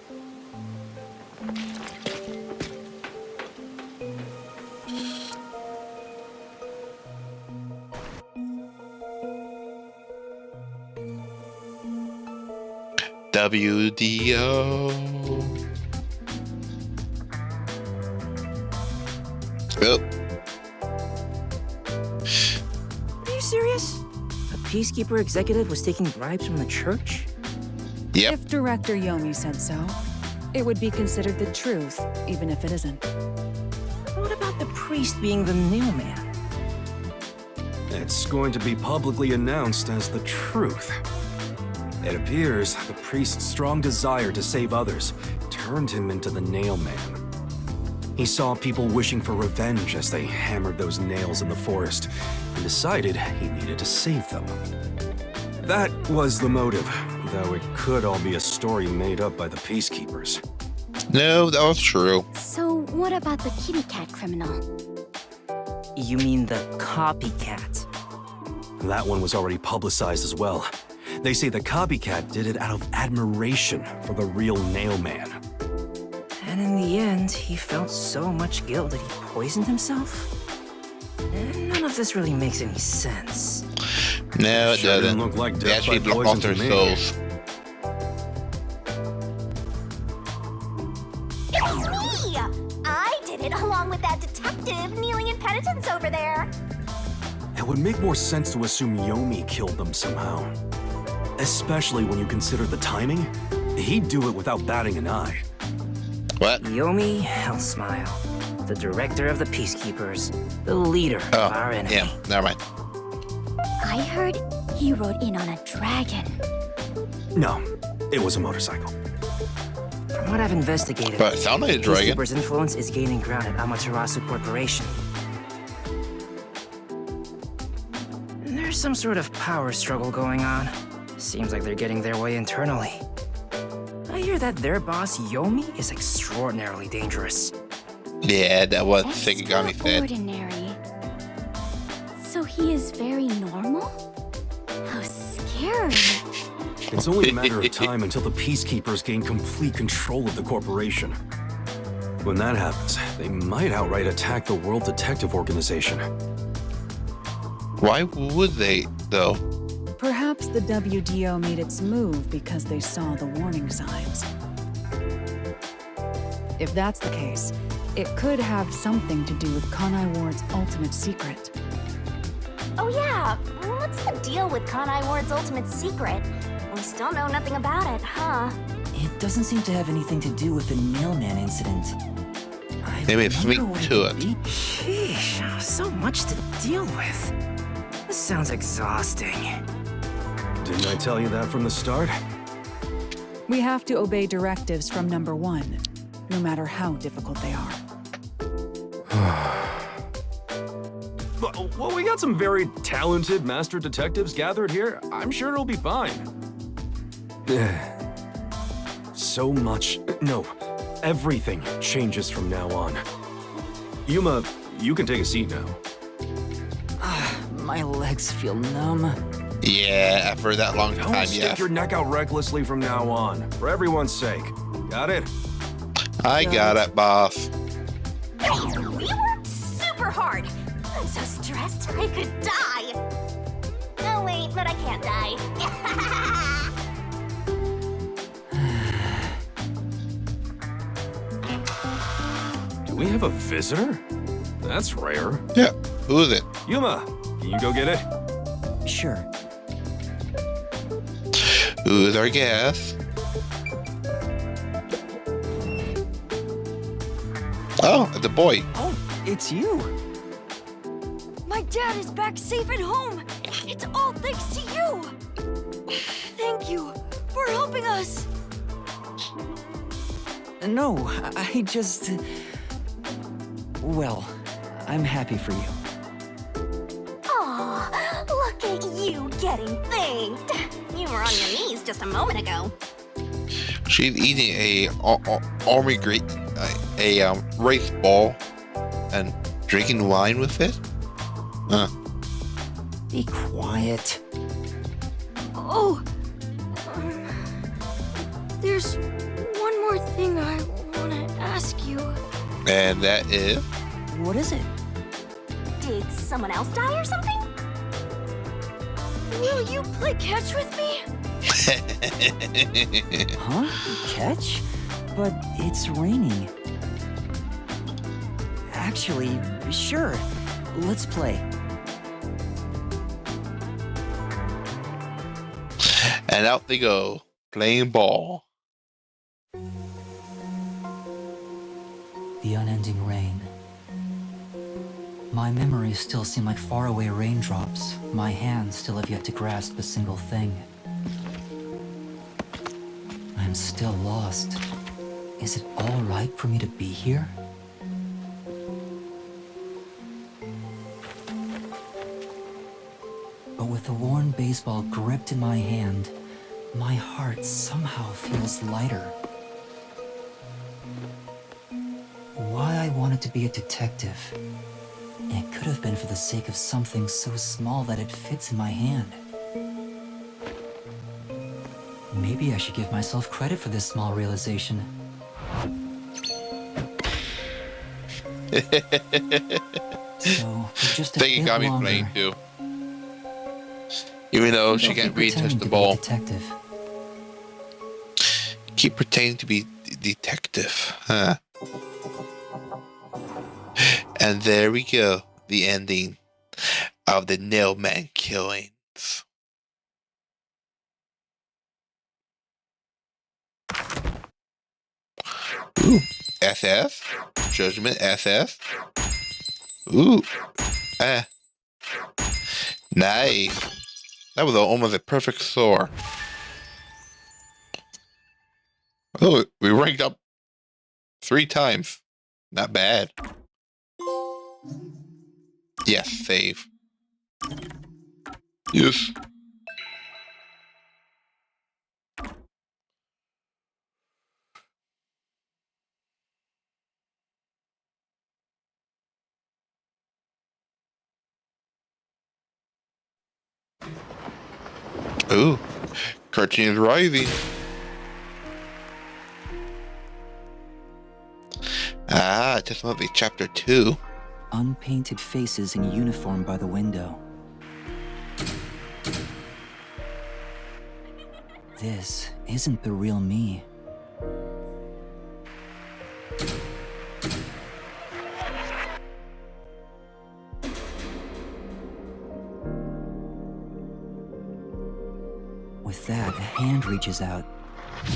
WDO. Oh. Are you serious? A Peacekeeper executive was taking bribes from the church? Yep. If Director Yomi said so, it would be considered the truth, even if it isn't. What about the priest being the Nail Man? It's going to be publicly announced as the truth. It appears the priest's strong desire to save others turned him into the Nail Man. He saw people wishing for revenge as they hammered those nails in the forest and decided he needed to save them. That was the motive, though it could all be a story made up by the Peacekeepers. No, that was true. So what about the kitty cat criminal? You mean the copycat? That one was already publicized as well. They say the copycat did it out of admiration for the real Nail Man. And in the end, he felt so much guilt that he poisoned himself? None of this really makes any sense. No, it Sure doesn't. didn't look like They death actually by look off poison their to me. souls. It's me! I did it along with that detective kneeling in penitence over there. It would make more sense to assume Yomi killed them somehow. Especially when you consider the timing. He'd do it without batting an eye. What? Yomi Hellsmile, the director of the Peacekeepers, the leader of our enemy. Yeah, never mind. I heard he rode in on a dragon. No, it was a motorcycle. From what I've investigated, But it sounded like a dragon. Peacekeepers' influence is gaining ground at Amaterasu Corporation. There's some sort of power struggle going on. Seems like they're getting their way internally. I hear that their boss, Yomi, is extraordinarily dangerous. Yeah, that was Sekigami said. Ordinary. So he is very normal? How scary. It's only a matter of time until the Peacekeepers gain complete control of the corporation. When that happens, they might outright attack the World Detective Organization. Why would they, though? Perhaps the WDO made its move because they saw the warning signs. If that's the case, it could have something to do with Kanai Ward's ultimate secret. Oh yeah, what's the deal with Kanai Ward's ultimate secret? We still know nothing about it, huh? It doesn't seem to have anything to do with the Nail Man incident. I Maybe it's meat to it. Sheesh, so much to deal with. This sounds exhausting. Didn't I tell you that from the start? We have to obey directives from number 1, no matter how difficult they are. Well, we got some very talented master detectives gathered here. I'm sure it'll be fine. So much. No, everything changes from now on. Yuma, you can take a seat now. My legs feel numb. Yeah, after that long Don't time, stick yeah. your neck out recklessly from now on, for everyone's sake. Got it? I got it, boss. Hey, we worked super hard. I'm so stressed I could die. Oh wait, but I can't die. Do we have a visitor? That's rare. Yeah, who is it? Yuma, can you go get it? Sure. Who is our guest? Oh, the boy. Oh, it's you. My dad is back safe at home. It's all thanks to you. Thank you for helping us. No, I just... Well, I'm happy for you. Aw, look at you getting thanked. You were on your knees just a moment ago. She's eating a army rice ball and drinking wine with it. Huh. Be quiet. Oh, there's one more thing I want to ask you. And that is? What is it? Did someone else die or something? Will you play catch with me? Huh? Catch? But it's raining. Actually, sure. Let's play. And out they go, playing ball. The unending rain. My memories still seem like faraway raindrops. My hands still have yet to grasp a single thing. I'm still lost. Is it all right for me to be here? But with the worn baseball gripped in my hand, my heart somehow feels lighter. Why I wanted to be a detective. It could have been for the sake of something so small that it fits in my hand. Maybe I should give myself credit for this small realization. So, for just a Think it bit got me longer, playing too. Even though she can't read, touch the ball. Detective. Keep pretending to be detective, huh? And there we go, the ending of the Nail Man killings. Ooh, SS, Judgment SS. Ooh, nice. That was almost a perfect score. Oh, we ranked up 3 times. Not bad. Yes, save. Yes. Ooh, curtain is rising. Ah, just must be chapter 2. Unpainted faces in uniform by the window. This isn't the real me. With that, a hand reaches out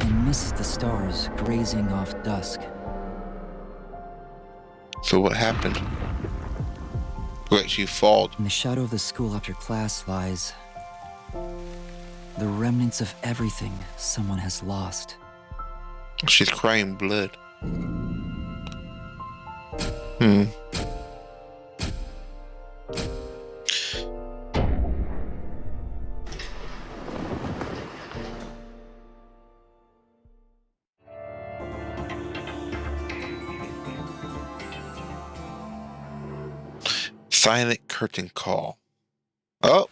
and misses the stars grazing off dusk. So what happened? Wait, she falled. In the shadow of the school after class lies the remnants of everything someone has lost. She's crying blood. Silent curtain call. Oh,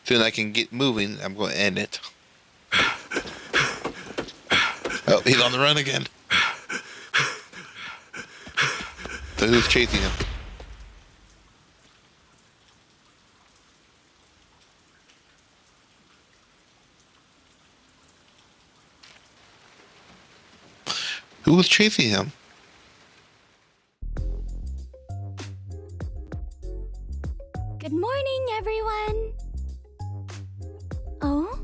soon I can get moving. I'm going to end it. Oh, he's on the run again. So who's chasing him? Who was chasing him? Good morning, everyone. Oh?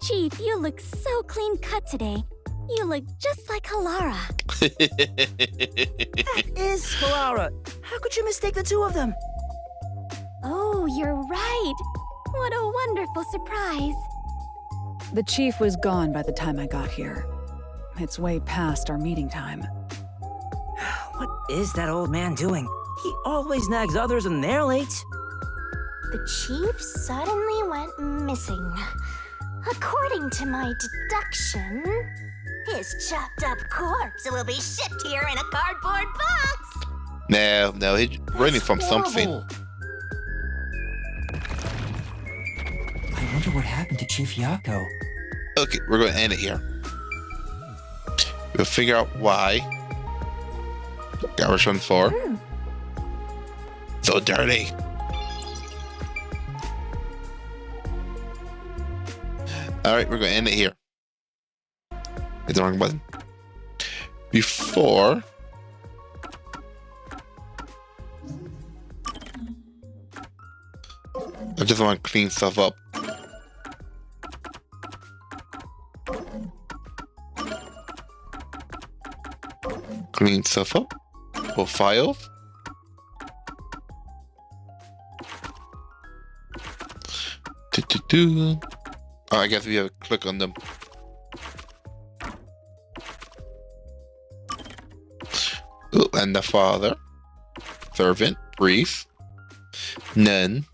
Chief, you look so clean cut today. You look just like Halara. That is Halara. How could you mistake the two of them? Oh, you're right. What a wonderful surprise. The chief was gone by the time I got here. It's way past our meeting time. What is that old man doing? He always nags others when they're late. The chief suddenly went missing. According to my deduction, his chopped up corpse will be shipped here in a cardboard box. No, he's running from something. I wonder what happened to Chief Yako. Okay, we're going to end it here. We'll figure out why. Garbage on 4. So dirty. Alright, we're going to end it here. Hit the wrong button. Before... I just want to clean stuff up. Clean stuff up. Go files. Oh, I guess we have to click on them. Oh, and the father. Servant. Priest. Nun.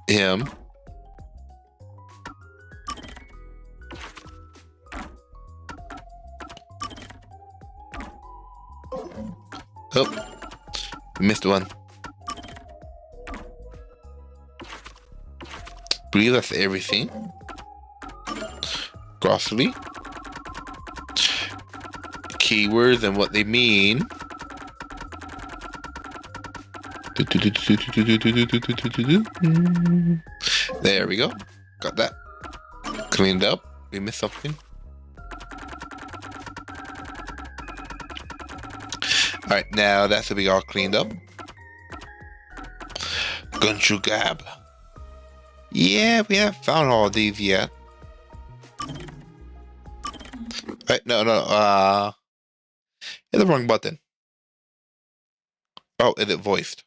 Him. Oh, missed one. Believe that's everything. Grocery. Keywords and what they mean. There we go. Got that. Cleaned up. We missed something. Alright, now that should be all cleaned up. Gunchu Gab. Yeah, we haven't found all these yet. Right, no. Hit the wrong button. Oh, is it voiced?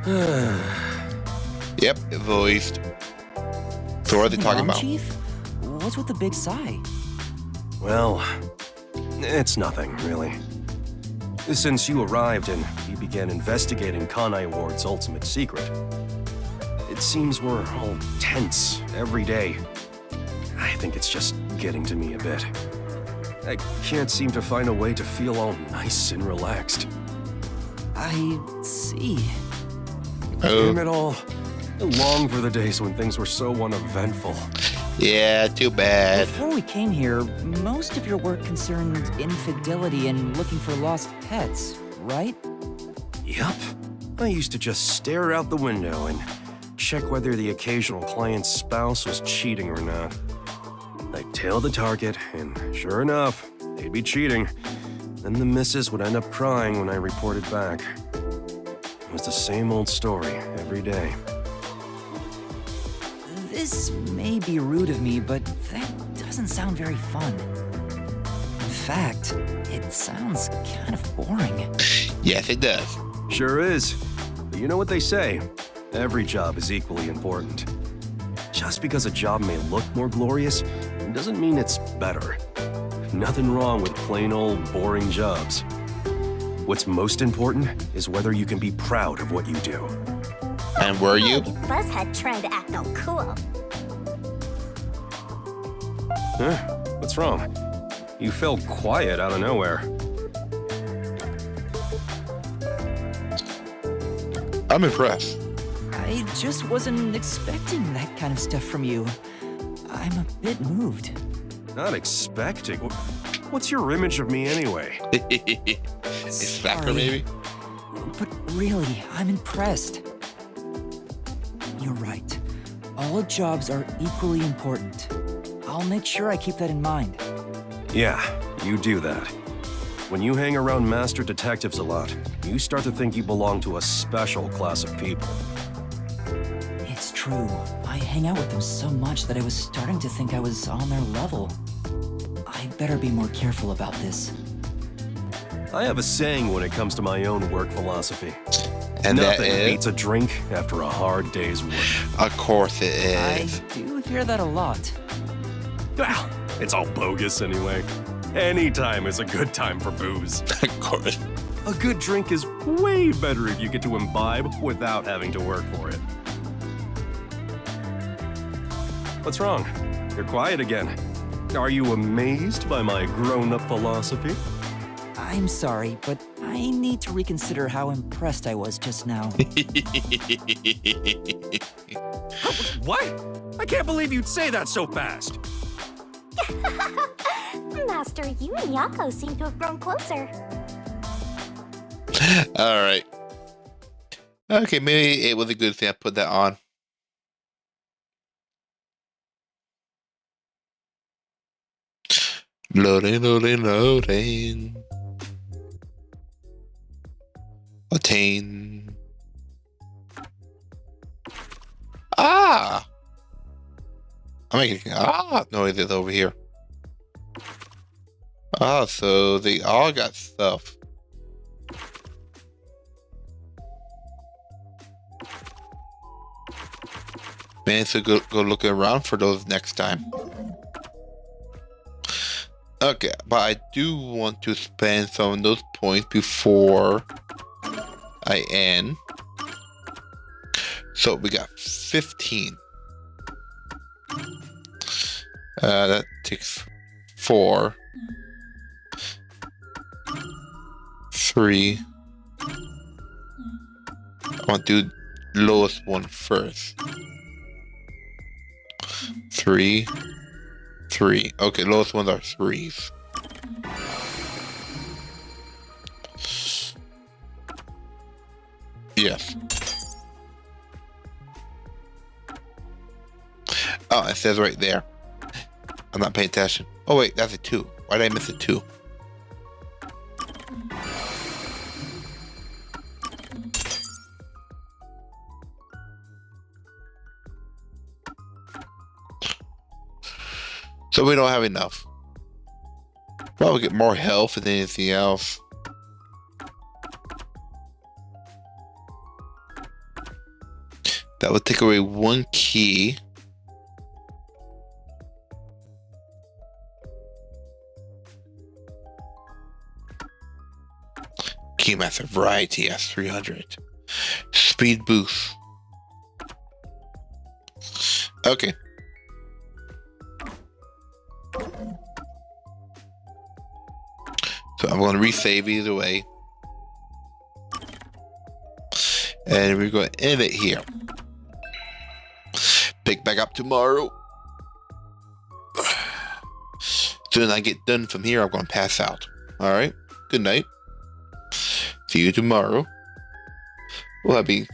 Yep, it voiced. So what are they talking about? Chief? What's with the big sigh? Well, it's nothing, really. Since you arrived and we began investigating Kanai Ward's ultimate secret, it seems we're all tense every day. I think it's just getting to me a bit. I can't seem to find a way to feel all nice and relaxed. I see. Damn it all. I long for the days when things were so uneventful. Yeah, too bad. Before we came here, most of your work concerned infidelity and looking for lost pets, right? Yup. I used to just stare out the window and check whether the occasional client's spouse was cheating or not. I'd tail the target, and sure enough, they'd be cheating. Then the missus would end up crying when I reported back. It was the same old story every day. This may be rude of me, but that doesn't sound very fun. In fact, it sounds kind of boring. Yes, it does. Sure is. But you know what they say, every job is equally important. Just because a job may look more glorious, doesn't mean it's better. Nothing wrong with plain old boring jobs. What's most important is whether you can be proud of what you do. And were you? Buzzhead trying to act all cool. Huh? What's wrong? You fell quiet out of nowhere. I'm impressed. I just wasn't expecting that kind of stuff from you. I'm a bit moved. Not expecting? What's your image of me anyway? It's Factor, maybe? But really, I'm impressed. You're right. All jobs are equally important. I'll make sure I keep that in mind. Yeah, you do that. When you hang around master detectives a lot, you start to think you belong to a special class of people. It's true. I hang out with them so much that I was starting to think I was on their level. I better be more careful about this. I have a saying when it comes to my own work philosophy. And nothing that is? beats a drink after a hard day's work. Of course it is. I do hear that a lot. Well, it's all bogus anyway. Any time is a good time for booze. Of course. A good drink is way better if you get to imbibe without having to work for it. What's wrong? You're quiet again. Are you amazed by my grown-up philosophy? I'm sorry, but I need to reconsider how impressed I was just now. What? I can't believe you'd say that so fast. Master, you and Yako seem to have grown closer. All right. Okay, maybe it was a good thing I put that on. Loading, loading, loading. Attain. Ah! I'm making noises over here. Ah, so they all got stuff. Man, so go looking around for those next time. Okay, but I do want to spend some of those points before I end. So we got 15. That takes 4. 3. I want to do lowest one first. 3. 3. Okay, lowest ones are 3s. Yes. Oh, it says right there. I'm not paying attention. Oh wait, that's a 2. Why did I miss a 2? So we don't have enough. Probably get more health than anything else. That would take away 1 key. Keymaster variety S300. Speed boost. Okay. So I'm going to resave either way. And we're going to end it here. Pick back up tomorrow. Soon as I get done from here, I'm going to pass out. Alright? Good night. See you tomorrow. Well, that'll be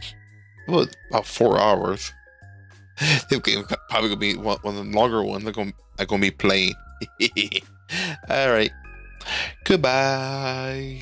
about 4 hours. This game probably going to be one of the longer ones I'm going to be playing. Alright. Goodbye.